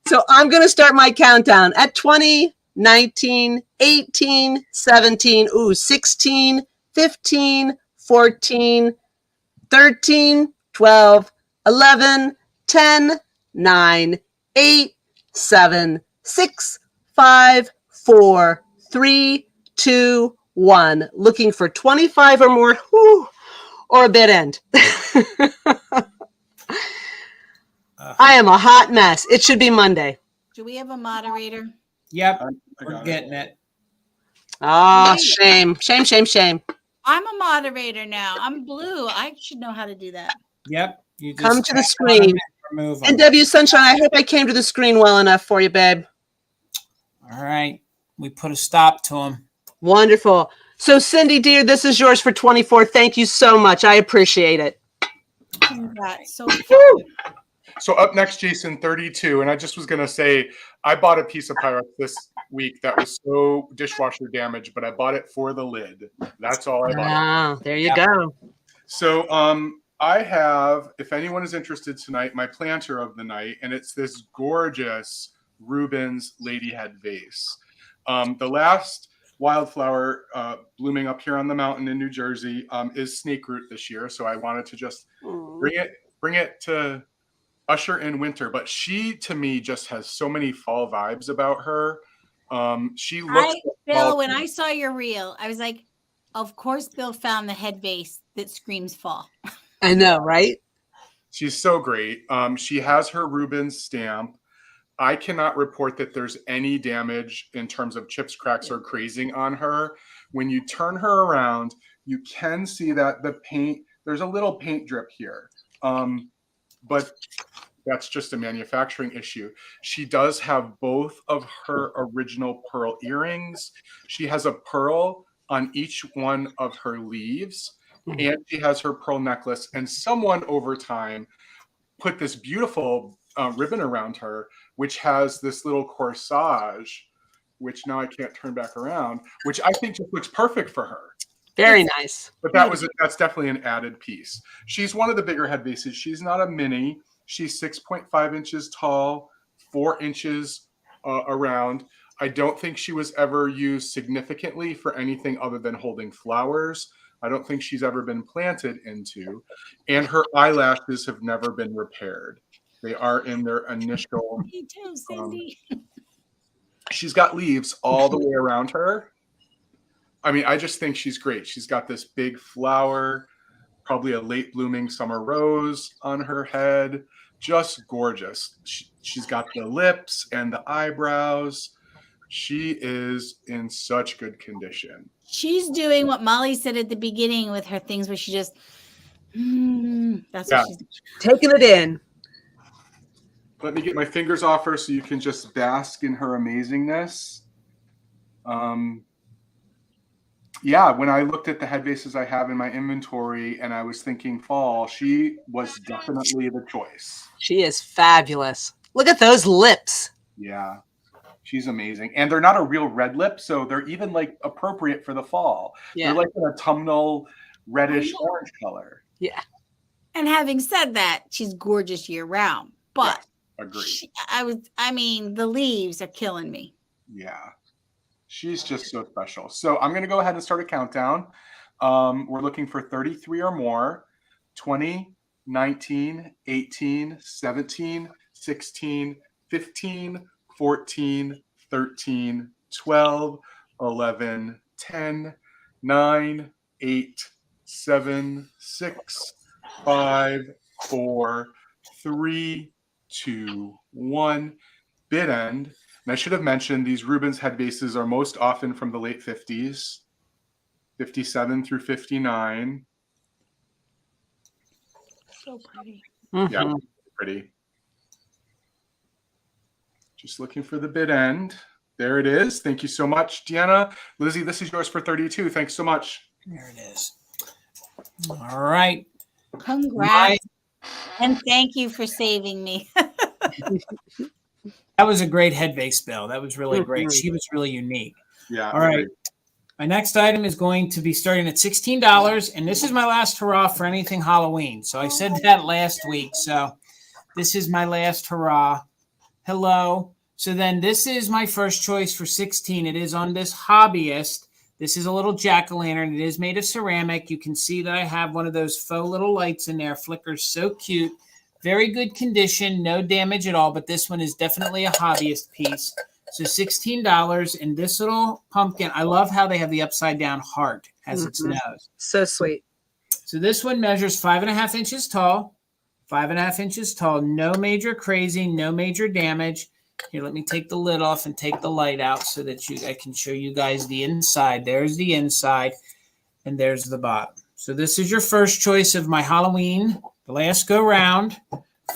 So I'm going to start my countdown at 20, 19, 18, 17, 16, 15, 14, 13, 12, 11, 10, 9, 8, 7, 6, 5, 4, 3, 2, 1. Looking for 25 or more or a bid end. I am a hot mess. It should be Monday. Do we have a moderator? Yep, we're getting it. Oh, shame. I'm a moderator now. I'm blue. I should know how to do that. Yep. You just come to the screen. And W Sunshine, I hope I came to the screen well enough for you, babe. All right. We put a stop to him. Wonderful. So, Cindy, dear, this is yours for 24. Thank you so much. I appreciate it. So So up next, Jason, 32. And I just was going to say, I bought a piece of Pyrex this week that was so dishwasher damaged, but I bought it for the lid. That's all I bought. Wow, there you go. So I have, if anyone is interested tonight, my planter of the night, and it's this gorgeous Rubens Ladyhead vase. The last wildflower blooming up here on the mountain in New Jersey is snakeroot this year. So I wanted to just bring it to usher in winter, but she to me just has so many fall vibes about her. She looks Bill, when I saw your reel, I was like, of course Bill found the head vase that screams fall. I know, right? She's so great. She has her Rubens stamp. I cannot report that there's any damage in terms of chips, cracks, or crazing on her. When you turn her around, you can see that the paint, there's a little paint drip here. But that's just a manufacturing issue. She does have both of her original pearl earrings. She has a pearl on each one of her leaves, and she has her pearl necklace. And someone over time put this beautiful ribbon around her, which has this little corsage, which now I can't turn back around, which I think just looks perfect for her. Very nice. But that's definitely an added piece. She's one of the bigger head vases. She's not a mini. She's 6.5 inches tall, 4 inches around. I don't think she was ever used significantly for anything other than holding flowers. I don't think she's ever been planted into. And her eyelashes have never been repaired. They are in their initial. Me too, Cindy. She's got leaves all the way around her. I mean, I just think she's great. She's got this big flower, probably a late blooming summer rose on her head. Just gorgeous. She's got the lips and the eyebrows. She is in such good condition. She's doing what Molly said at the beginning with her things where she just, that's what she's doing. Taking it in. Let me get my fingers off her so you can just bask in her amazingness. Yeah, when I looked at the head vases I have in my inventory and I was thinking fall, she was definitely the choice. She is fabulous. Look at those lips. Yeah, she's amazing. And they're not a real red lip, so they're even like appropriate for the fall. Yeah. They're like an autumnal reddish orange color. Yeah. And having said that, she's gorgeous year round. But Agreed. The leaves are killing me. Yeah. She's just so special. So I'm going to go ahead and start a countdown. We're looking for 33 or more. 20, 19, 18, 17, 16, 15, 14, 13, 12, 11, 10, 9, 8, 7, 6, 5, 4, 3, 2, 1. Bid end. And I should have mentioned these Rubens head vases are most often from the late 50s, 57 through 59. So pretty. Mm-hmm. Yeah, pretty. Just looking for the bid end. There it is. Thank you so much, Deanna. Lizzie, this is yours for 32. Thanks so much. There it is. All right. Congrats. And thank you for saving me. That was a great head vase, Bill. That was really great. She was really unique. Yeah. All right. My next item is going to be starting at $16, and this is my last hurrah for anything Halloween. So I said that last week. So this is my last hurrah. Hello. So then this is my first choice for 16. It is on this Hobbyist. This is a little jack-o'-lantern. It is made of ceramic. You can see that I have one of those faux little lights in there. Flickers so cute. Very good condition, no damage at all, but this one is definitely a hobbyist piece. So $16, and this little pumpkin, I love how they have the upside down heart as its nose. So sweet. So this one measures 5.5 inches tall, 5.5 inches tall, no major crazy, no major damage. Here, let me take the lid off and take the light out so that I can show you guys the inside. There's the inside, and there's the bottom. So this is your first choice of my Halloween, the last go round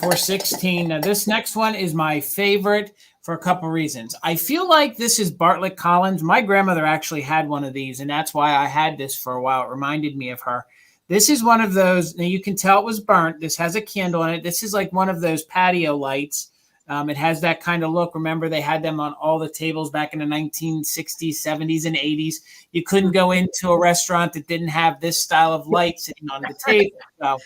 for 16. Now this next one is my favorite for a couple reasons. I feel like this is Bartlett Collins. My grandmother actually had one of these, and that's why I had this for a while. It reminded me of her. This is one of those, now you can tell it was burnt. This has a candle in it. This is like one of those patio lights. It has that kind of look. Remember, they had them on all the tables back in the 1960s, 70s, and 80s. You couldn't go into a restaurant that didn't have this style of light sitting on the table. So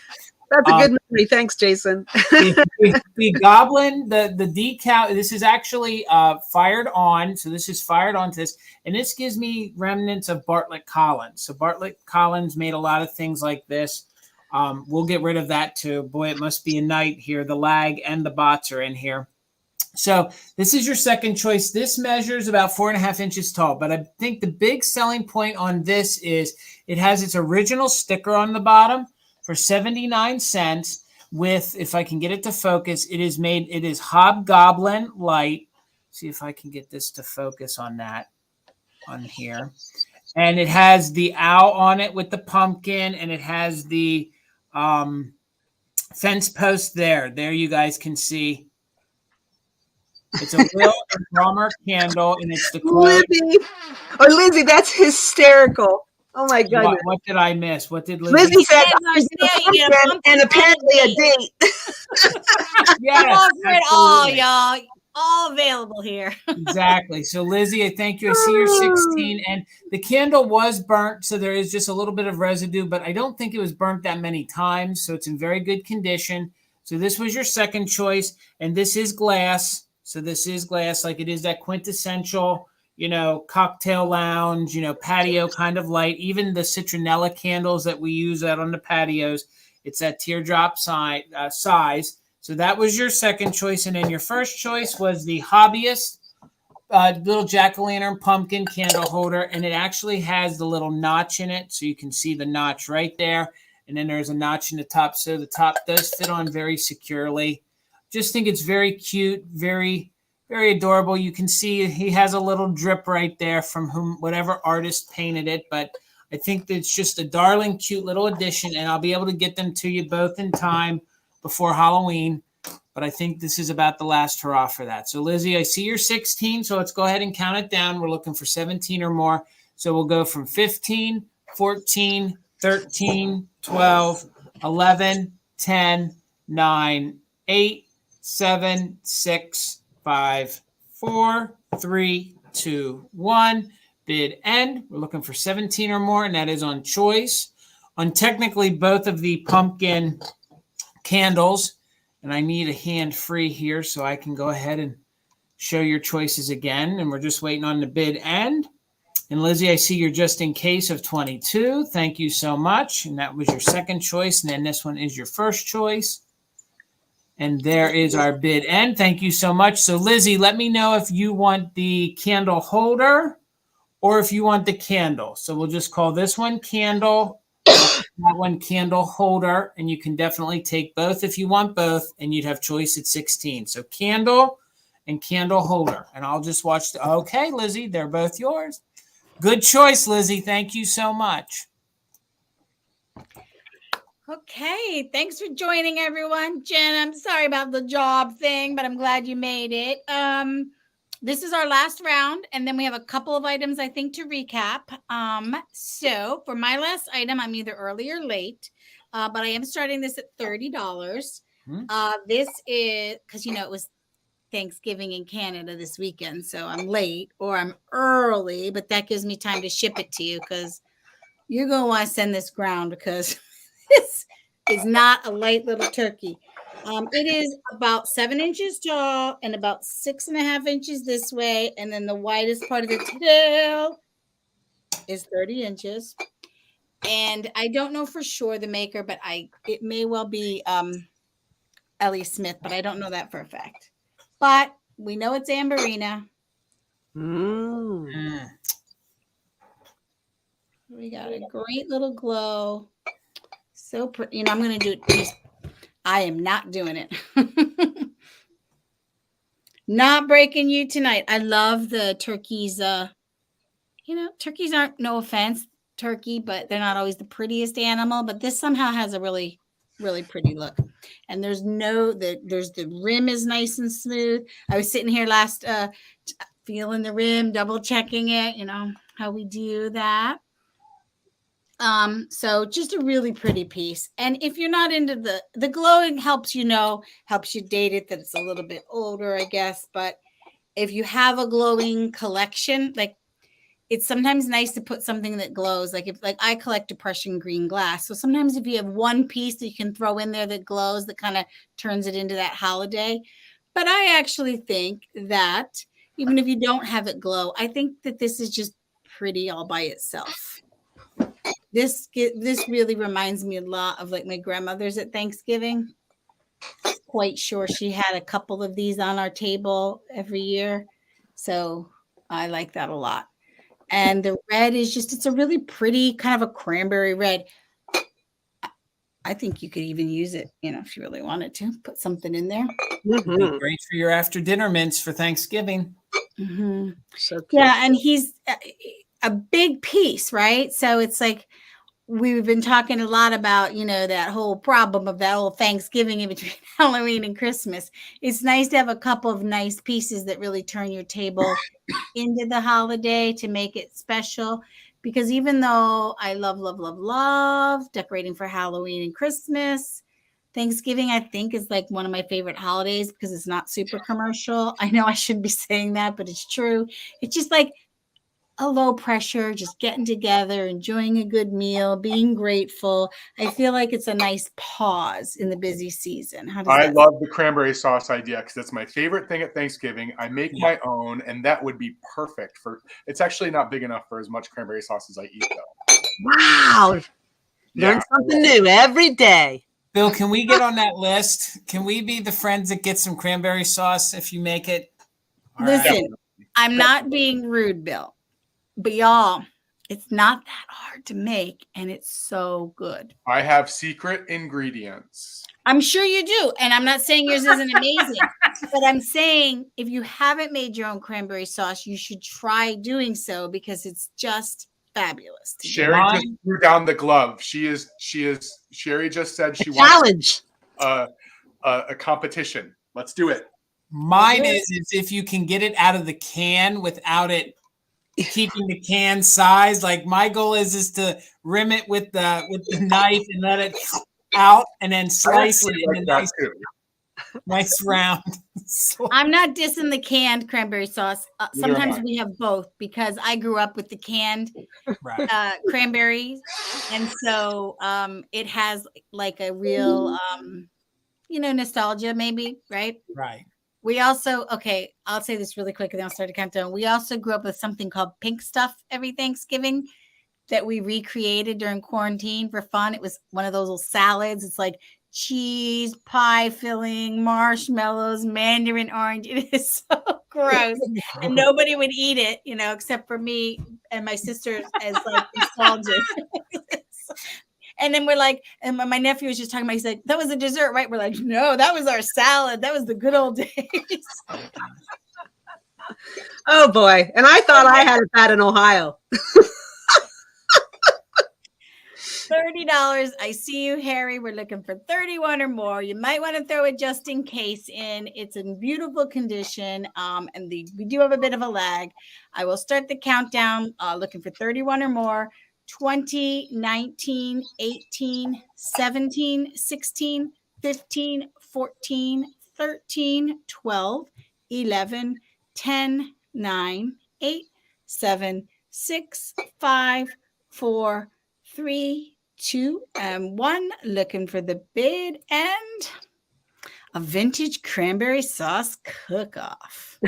That's a good memory. Thanks, Jason. the goblin, the decal, this is actually fired on. So this is fired onto this. And this gives me remnants of Bartlett Collins. So Bartlett Collins made a lot of things like this. We'll get rid of that too. Boy, it must be a night here. The lag and the bots are in here. So this is your second choice. This measures about 4.5 inches tall. But I think the big selling point on this is it has its original sticker on the bottom for 79 cents with, if I can get it to focus, it is Hobgoblin light. See if I can get this to focus on that on here. And it has the owl on it with the pumpkin, and it has the fence post there. There you guys can see. It's a Will and Drummer candle, and it's the Lizzie, that's hysterical. Oh my goodness. What did I miss? What did Lizzie said, Our sale, you get a pumpkin and apparently a date. Yes, offer it all, absolutely. y'all. All available here. Exactly. So Lizzie, I thank you. I see you're 16 and the candle was burnt. So there is just a little bit of residue, but I don't think it was burnt that many times. So it's in very good condition. So this was your second choice. And this is glass. So this is glass, like it is that quintessential, cocktail lounge, patio kind of light. Even the citronella candles that we use out on the patios, it's that teardrop size. So that was your second choice. And then your first choice was the hobbyist little jack-o'-lantern pumpkin candle holder. And it actually has the little notch in it. So you can see the notch right there. And then there's a notch in the top. So the top does fit on very securely. Just think it's very cute, very, very adorable. You can see he has a little drip right there from whatever artist painted it. But I think that it's just a darling, cute little addition. And I'll be able to get them to you both in time before Halloween, but I think this is about the last hurrah for that. So Lizzie, I see you're 16, so let's go ahead and count it down. We're looking for 17 or more. So we'll go from 15, 14, 13, 12, 11, 10, 9, 8, 7, 6, 5, 4, 3, 2, 1. Bid end. We're looking for 17 or more, and that is on choice. On technically both of the pumpkin candles, and I need a hand free here so I can go ahead and show your choices again. And we're just waiting on the bid end. And Lizzie, I see you're just in case of 22. Thank you so much. And that was your second choice. And then this one is your first choice. And there is our bid end. Thank you so much. So Lizzie, let me know if you want the candle holder or if you want the candle. So we'll just call this one candle, that one candle holder, and you can definitely take both if you want both, and you'd have choice at 16. So candle and candle holder. And I'll just watch okay, Lizzie, they're both yours. Good choice, Lizzie. Thank you so much. Okay, thanks for joining, everyone. Jen, I'm sorry about the job thing, but I'm glad you made it. This is our last round, and then we have a couple of items, I think, to recap. So for my last item, I'm either early or late, but I am starting this at $30. This is because, it was Thanksgiving in Canada this weekend, so I'm late or I'm early, but that gives me time to ship it to you because you're going to want to send this ground because this is not a light little turkey. It is about 7 inches tall and about 6.5 inches this way. And then the widest part of the tail is 30 inches. And I don't know for sure the maker, but it may well be Ellie Smith, but I don't know that for a fact. But we know it's Amberina. We got a great little glow. So pretty. I'm going to do it. I am not doing it. Not breaking you tonight. I love the turkeys. Turkeys aren't, no offense, turkey, but they're not always the prettiest animal. But this somehow has a really, really pretty look. And there's the rim is nice and smooth. I was sitting here feeling the rim, double checking it, how we do that. So just a really pretty piece. And if you're not into the glowing helps you date it that it's a little bit older, I guess. But if you have a glowing collection, like it's sometimes nice to put something that glows. Like I collect depression green glass. So sometimes if you have one piece that you can throw in there that glows, that kind of turns it into that holiday. But I actually think that even if you don't have it glow, I think that this is just pretty all by itself. This really reminds me a lot of like my grandmother's at Thanksgiving. Quite sure she had a couple of these on our table every year. So I like that a lot. And the red is it's a really pretty kind of a cranberry red. I think you could even use it, if you really wanted to put something in there. Mm-hmm. Great for your after dinner mints for Thanksgiving. Mm-hmm. So cute. Yeah. And he's a big piece, right? So it's like, we've been talking a lot about, that whole problem of that whole Thanksgiving in between Halloween and Christmas. It's nice to have a couple of nice pieces that really turn your table into the holiday to make it special. because even though I love decorating for Halloween and Christmas, Thanksgiving, I think, is like one of my favorite holidays because it's not super commercial. I know I shouldn't be saying that, but it's true. It's just like a low pressure, just getting together, enjoying a good meal, being grateful. I feel like it's a nice pause in the busy season. How does I that love the cranberry sauce idea because that's my favorite thing at Thanksgiving. I make Yeah. my own, and that would be perfect for. It's actually not big enough for as much cranberry sauce as I eat, though. Wow. Yeah, Learn something new every day. Bill, can we get on that list? Can we be the friends that get some cranberry sauce if you make it? All right. Listen, I'm not being rude, Bill, but y'all, it's not that hard to make, and it's so good. I have secret ingredients. I'm sure you do, and I'm not saying yours isn't amazing, but I'm saying if you haven't made your own cranberry sauce, you should try doing so because it's just fabulous. to do. Sherry just threw down the glove. Sherry just said she wants Challenge. a competition. Let's do it. Mine is if you can get it out of the can without it keeping the can size. Like my goal is to rim it with the knife and let it out and then slice it in a nice round. I'm not dissing the canned cranberry sauce. Neither am Sometimes I. we have both because I grew up with the canned Right. cranberries, and so it has like a real nostalgia, maybe, right? Right. We also, okay, I'll say this really quick and then I'll start to count down. We also grew up with something called pink stuff every Thanksgiving that we recreated during quarantine for fun. It was one of those little salads. It's like cheese, pie filling, marshmallows, mandarin orange. It is so gross. And nobody would eat it, except for me and my sisters as like nostalgia. And then we're like, and my nephew was just talking about, he's like, that was a dessert, right? We're like, no, that was our salad. That was the good old days. Oh boy. And I thought I had it bad in Ohio. $30. I see you, Harry. We're looking for 31 or more. You might want to throw it just in case in. It's in beautiful condition. And we do have a bit of a lag. I will start the countdown, looking for 31 or more. 20, 19, 18, 17, 16, 15, 14, 13, 12, 11, 10, 9, 8, 7, 6, 5, 4, 3, 2, and 1. Looking for the bid and a vintage cranberry sauce cook-off.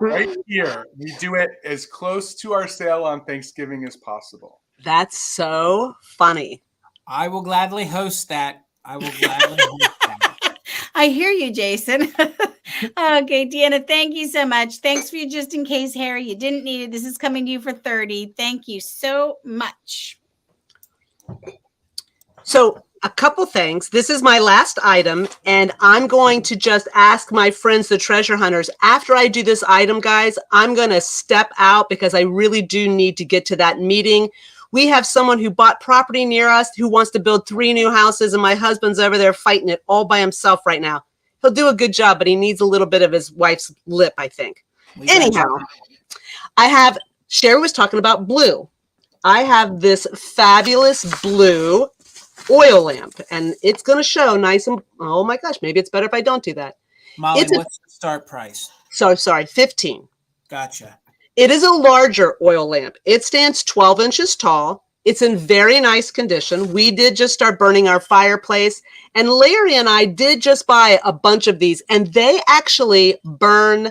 Right here, we do it as close to our sale on Thanksgiving as possible. That's so funny. I will gladly host that. I hear you, Jason. Okay, Deanna, thank you so much. Thanks for your just in case, Harry. You didn't need it. This is coming to you for 30. Thank you so much. So a couple things. This is my last item, and I'm going to just ask my friends, the treasure hunters, after I do this item, guys, I'm going to step out because I really do need to get to that meeting. We have someone who bought property near us who wants to build 3 new houses, and my husband's over there fighting it all by himself right now. He'll do a good job, but he needs a little bit of his wife's lip, I think. Anyhow, Sherry was talking about blue. I have this fabulous blue oil lamp, and it's going to show nice and, oh my gosh, maybe it's better if I don't do that. Molly, what's the start price? So sorry, 15. Gotcha. It is a larger oil lamp. It stands 12 inches tall. It's in very nice condition. We did just start burning our fireplace, and Larry and I did just buy a bunch of these, and they actually burn,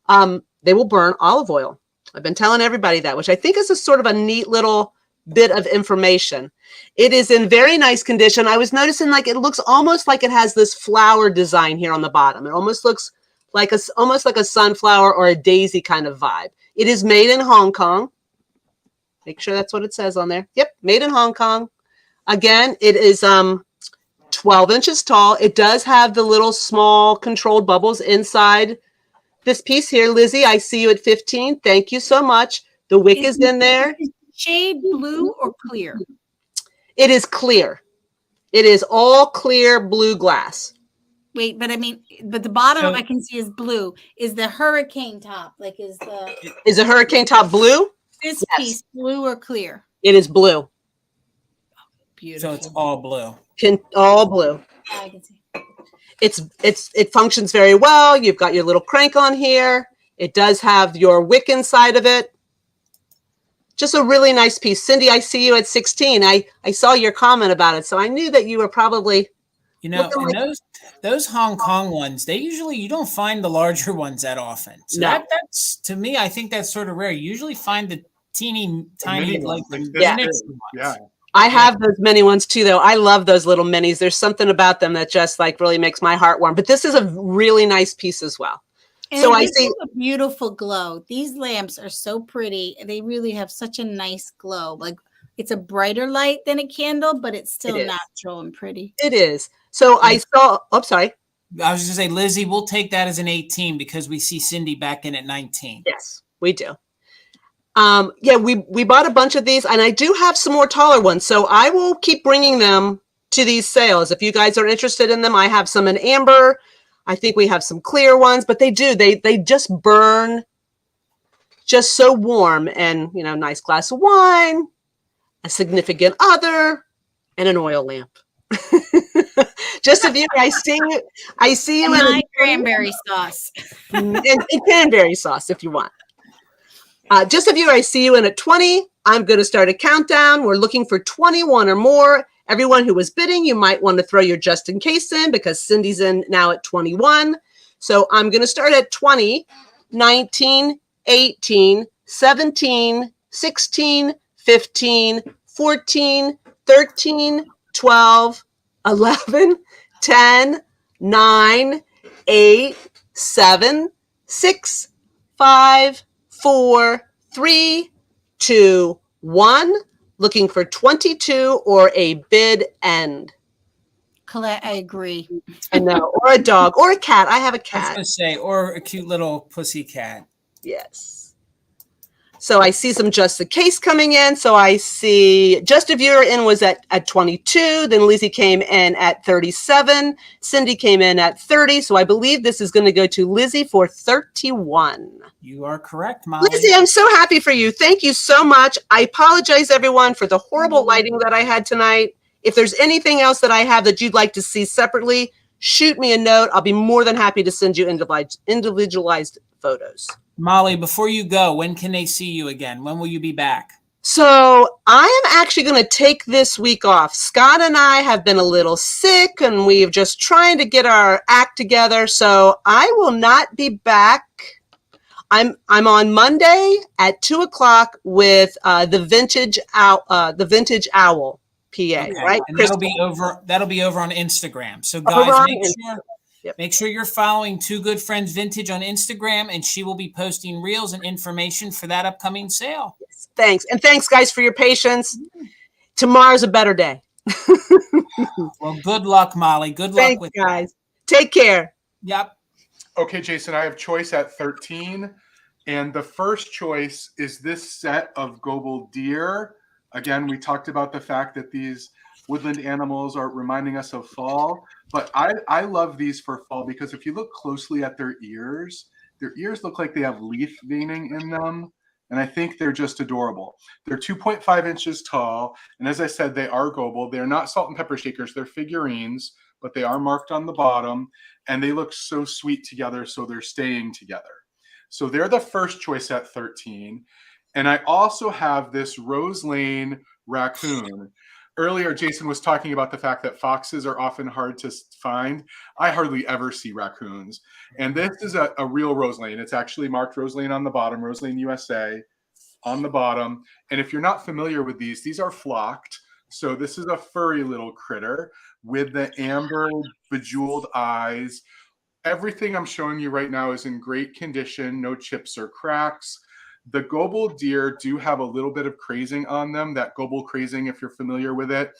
they will burn olive oil. I've been telling everybody that, which I think is a sort of a neat little bit of information. It is in very nice condition. I was noticing like it looks almost like it has this flower design here on the bottom. It almost looks like almost like a sunflower or a daisy kind of vibe. It is made in Hong Kong. Make sure that's what it says on there. Yep, made in Hong Kong. Again, it is 12 inches tall. It does have the little small controlled bubbles inside this piece here. Lizzie, I see you at 15. Thank you so much. The wick is in there. Shade blue or clear? It is clear. It is all clear blue glass. Wait, but the bottom I can see is blue. Is the hurricane top is a hurricane top blue? This piece, blue or clear? It is blue. Beautiful. So it's all blue. All blue. I can see. It functions very well. You've got your little crank on here. It does have your wick inside of it. Just a really nice piece. Cindy, I see you at 16. I saw your comment about it, so I knew that you were probably, You know, and those Hong Kong ones, you don't find the larger ones that often. So No. that's, to me, I think that's sort of rare. You usually find the teeny tiny, like the this miniature big. ones. Yeah. I have those mini ones too, though. I love those little minis. There's something about them that just like really makes my heart warm. But this is a really nice piece as well. And So I this see is a beautiful glow. These lamps are so pretty. They really have such a nice glow. Like it's a brighter light than a candle, but it's still natural and pretty. it is. So I saw, oh, sorry. I was just going to say, Lizzie, we'll take that as an 18 because we see Cindy back in at 19. Yes, we do. Yeah, we bought a bunch of these, and I do have some more taller ones. So I will keep bringing them to these sales. If you guys are interested in them, I have some in amber. I think we have some clear ones, but they just burn just so warm, and, you know, nice glass of wine, a significant other, and an oil lamp. Just a view. I see you My in cranberry sauce. and cranberry sauce if you want. Just a view. I see you in at 20. I'm going to start a countdown. We're looking for 21 or more. Everyone who was bidding, you might want to throw your just in case in because Cindy's in now at 21. So I'm going to start at 20, 19, 18, 17, 16, 15, 14, 13, 12, 11, 10, 9, 8, 7, 6, 5, 4, 3, 2, 1. Looking for 22 or a bid end. Colette, I agree. I know. Or a dog or a cat. I have a I was cat. going to say, or a cute little pussy cat. Yes. So I see some just the case coming in. So I see just a viewer in was at 22. Then Lizzie came in at 37. Cindy came in at 30. So I believe this is going to go to Lizzie for 31. You are correct, Molly. Lizzie, I'm so happy for you. Thank you so much. I apologize, everyone, for the horrible lighting that I had tonight. If there's anything else that I have that you'd like to see separately, shoot me a note. I'll be more than happy to send you individualized photos. Molly, before you go, when can they see you again? When will you be back? So I am actually going to take this week off. Scott and I have been a little sick, and we're just trying to get our act together. So I will not be back. I'm on Monday at 2:00 with the Vintage Owl, PA, okay. Right? And that'll be over on Instagram. So guys, make sure you're following Two Good Friends Vintage on Instagram, and she will be posting reels and information for that upcoming sale. Yes, thanks. And thanks, guys, for your patience. Tomorrow's a better day. Well, good luck, Molly. Good luck thanks, with guys. Take care. Yep. Okay, Jason, I have choice at 13. And the first choice is this set of Gobel deer. Again, we talked about the fact that these woodland animals are reminding us of fall. But I love these for fall because if you look closely at their ears look like they have leaf veining in them. And I think they're just adorable. They're 2.5 inches tall. And as I said, they are Gobel. They're not salt and pepper shakers. They're figurines, but they are marked on the bottom. And they look so sweet together, so they're staying together. So they're the first choice at 13. And I also have this Rose Lane raccoon. Earlier, Jason was talking about the fact that foxes are often hard to find. I hardly ever see raccoons. And this is a real Rose Lane. It's actually marked Rose Lane on the bottom, Rose Lane USA on the bottom. And if you're not familiar with these are flocked. So this is a furry little critter with the amber bejeweled eyes. Everything I'm showing you right now is in great condition, no chips or cracks. The Gobel deer do have a little bit of crazing on them. That Gobel crazing, if you're familiar with it,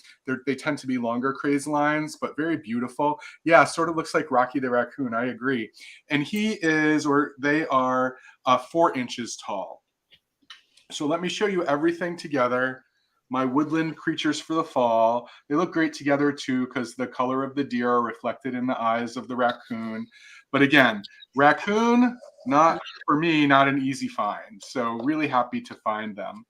they tend to be longer craze lines, but very beautiful. Yeah, sort of looks like Rocky the Raccoon. I agree. And they are 4 inches tall. So let me show you everything together. My woodland creatures for the fall. They look great together too because the color of the deer are reflected in the eyes of the raccoon. But again, raccoon, not for me, not an easy find. So really happy to find them.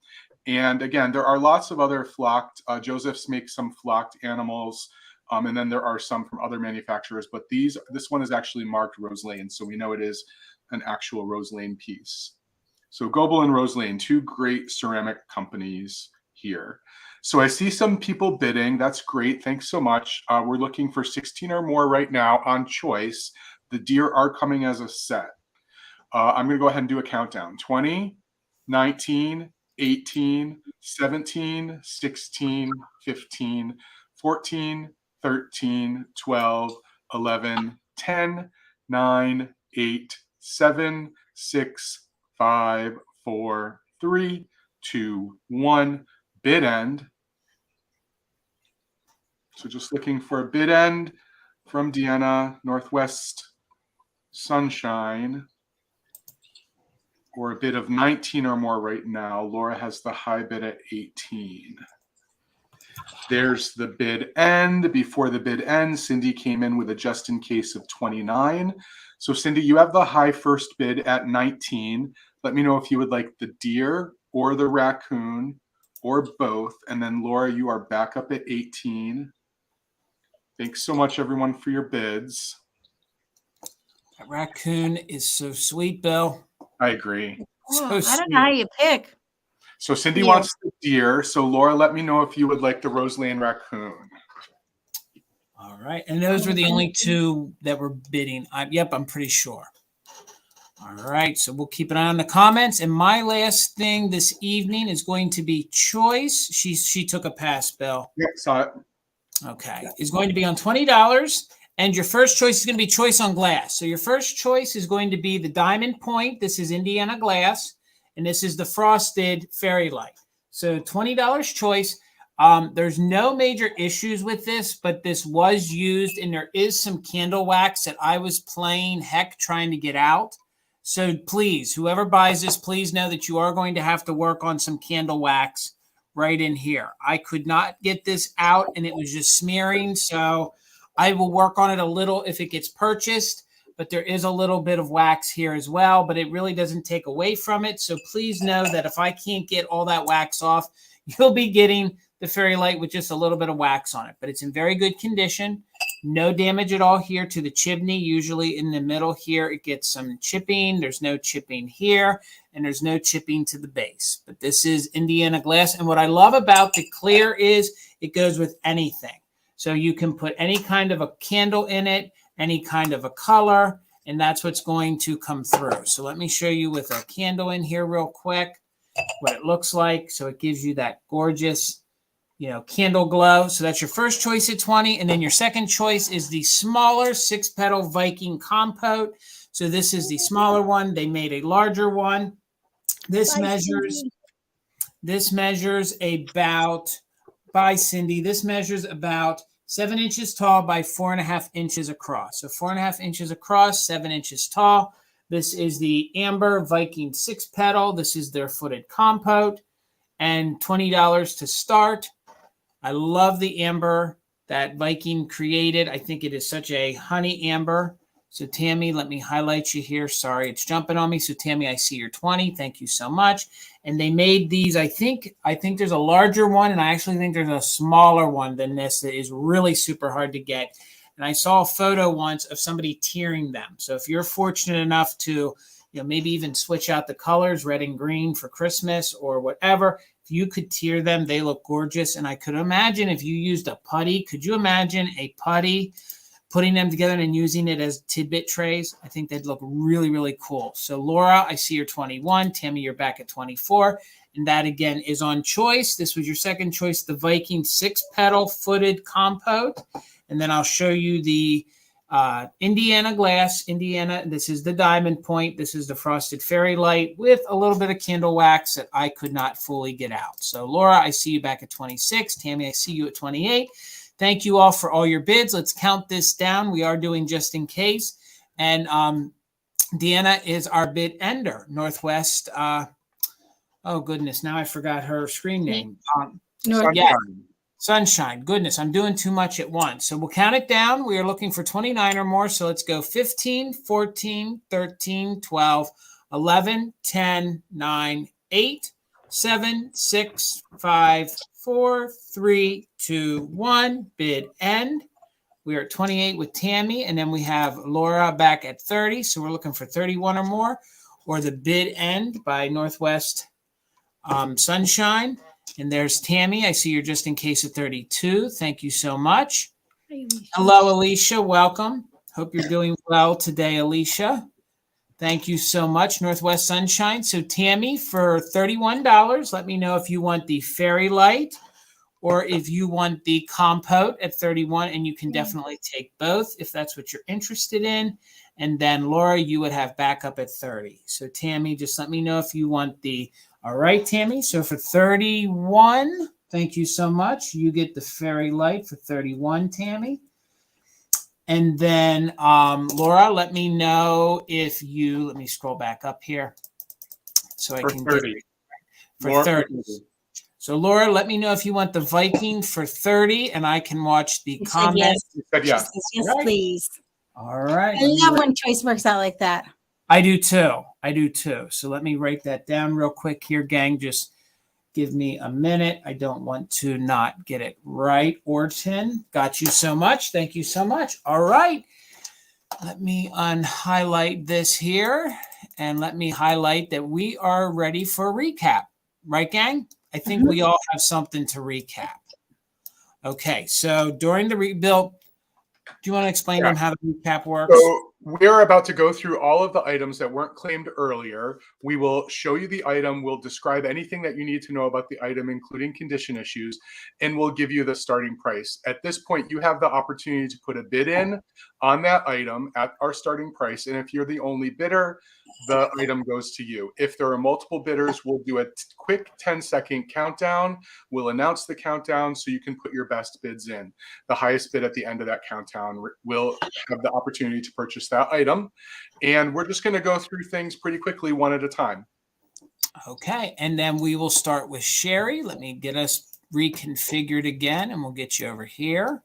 And again, there are lots of other flocked. Joseph's makes some flocked animals. And then there are some from other manufacturers, but this one is actually marked Roselane, so we know it is an actual Roselane piece. So Goebel and Roselane, two great ceramic companies here. So I see some people bidding. That's great. Thanks so much. We're looking for 16 or more right now on choice. The deer are coming as a set. I'm going to go ahead and do a countdown. 20, 19, 18, 17, 16, 15, 14, 13, 12, 11, 10, 9, 8, 7, 6, 5, 4, 3, 2, 1. Bid end. So just looking for a bid end from Deanna, Northwest Sunshine, or a bid of 19 or more right now. Laura has the high bid at 18. There's the bid end. Before the bid ends, Cindy came in with a just in case of 29. So Cindy, you have the high first bid at 19. Let me know if you would like the deer or the raccoon or both. And then Laura, you are back up at 18. Thanks so much, everyone, for your bids. That raccoon is so sweet, Bill. I agree. Oh, So I sweet. don't know how you pick. So Cindy Deer. wants the deer. So Laura, let me know if you would like the Roselane raccoon. All right. And those were the only two that were bidding. Yep, I'm pretty sure. All right. So we'll keep an eye on the comments. And my last thing this evening is going to be choice. She took a pass, Bill. Yep, saw it. Okay. Is going to be on $20. And your first choice is going to be choice on glass. So your first choice is going to be the diamond point. This is Indiana glass. And this is the frosted fairy light. So $20 choice. There's no major issues with this, but this was used and there is some candle wax that I was playing heck trying to get out. So please, whoever buys this, please know that you are going to have to work on some candle wax right in here. I could not get this out and it was just smearing. So I will work on it a little if it gets purchased, but there is a little bit of wax here as well, but it really doesn't take away from it. So please know that if I can't get all that wax off, you'll be getting the fairy light with just a little bit of wax on it, but it's in very good condition. No damage at all here to the chimney. Usually in the middle here, it gets some chipping. There's no chipping here, and there's no chipping to the base. But this is Indiana glass. And what I love about the clear is it goes with anything. So you can put any kind of a candle in it, any kind of a color, and that's what's going to come through. So let me show you with a candle in here real quick what it looks like. So it gives you that gorgeous, candle glow. So that's your first choice at 20. And then your second choice is the smaller 6-petal Viking compote. So this is the smaller one. They made a larger one. This measures about, by Cindy, this measures about 7 inches tall by 4.5 inches across. So 4.5 inches across, 7 inches tall. This is the Amber Viking 6-petal. This is their footed compote, and $20 to start. I love the amber that Viking created. I think it is such a honey amber. So Tammy, let me highlight you here. Sorry, it's jumping on me. So Tammy, I see your 20. Thank you so much. And they made these, I think there's a larger one, and I actually think there's a smaller one than this that is really super hard to get. And I saw a photo once of somebody tiering them. So if you're fortunate enough to, maybe even switch out the colors, red and green for Christmas or whatever, if you could tier them, they look gorgeous. And I could imagine if you used a putty, could you imagine a putty, putting them together and using it as tidbit trays? I think they'd look really, really cool. So Laura, I see you're 21. Tammy, you're back at 24. And that again is on choice. This was your second choice, the Viking 6-petal footed compote. And then I'll show you the Indiana glass. This is the diamond point. This is the frosted fairy light with a little bit of candle wax that I could not fully get out. So Laura, I see you back at 26. Tammy, I see you at 28. Thank you all for all your bids. Let's count this down. We are doing just in case. And Deanna is our bid ender, Northwest. Oh, goodness. Now I forgot her screen name. North. Yeah. Sunshine. Goodness, I'm doing too much at once. So we'll count it down. We are looking for 29 or more. So let's go 15, 14, 13, 12, 11, 10, 9, 8, 7, 6, 5, 4, 3, 2, 1. Bid end. We are at 28 with Tammy, and then we have Laura back at 30. So we're looking for 31 or more, or the bid end by Northwest Sunshine. And there's Tammy. I see you're just in case at 32. Thank you so much. Hello, Alicia. Welcome. Hope you're doing well today, Alicia. Thank you so much, Northwest Sunshine. So Tammy, for $31, let me know if you want the fairy light or if you want the compote at 31, and you can definitely take both if that's what you're interested in. And then Laura, you would have backup at 30. So Tammy, just let me know if you want the, all right, Tammy. So for 31, thank you so much. You get the fairy light for 31, Tammy. And then Laura, let me know if you, let me scroll back up here so I can 30. get for 30. So Laura, let me know if you want the Viking for 30, and I can watch the comments. Yes. Yes, Right. please. All right. I love when choice works out like that. I do too. I do too. So let me write that down real quick here, gang. Just give me a minute. I don't want to not get it right. Orton, got you so much. Thank you so much. All right. Let me unhighlight this here, and let me highlight that we are ready for a recap. Right, gang? I think we all have something to recap. Okay, so during the rebuild, do you want to explain them how the recap works? So we're about to go through all of the items that weren't claimed earlier. We will show you the item. We'll describe anything that you need to know about the item, including condition issues, and we'll give you the starting price. At this point, you have the opportunity to put a bid in on that item at our starting price. And if you're the only bidder, the item goes to you. If there are multiple bidders, we'll do a quick 10-second countdown. We'll announce the countdown so you can put your best bids in. The highest bid at the end of that countdown will have the opportunity to purchase that item. And we're just going to go through things pretty quickly, one at a time. Okay, and then we will start with Sherry. Let me get us reconfigured again, and we'll get you over here.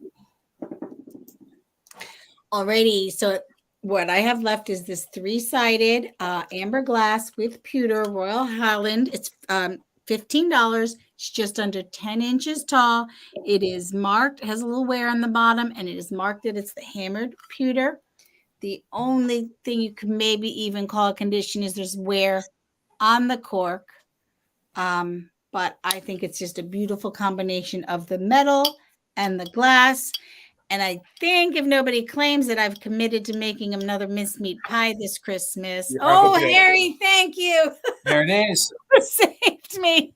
Alrighty, so what I have left is this three-sided amber glass with pewter Royal Highland. It's $15. It's just under 10 inches tall. It is marked, has a little wear on the bottom, and it is marked that it's the hammered pewter. The only thing you could maybe even call a condition is there's wear on the cork. But I think it's just a beautiful combination of the metal and the glass. And I think if nobody claims it, I've committed to making another mincemeat pie this Christmas. Oh, Harry, thank you. There it is. Saved me.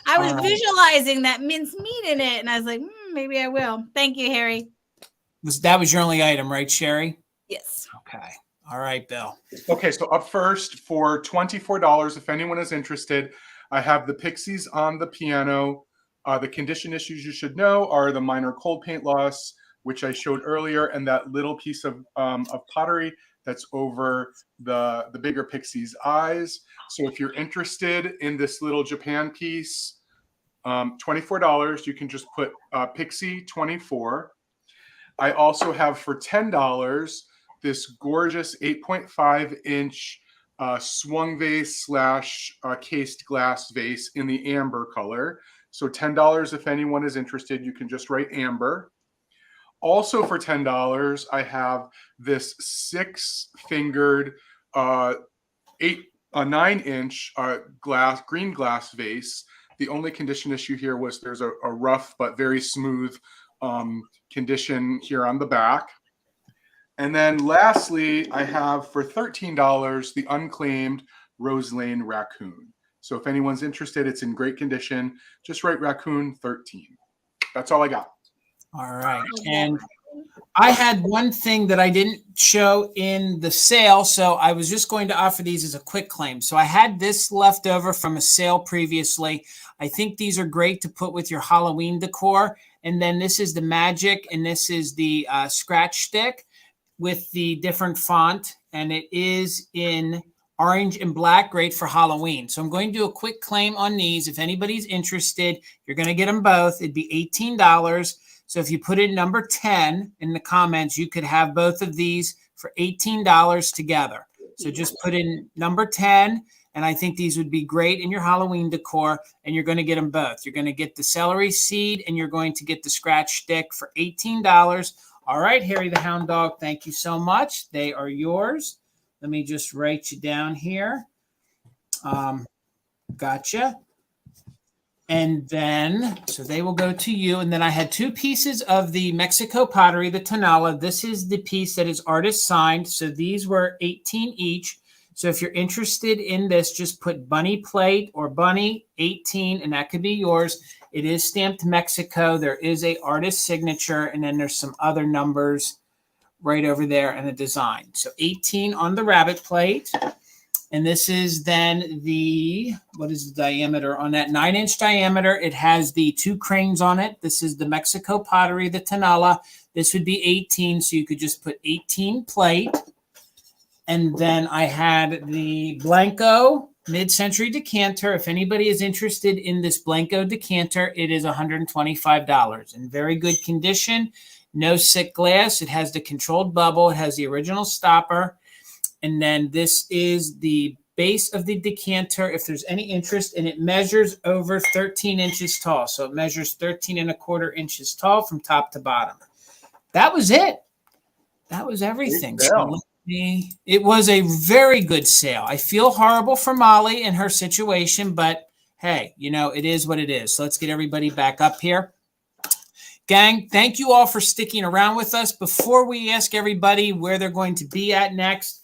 I was visualizing that mincemeat in it, and I was like, maybe I will. Thank you, Harry. That was your only item, right, Sherry? Yes. Okay. All right, Bill. Okay, so up first for $24, if anyone is interested, I have the Pixies on the piano. The condition issues you should know are the minor cold paint loss, which I showed earlier, and that little piece of pottery that's over the bigger Pixie's eyes. So if you're interested in this little Japan piece, $24, you can just put Pixie 24. I also have for $10 this gorgeous 8.5-inch swung vase / cased glass vase in the amber color. So $10, if anyone is interested, you can just write amber. Also for $10, I have this 6-fingered 9-inch green glass vase. The only condition issue here was there's a rough but very smooth condition here on the back. And then lastly, I have for $13 the unclaimed Rose Lane raccoon. So if anyone's interested, it's in great condition. Just write raccoon 13. That's all I got. All right. And I had one thing that I didn't show in the sale, so I was just going to offer these as a quick claim. So I had this left over from a sale previously. I think these are great to put with your Halloween decor. And then this is the magic, and this is the scratch stick with the different font, and it is in orange and black, great for Halloween. So I'm going to do a quick claim on these. If anybody's interested, you're going to get them both. It'd be $18. So if you put in number 10 in the comments, you could have both of these for $18 together. So just put in number 10, and I think these would be great in your Halloween decor, and you're going to get them both. You're going to get the celery seed, and you're going to get the scratch stick for $18. All right, Harry the Hound Dog, thank you so much. They are yours. Let me just write you down here. Gotcha. And then, so they will go to you. And then I had 2 pieces of the Mexico pottery, the Tonala. This is the piece that is artist signed. So these were 18 each. So if you're interested in this, just put bunny plate or bunny 18, and that could be yours. It is stamped Mexico. There is a artist signature, and then there's some other numbers right over there and a design. So 18 on the rabbit plate. And this is then the, what is the diameter on that? 9-inch diameter. It has the 2 cranes on it. This is the Mexico pottery, the Tonala. This would be 18, so you could just put 18 plate. And then I had the Blanco mid-century decanter. If anybody is interested in this Blanco decanter, it is $125. In very good condition, no sick glass. It has the controlled bubble. It has the original stopper. And then this is the base of the decanter, if there's any interest, and it measures over 13 inches tall. So it measures 13¼ inches tall from top to bottom. That was it. That was everything. So it was a very good sale. I feel horrible for Molly and her situation, but hey, you know, it is what it is. So let's get everybody back up here. Gang, thank you all for sticking around with us. Before we ask everybody where they're going to be at next,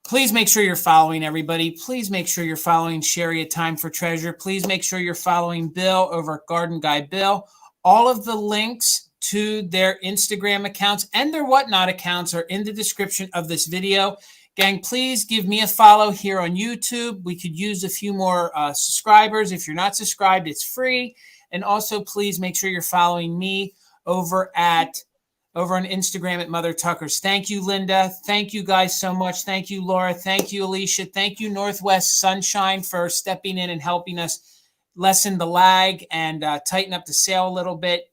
please make sure you're following everybody. Please make sure you're following Sherry at Time for Treasure. Please make sure you're following Bill over at Garden Guy Bill. All of the links to their Instagram accounts and their Whatnot accounts are in the description of this video. Gang, please give me a follow here on YouTube. We could use a few more subscribers. If you're not subscribed, it's free. And also, please make sure you're following me over on Instagram at Mother Tuckers. Thank you, Linda. Thank you guys so much. Thank you, Laura. Thank you, Alicia. Thank you, Northwest Sunshine, for stepping in and helping us lessen the lag and tighten up the sale a little bit.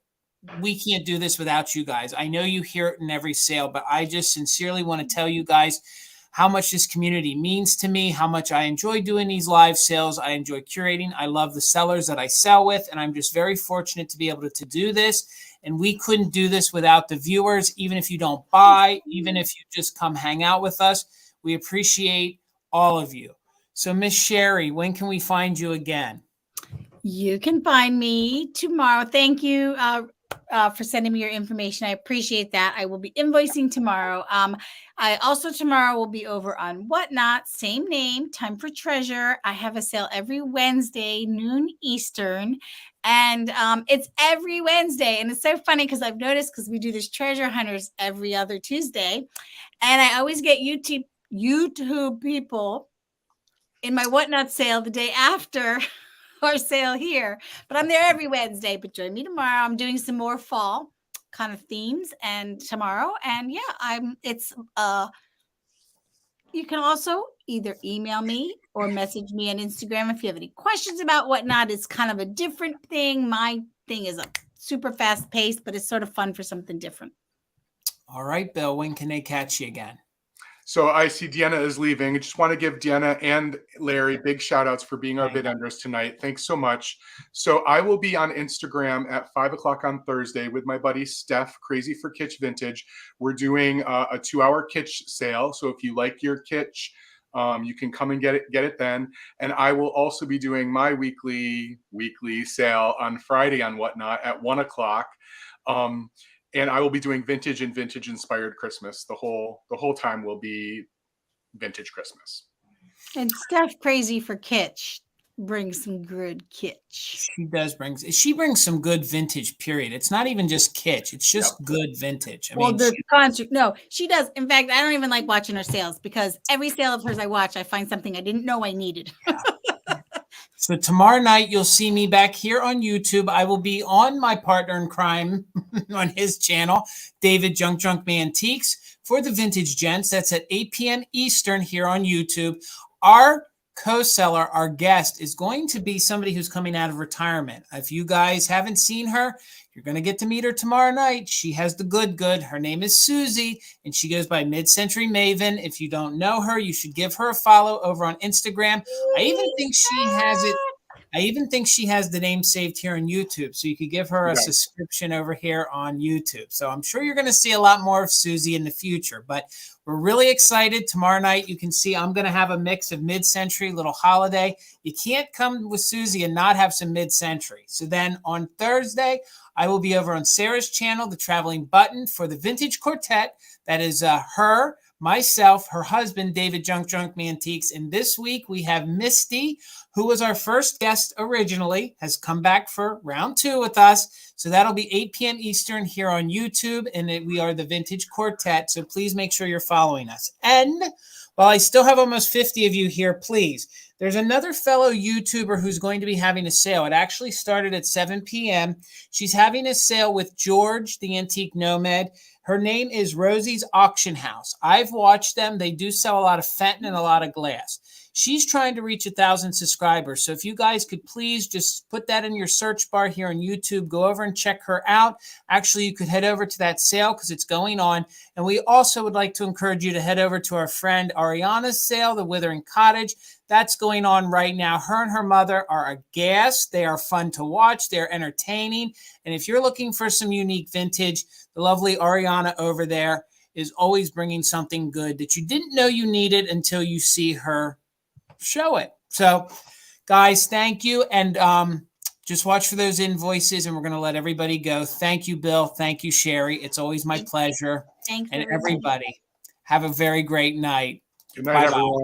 We can't do this without you guys. I know you hear it in every sale, but I just sincerely want to tell you guys how much this community means to me, how much I enjoy doing these live sales. I enjoy curating. I love the sellers that I sell with, and I'm just very fortunate to be able to do this. And we couldn't do this without the viewers, even if you don't buy, even if you just come hang out with us. We appreciate all of you. So, Miss Sherry, when can we find you again? You can find me tomorrow. Thank you for sending me your information. I appreciate that. I will be invoicing tomorrow. I also tomorrow will be over on Whatnot, same name, Time for Treasure. I have a sale every Wednesday, noon Eastern. And it's every Wednesday. And it's so funny because I've noticed, because we do this treasure hunters every other Tuesday. And I always get YouTube people in my Whatnot sale the day after our sale here. But I'm there every Wednesday. But join me tomorrow. I'm doing some more fall kind of themes and tomorrow. And yeah, you can also either email me or message me on Instagram if you have any questions about Whatnot. It's kind of a different thing. My thing is a super fast paced, but it's sort of fun for something different. All right, Bill, when can they catch you again? So I see Deanna is leaving. I just want to give Deanna and Larry big shout outs for being our bid enders tonight. Thanks so much. So I will be on Instagram at 5 o'clock on Thursday with my buddy Steph, Crazy for Kitsch Vintage. We're doing a 2-hour kitsch sale. So if you like your kitsch, you can come and get it then. And I will also be doing my weekly sale on Friday on Whatnot at 1 o'clock. And I will be doing vintage and vintage inspired Christmas. The whole time will be vintage Christmas. And Steph, Crazy for Kitsch, brings some good kitsch. She brings some good vintage, period. It's not even just kitsch. It's just good vintage. I mean, she does. In fact, I don't even like watching her sales because every sale of hers I watch, I find something I didn't know I needed. So tomorrow night, you'll see me back here on YouTube. I will be on my partner in crime, on his channel, David Junk Me Antiques, for the Vintage Gents. That's at 8 p.m. Eastern here on YouTube. Our co-seller, our guest, is going to be somebody who's coming out of retirement. If you guys haven't seen her, you're going to get to meet her tomorrow night. She has the good. Her name is Susie, and she goes by Mid-Century Maven. If you don't know her, you should give her a follow over on Instagram. I even think she has the name saved here on YouTube, so you could give her a subscription over here on YouTube. So I'm sure you're going to see a lot more of Susie in the future, but we're really excited. Tomorrow night, you can see I'm going to have a mix of mid-century, little holiday. You can't come with Susie and not have some mid-century. So then on Thursday, I will be over on Sarah's channel, The Traveling Button, for the Vintage Quartet. That is her, myself, her husband, David Junk Me Antiques. And this week we have Misty, who was our first guest originally, has come back for round 2 with us. So that'll be 8 p.m. Eastern here on YouTube. And we are the Vintage Quartet. So please make sure you're following us. And while I still have almost 50 of you here, please, there's another fellow YouTuber who's going to be having a sale. It actually started at 7 p.m. She's having a sale with George, the Antique Nomad. Her name is Rosie's Auction House. I've watched them. They do sell a lot of Fenton and a lot of glass. She's trying to reach 1,000 subscribers. So if you guys could please just put that in your search bar here on YouTube, go over and check her out. Actually, you could head over to that sale because it's going on. And we also would like to encourage you to head over to our friend Ariana's sale, the Withering Cottage. That's going on right now. Her and her mother are a gas. They are fun to watch. They're entertaining. And if you're looking for some unique vintage, the lovely Ariana over there is always bringing something good that you didn't know you needed until you see her show it. So, guys, thank you. And just watch for those invoices, and we're going to let everybody go. Thank you, Bill. Thank you, Sherry. It's always my pleasure. Thank you, and everybody. Have a very great night. Good night, Bye-bye. everyone.